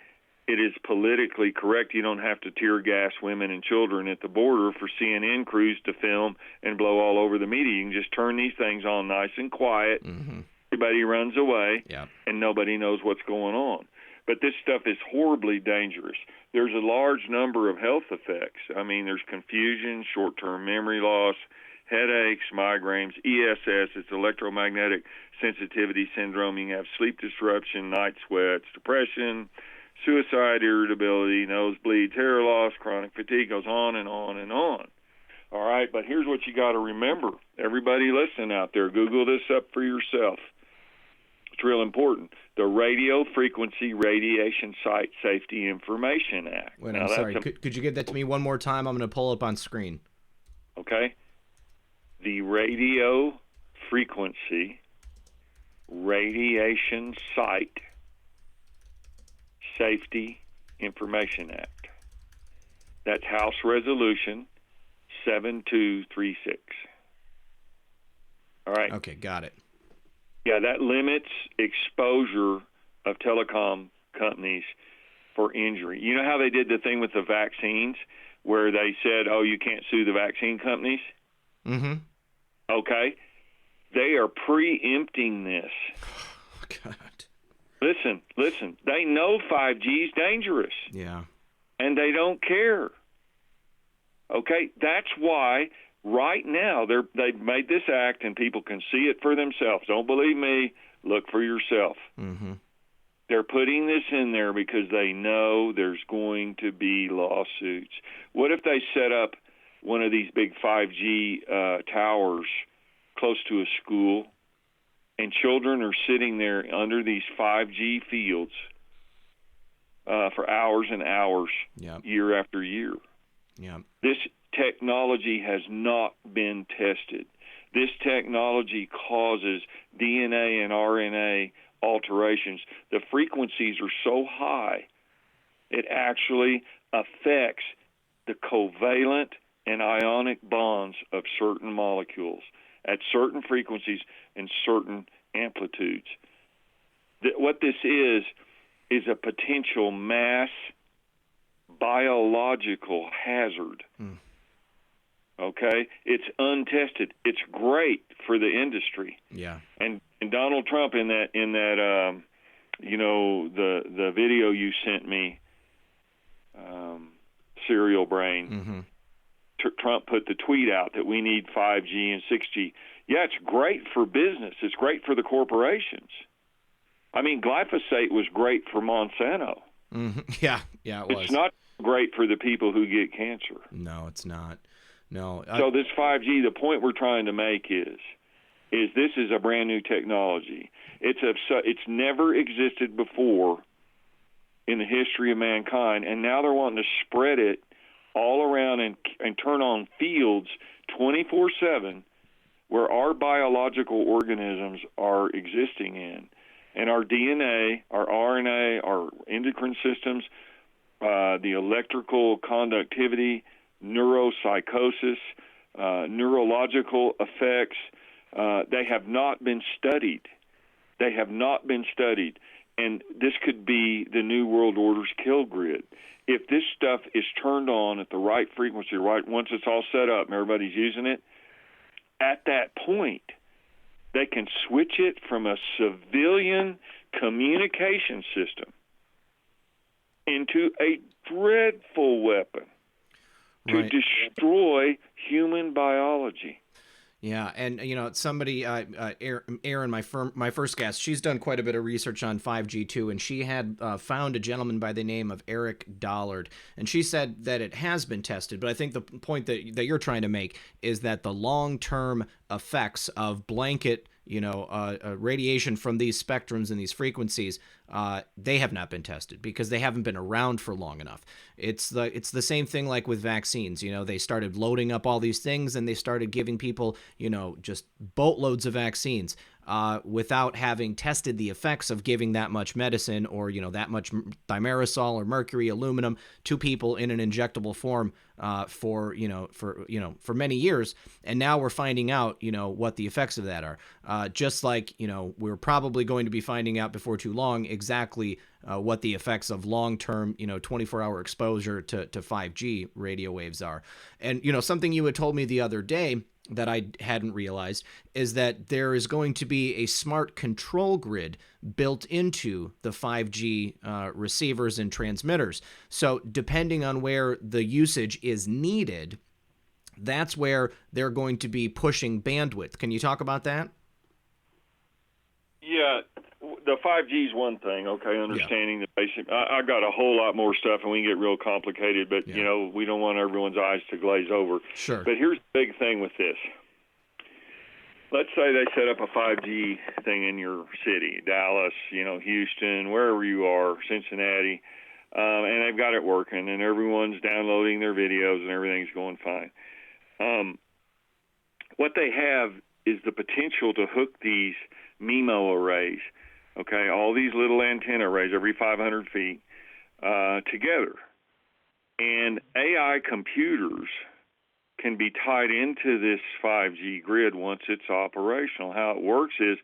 it is politically correct. You don't have to tear gas women and children at the border for CNN crews to film and blow all over the media. You can just turn these things on nice and quiet. Mm-hmm. Everybody runs away, and nobody knows what's going on. But this stuff is horribly dangerous. There's a large number of health effects. I mean, there's confusion, short-term memory loss, headaches, migraines, ESS, it's electromagnetic sensitivity syndrome. You can have sleep disruption, night sweats, depression, suicide, irritability, nosebleeds, hair loss, chronic fatigue, goes on and on and on. All right, but here's what you got to remember. Everybody listening out there, Google this up for yourself. It's real important. The Radio Frequency Radiation Site Safety Information Act. Wait, I'm sorry. Could you give that to me one more time? I'm going to pull up on screen. Okay. The Radio Frequency Radiation Site Safety Information Act. That's House Resolution 7236. All right. Okay, got it. Yeah, that limits exposure of telecom companies for injury. You know how they did the thing with the vaccines where they said, oh, you can't sue the vaccine companies? Mm-hmm. Okay. They are preempting this. Oh, God. Listen. They know 5G is dangerous. Yeah. And they don't care. Okay? That's why right now they've made this act and people can see it for themselves. Don't believe me. Look for yourself. Mm-hmm. They're putting this in there because they know there's going to be lawsuits. What if they set up one of these big 5G towers close to a school, and children are sitting there under these 5G fields for hours and hours, year after year? Yeah. This technology has not been tested. This technology causes DNA and RNA alterations. The frequencies are so high, it actually affects the covalent and ionic bonds of certain molecules at certain frequencies and certain amplitudes. What this is a potential mass biological hazard. Okay? It's untested. It's great for the industry. Yeah. And Donald Trump in that the video you sent me, Serial Brain, Trump put the tweet out that we need 5G and 6G. Yeah, it's great for business. It's great for the corporations. I mean, glyphosate was great for Monsanto. Yeah, it was. It's not great for the people who get cancer. No, it's not. No. So this 5G, the point we're trying to make is this is a brand new technology. It's never existed before in the history of mankind, and now they're wanting to spread it all around and turn on fields 24/7 where our biological organisms are existing in. And our DNA, our RNA, our endocrine systems, the electrical conductivity, neuropsychosis, neurological effects, they have not been studied. They have not been studied. And this could be the New World Order's kill grid. If this stuff is turned on at the right frequency, right, once it's all set up and everybody's using it, at that point, they can switch it from a civilian communication system into a dreadful weapon to destroy human biology. Yeah, and somebody, Erin, my first guest, she's done quite a bit of research on 5G too, and she had found a gentleman by the name of Eric Dollard, and she said that it has been tested. But I think the point that you're trying to make is that the long-term effects of blanket, radiation from these spectrums and these frequencies, they have not been tested because they haven't been around for long enough. It's the same thing like with vaccines. They started loading up all these things and they started giving people, just boatloads of vaccines without having tested the effects of giving that much medicine or, that much thimerosal or mercury, aluminum to people in an injectable form for many years. And now we're finding out, what the effects of that are. Just like, we're probably going to be finding out before too long exactly what the effects of long-term, 24-hour exposure to 5G radio waves are. And, something you had told me the other day that I hadn't realized is that there is going to be a smart control grid built into the 5G receivers and transmitters. So depending on where the usage is needed, that's where they're going to be pushing bandwidth. Can you talk about that? Yeah, the 5G is one thing, okay, understanding the basic. I got a whole lot more stuff, and we can get real complicated, but, we don't want everyone's eyes to glaze over. Sure. But here's the big thing with this. Let's say they set up a 5G thing in your city, Dallas, Houston, wherever you are, Cincinnati, and they've got it working, and everyone's downloading their videos, and everything's going fine. What they have is the potential to hook these MIMO arrays, okay, all these little antenna arrays every 500 feet together. And AI computers can be tied into this 5G grid once it's operational. How it works is,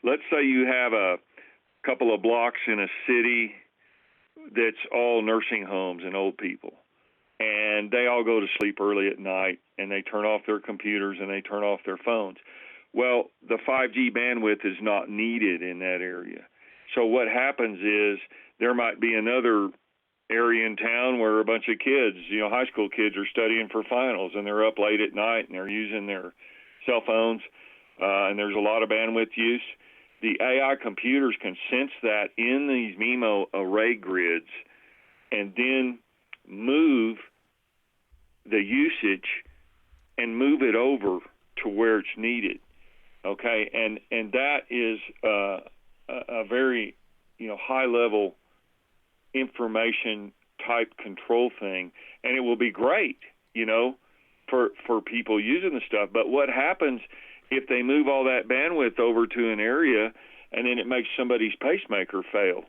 let's say you have a couple of blocks in a city that's all nursing homes and old people. And they all go to sleep early at night, and they turn off their computers and they turn off their phones. Well, the 5G bandwidth is not needed in that area. So what happens is there might be another area in town where a bunch of kids, high school kids are studying for finals, and they're up late at night and they're using their cell phones, and there's a lot of bandwidth use. The AI computers can sense that in these MIMO array grids and then move the usage and move it over to where it's needed. Okay, and that is a very high level information type control thing, and it will be great for people using the stuff. But what happens if they move all that bandwidth over to an area and then it makes somebody's pacemaker fail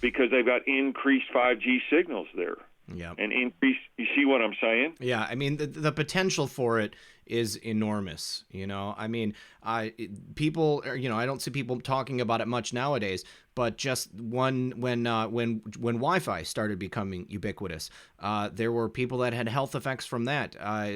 because they've got increased 5G signals there. Yeah. And increase. You see what I'm saying? Yeah. I mean, the potential for it is enormous. You know, I mean, people, you know, I don't see people talking about it much nowadays. But just when Wi-Fi started becoming ubiquitous, there were people that had health effects from that.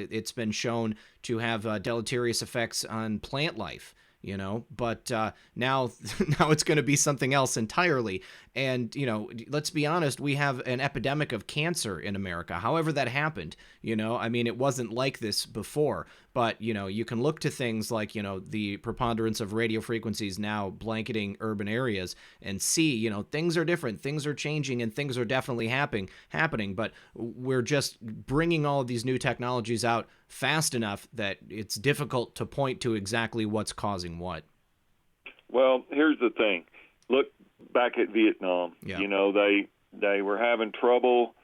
It's been shown to have deleterious effects on plant life. You know, but now it's going to be something else entirely. And, you know, let's be honest, we have an epidemic of cancer in America. However that happened, you know, I mean, it wasn't like this before. But, you know, you can look to things like, you know, the preponderance of radio frequencies now blanketing urban areas and see, you know, things are different, things are changing, and things are definitely happening. But we're just bringing all of these new technologies out fast enough that it's difficult to point to exactly what's causing what. Well, here's the thing. Look back at Vietnam. Yeah. You know, they were having trouble.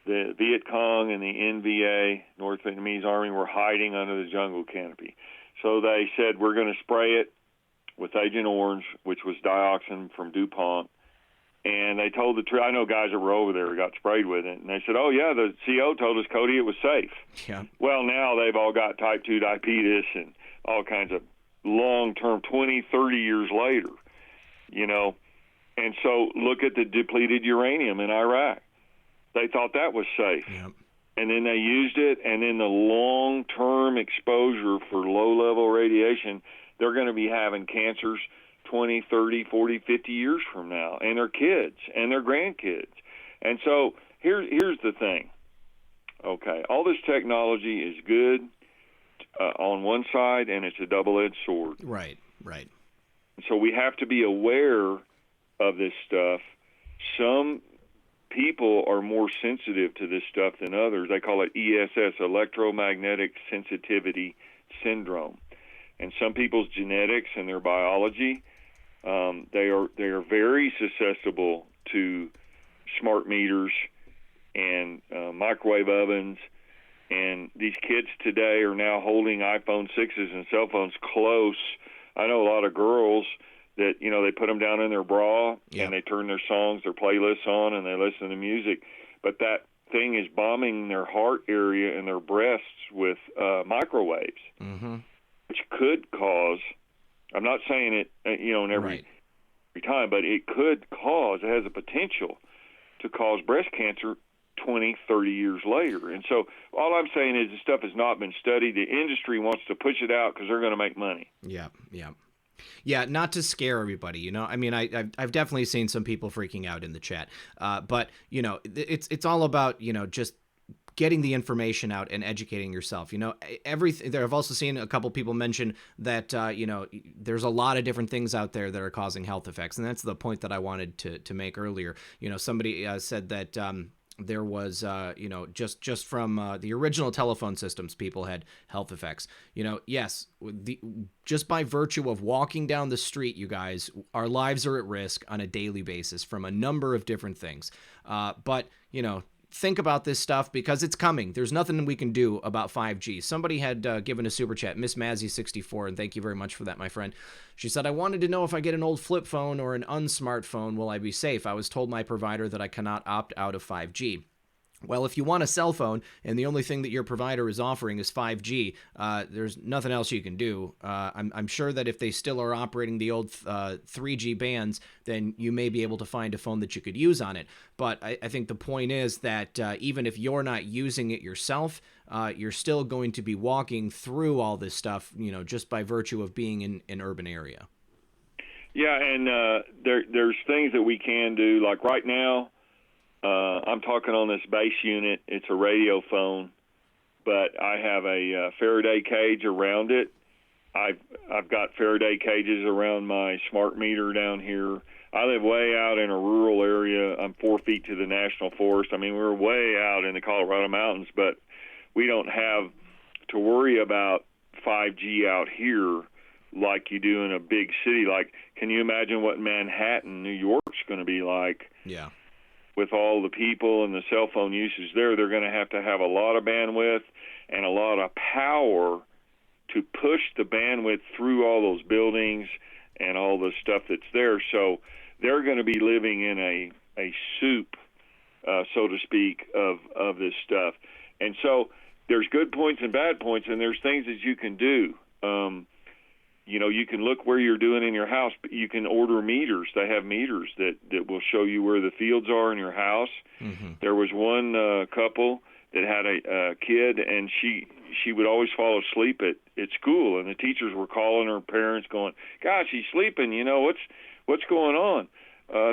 The Viet Cong and the NVA, North Vietnamese Army, were hiding under the jungle canopy. So they said, we're going to spray it with Agent Orange, which was dioxin from DuPont. And they told the truth. I know guys that were over there who got sprayed with it. And they said, oh, yeah, the CO told us, Cody, it was safe. Yeah. Well, now they've all got type 2 diabetes and all kinds of long-term, 20, 30 years later, you know. And so look at the depleted uranium in Iraq. They thought that was safe. Yep. And then they used it, and then the long-term exposure for low-level radiation, they're going to be having cancers 20, 30, 40, 50 years from now, and their kids and their grandkids. And so here's the thing. Okay, all this technology is good on one side, and it's a double-edged sword. Right. So we have to be aware of this stuff. Some people are more sensitive to this stuff than others. They call it ESS, electromagnetic sensitivity syndrome. And some people's genetics and their biology, they are very susceptible to smart meters and microwave ovens. And these kids today are now holding iPhone 6s and cell phones close. I know a lot of girls that, you know, they put them down in their bra and they turn their songs, their playlists on, and they listen to music. But that thing is bombing their heart area and their breasts with microwaves, which could cause, I'm not saying it, you know, in every time, but it could cause, it has a potential to cause breast cancer 20, 30 years later. And so all I'm saying is this stuff has not been studied. The industry wants to push it out because they're going to make money. Yeah, not to scare everybody, you know. I mean, I've definitely seen some people freaking out in the chat, but you know, it's all about, you know, just getting the information out and educating yourself. You know, everything there. I've also seen a couple people mention that you know, there's a lot of different things out there that are causing health effects, and that's the point that I wanted to make earlier. You know, somebody said that there was, you know, just from the original telephone systems, people had health effects. You know, yes, just by virtue of walking down the street, you guys, our lives are at risk on a daily basis from a number of different things. But, you know, think about this stuff because it's coming. There's nothing we can do about 5G. Somebody had given a super chat, Miss Mazzy64, and thank you very much for that, my friend. She said, I wanted to know if I get an old flip phone or an unsmart phone, will I be safe? I was told my provider that I cannot opt out of 5G. Well, if you want a cell phone and the only thing that your provider is offering is 5G, there's nothing else you can do. I'm sure that if they still are operating the old 3G bands, then you may be able to find a phone that you could use on it. But I think the point is that even if you're not using it yourself, you're still going to be walking through all this stuff, you know, just by virtue of being in an urban area. Yeah, and there's things that we can do. Like right now, I'm talking on this base unit. It's a radio phone, but I have a Faraday cage around it. I've got Faraday cages around my smart meter down here. I live way out in a rural area. I'm 4 feet to the national forest. I mean, we're way out in the Colorado mountains, but we don't have to worry about 5G out here like you do in a big city. Like, can you imagine what Manhattan, New York's going to be like? Yeah. With all the people and the cell phone usage there, they're going to have a lot of bandwidth and a lot of power to push the bandwidth through all those buildings and all the stuff that's there. So they're going to be living in a soup, so to speak, of this stuff. And so there's good points and bad points, and there's things that you can do. You can look where you're doing in your house, but you can order meters. They have meters that will show you where the fields are in your house. Mm-hmm. There was one couple that had a kid, and she would always fall asleep at school, and the teachers were calling her parents going, gosh, she's sleeping, what's going on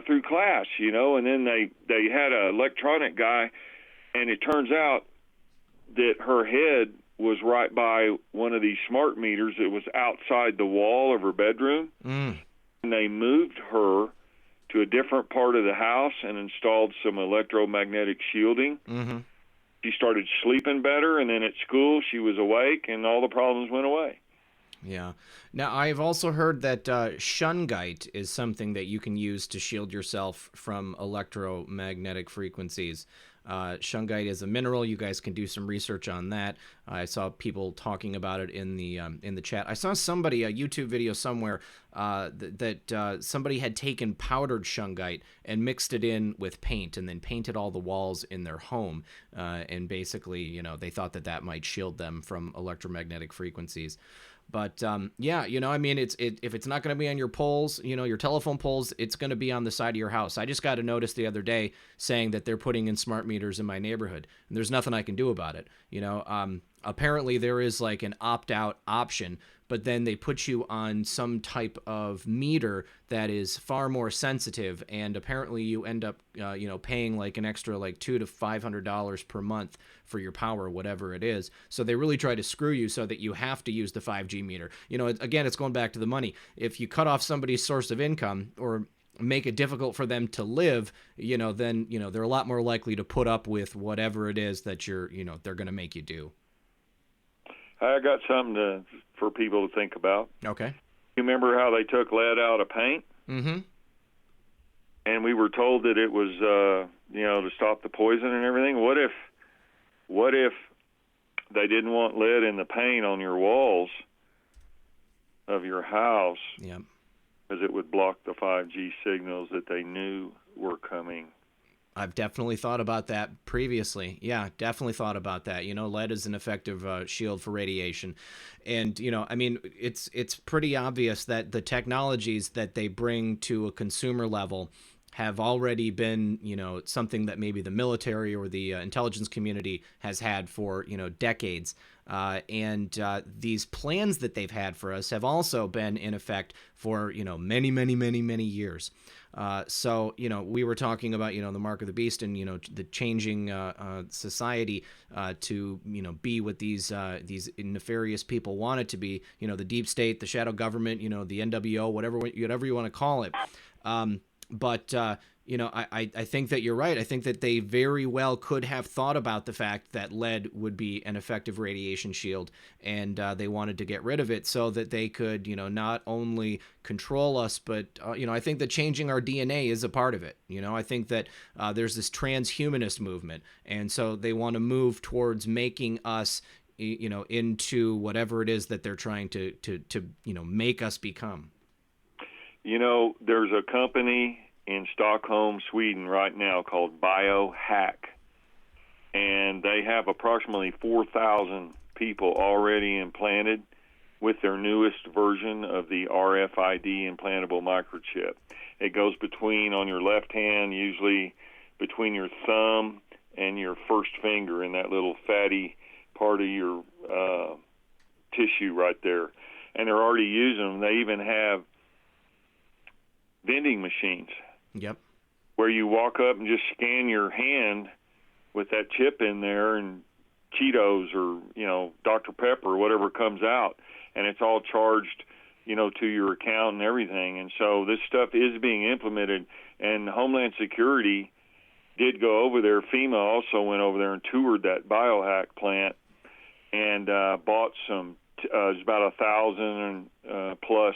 through class, and then they had an electronic guy, and it turns out that her head was right by one of these smart meters that was outside the wall of her bedroom. And they moved her to a different part of the house and installed some electromagnetic shielding. Mm-hmm. She started sleeping better, and then at school she was awake, and all the problems went away. Yeah. Now, I've also heard that shungite is something that you can use to shield yourself from electromagnetic frequencies. Shungite is a mineral. You guys can do some research on that. I saw people talking about it in the chat. I saw a YouTube video somewhere that somebody had taken powdered shungite and mixed it in with paint and then painted all the walls in their home. And basically, they thought that might shield them from electromagnetic frequencies. But if it's not going to be on your poles, your telephone poles, it's going to be on the side of your house. I just got a notice the other day saying that they're putting in smart meters in my neighborhood, and there's nothing I can do about it. Apparently there is like an opt-out option, but then they put you on some type of meter that is far more sensitive, and apparently you end up, paying like an extra like $200 to $500 per month for your power, whatever it is. So they really try to screw you so that you have to use the 5G meter. Again, it's going back to the money. If you cut off somebody's source of income or make it difficult for them to live, then they're a lot more likely to put up with whatever it is that they're going to make you do. I got something for people to think about. Okay. You remember how they took lead out of paint? Mm-hmm. And we were told that it was, to stop the poison and everything. What if they didn't want lead in the paint on your walls of your house? Yep. Because it would block the 5G signals that they knew were coming. I've definitely thought about that previously. Yeah, definitely thought about that. Lead is an effective shield for radiation. And, it's pretty obvious that the technologies that they bring to a consumer level have already been, something that maybe the military or the intelligence community has had for, decades. And these plans that they've had for us have also been in effect for, many, many, many, many years. So, we were talking about, the mark of the beast and, the changing society to, be what these nefarious people want it to be, the deep state, the shadow government, the NWO, whatever you want to call it. But I think that you're right. I think that they very well could have thought about the fact that lead would be an effective radiation shield, and they wanted to get rid of it so that they could, not only control us, but, I think that changing our DNA is a part of it. I think that there's this transhumanist movement, and so they want to move towards making us, into whatever it is that they're trying to make us become. There's a company in Stockholm, Sweden right now called Biohack, and they have approximately 4,000 people already implanted with their newest version of the RFID implantable microchip. It goes on your left hand, usually between your thumb and your first finger in that little fatty part of your tissue right there. And they're already using them. They even have vending machines. Yep. Where you walk up and just scan your hand with that chip in there, and Cheetos or, Dr. Pepper or whatever comes out, and it's all charged, to your account and everything. And so this stuff is being implemented, and Homeland Security did go over there. FEMA also went over there and toured that Biohack plant and bought some, it's about 1,000 plus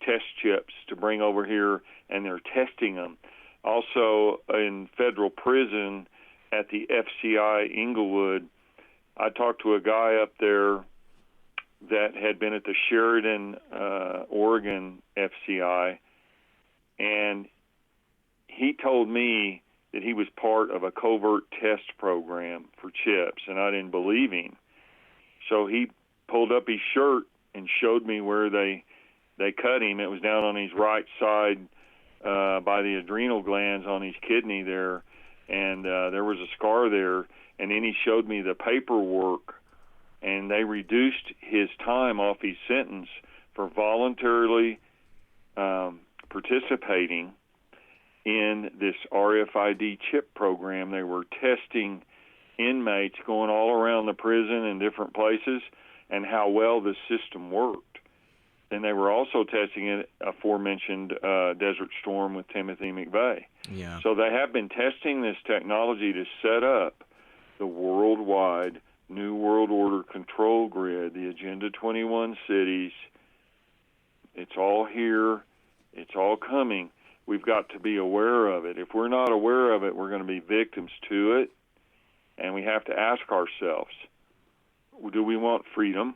test chips to bring over here, and they're testing them. Also, in federal prison at the FCI Inglewood, I talked to a guy up there that had been at the Sheridan, Oregon FCI, and he told me that he was part of a covert test program for chips, and I didn't believe him. So he pulled up his shirt and showed me where they cut him. It was down on his right side by the adrenal glands on his kidney there, and there was a scar there. And then he showed me the paperwork, and they reduced his time off his sentence for voluntarily participating in this RFID chip program. They were testing inmates going all around the prison in different places and how well the system worked. And they were also testing it, aforementioned Desert Storm with Timothy McVeigh. Yeah. So they have been testing this technology to set up the worldwide New World Order control grid, the Agenda 21 cities. It's all here. It's all coming. We've got to be aware of it. If we're not aware of it, we're going to be victims to it. And we have to ask ourselves, do we want freedom?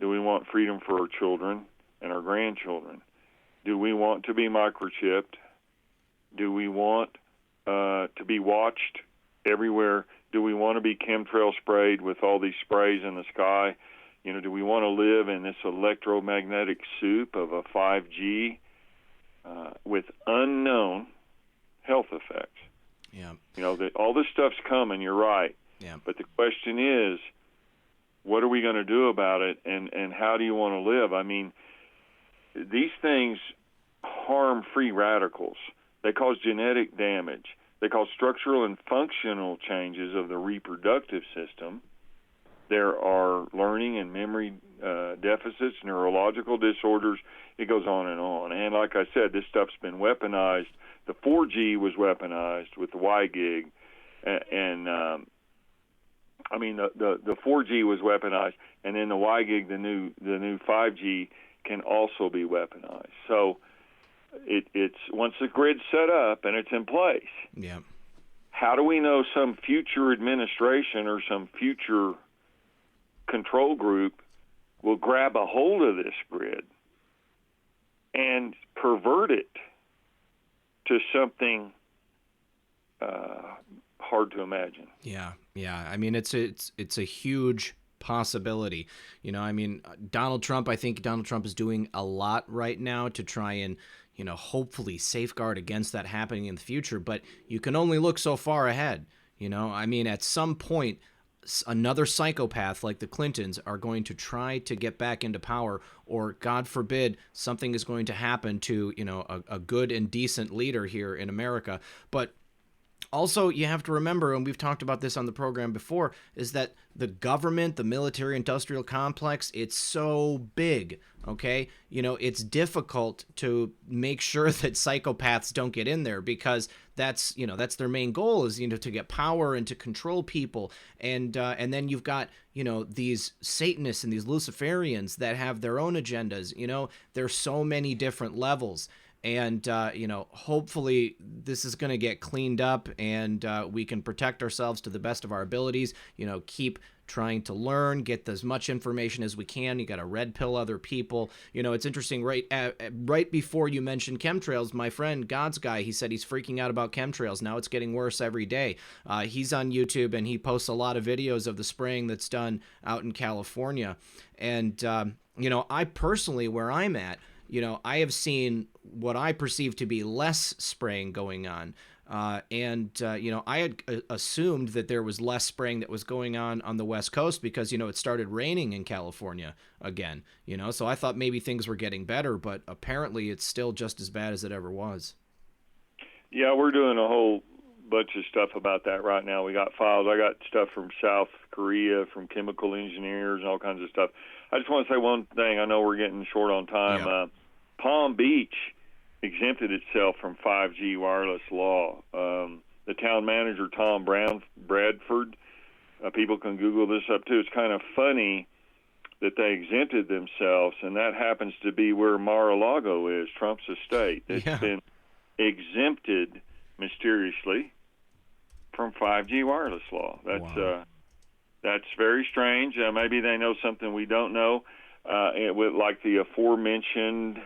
Do we want freedom for our children and our grandchildren? Do we want to be microchipped? Do we want to be watched everywhere? Do we want to be chemtrail sprayed with all these sprays in the sky? You know, do we want to live in this electromagnetic soup of a 5G with unknown health effects? Yeah. You know, all this stuff's coming, you're right. Yeah. But the question is, what are we going to do about it, and how do you want to live? I mean, these things harm free radicals. They cause genetic damage. They cause structural and functional changes of the reproductive system. There are learning and memory deficits, neurological disorders. It goes on and on. And like I said, this stuff's been weaponized. The 4G was weaponized with the Y-gig, and I mean the 4G was weaponized, and then the Y-gig, the new 5G, can also be weaponized. So it's once the grid's set up and it's in place. Yeah. How do we know some future administration or some future control group will grab a hold of this grid and pervert it to something hard to imagine? Yeah. I mean, it's a huge possibility. You know, I mean, I think Donald Trump is doing a lot right now to try and, you know, hopefully safeguard against that happening in the future. But you can only look so far ahead. You know, I mean, at some point, another psychopath like the Clintons are going to try to get back into power, or God forbid, something is going to happen to, you know, a good and decent leader here in America. But also, you have to remember, and we've talked about this on the program before, is that the government, the military-industrial complex, it's so big, okay? You know, it's difficult to make sure that psychopaths don't get in there, because that's their main goal, is, you know, to get power and to control people. And then you've got, you know, these Satanists and these Luciferians that have their own agendas. You know, there's so many different levels. And, you know, hopefully this is going to get cleaned up, and we can protect ourselves to the best of our abilities, you know, keep trying to learn, get as much information as we can. You got to red pill other people. You know, it's interesting, right before you mentioned chemtrails, my friend God's Guy, he said he's freaking out about chemtrails. Now it's getting worse every day. He's on YouTube, and he posts a lot of videos of the spraying that's done out in California. And, you know, I personally, where I'm at, you know, I have seen what I perceive to be less spraying going on. You know, I had assumed that there was less spraying that was going on the West Coast because, you know, it started raining in California again, you know, so I thought maybe things were getting better, but apparently it's still just as bad as it ever was. Yeah, we're doing a whole bunch of stuff about that right now. We got files. I got stuff from South Korea, from chemical engineers and all kinds of stuff. I just want to say one thing. I know we're getting short on time. Yeah. Palm Beach exempted itself from 5G wireless law. The town manager, Tom Bradford, people can Google this up too. It's kind of funny that they exempted themselves, and that happens to be where Mar-a-Lago is, Trump's estate. It's been exempted mysteriously from 5G wireless law. That's very strange. Maybe they know something we don't know. with like the aforementioned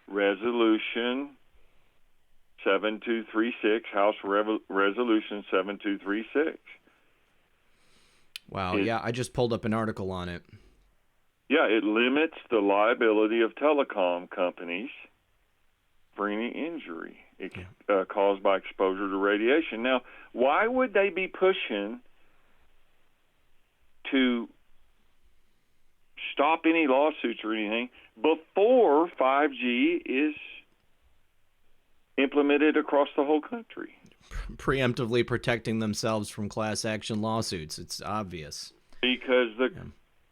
resolution 7236, House Resolution 7236. Wow, yeah, I just pulled up an article on it. Yeah, it limits the liability of telecom companies for any injury caused by exposure to radiation. Now, why would they be pushing to stop any lawsuits or anything before 5G is implemented across the whole country? Preemptively protecting themselves from class action lawsuits. It's obvious. Because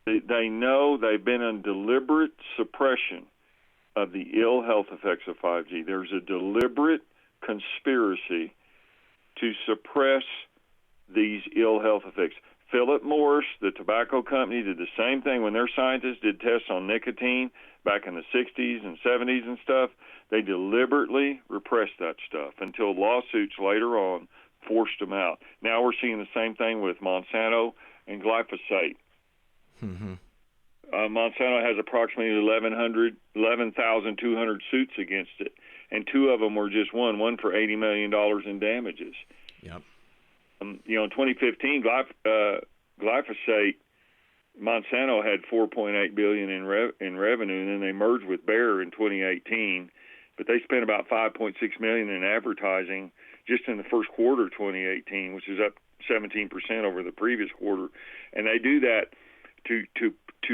they know they've been on deliberate suppression of the ill health effects of 5G. There's a deliberate conspiracy to suppress these ill health effects. Philip Morris, the tobacco company, did the same thing when their scientists did tests on nicotine back in the 60s and 70s and stuff. They deliberately repressed that stuff until lawsuits later on forced them out. Now we're seeing the same thing with Monsanto and glyphosate. Mm-hmm. Monsanto has approximately 11,200 suits against it, and two of them were just one for $80 million in damages. Yep. In 2015, glyphosate, Monsanto had $4.8 billion in revenue, and then they merged with Bayer in 2018. But they spent about $5.6 million in advertising just in the first quarter of 2018, which is up 17% over the previous quarter. And they do that to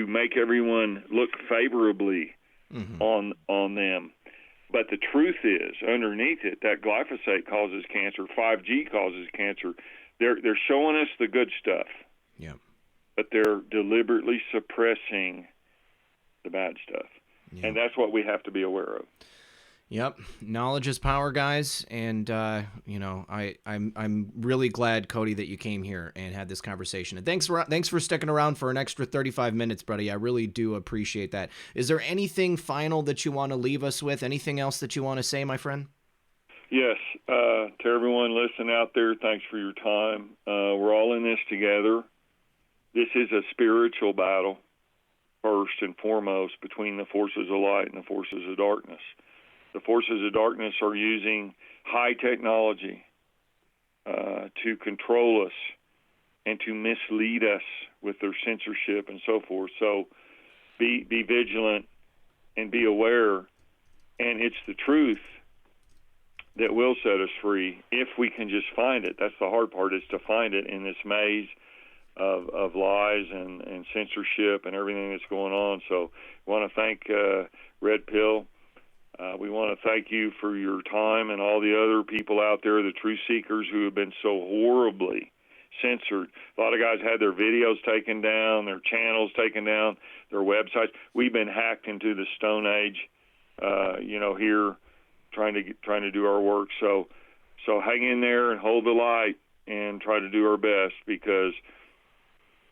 make everyone look favorably on them. But the truth is, underneath it, that glyphosate causes cancer, 5G causes cancer. They're showing us the good stuff. Yeah. But they're deliberately suppressing the bad stuff. Yeah. And that's what we have to be aware of. Yep, knowledge is power, guys, and I'm really glad, Cody, that you came here and had this conversation. And thanks for sticking around for an extra 35 minutes, buddy. I really do appreciate that. Is there anything final that you want to leave us with? Anything else that you want to say, my friend? Yes, to everyone listening out there, thanks for your time. We're all in this together. This is a spiritual battle, first and foremost, between the forces of light and the forces of darkness. The forces of darkness are using high technology to control us and to mislead us with their censorship and so forth. So be vigilant and be aware. And it's the truth that will set us free if we can just find it. That's the hard part, is to find it in this maze of lies and censorship and everything that's going on. So I want to thank Red Pill. We want to thank you for your time and all the other people out there, the truth seekers who have been so horribly censored. A lot of guys had their videos taken down, their channels taken down, their websites. We've been hacked into the Stone Age, here trying to do our work. So hang in there and hold the light and try to do our best, because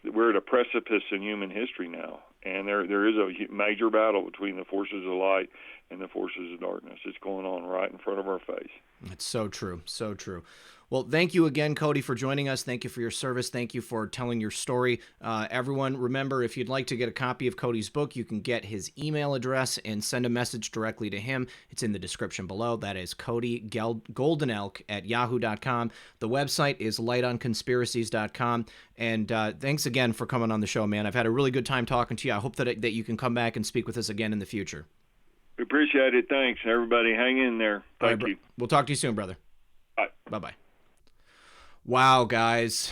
we're at a precipice in human history now. And there is a major battle between the forces of light and the forces of darkness. It's going on right in front of our face. It's so true. So true. Well, thank you again, Cody, for joining us. Thank you for your service. Thank you for telling your story. Everyone, remember, if you'd like to get a copy of Cody's book, you can get his email address and send a message directly to him. It's in the description below. That is CodyGoldenElk@yahoo.com. The website is lightonconspiracies.com. And thanks again for coming on the show, man. I've had a really good time talking to you. I hope that you can come back and speak with us again in the future. We appreciate it. Thanks. Everybody, hang in there. Thank you. We'll talk to you soon, brother. Bye. Bye-bye. Wow, guys.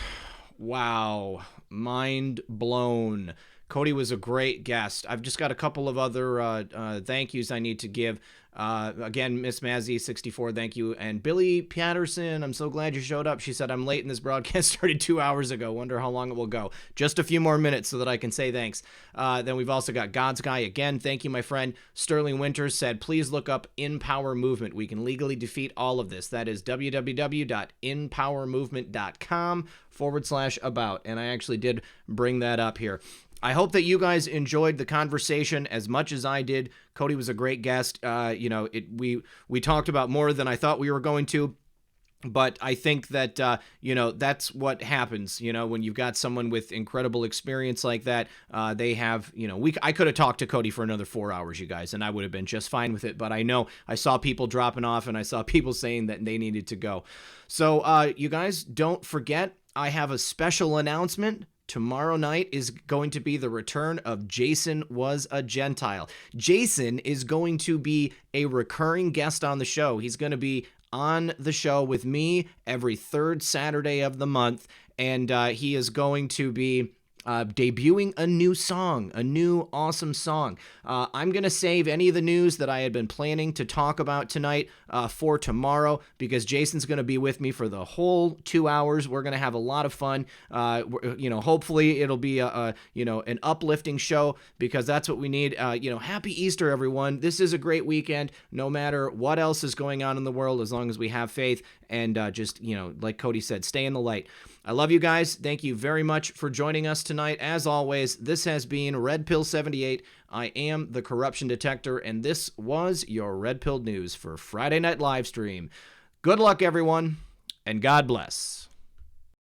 Wow. Mind blown. Cody was a great guest. I've just got a couple of other thank yous I need to give. Again, Miss Mazzy 64, thank you. And Billy Patterson, I'm so glad you showed up. She said, I'm late and this broadcast started 2 hours ago. Wonder how long it will go. Just a few more minutes so that I can say thanks. Then we've also got God's Guy. Again, thank you, my friend. Sterling Winters said, please look up In Power Movement. We can legally defeat all of this. That is www.inpowermovement.com/about. And I actually did bring that up here. I hope that you guys enjoyed the conversation as much as I did. Cody was a great guest. We talked about more than I thought we were going to. But I think that, that's what happens, when you've got someone with incredible experience like that. They have, I could have talked to Cody for another 4 hours, you guys, and I would have been just fine with it. But I know I saw people dropping off and I saw people saying that they needed to go. So you guys, don't forget, I have a special announcement. Tomorrow night is going to be the return of Jason Was a Gentile. Jason is going to be a recurring guest on the show. He's going to be on the show with me every third Saturday of the month, and he is going to be debuting a new song, a new awesome song. I'm going to save any of the news that I had been planning to talk about tonight for tomorrow, because Jason's going to be with me for the whole 2 hours. We're going to have a lot of fun. Hopefully it'll be an uplifting show, because that's what we need. Happy Easter, everyone. This is a great weekend, no matter what else is going on in the world, as long as we have faith and like Cody said, stay in the light. I love you guys. Thank you very much for joining us tonight. As always, this has been Red Pill 78. I am the Corruption Detector, and this was your Red Pill News for Friday Night Livestream. Good luck, everyone, and God bless.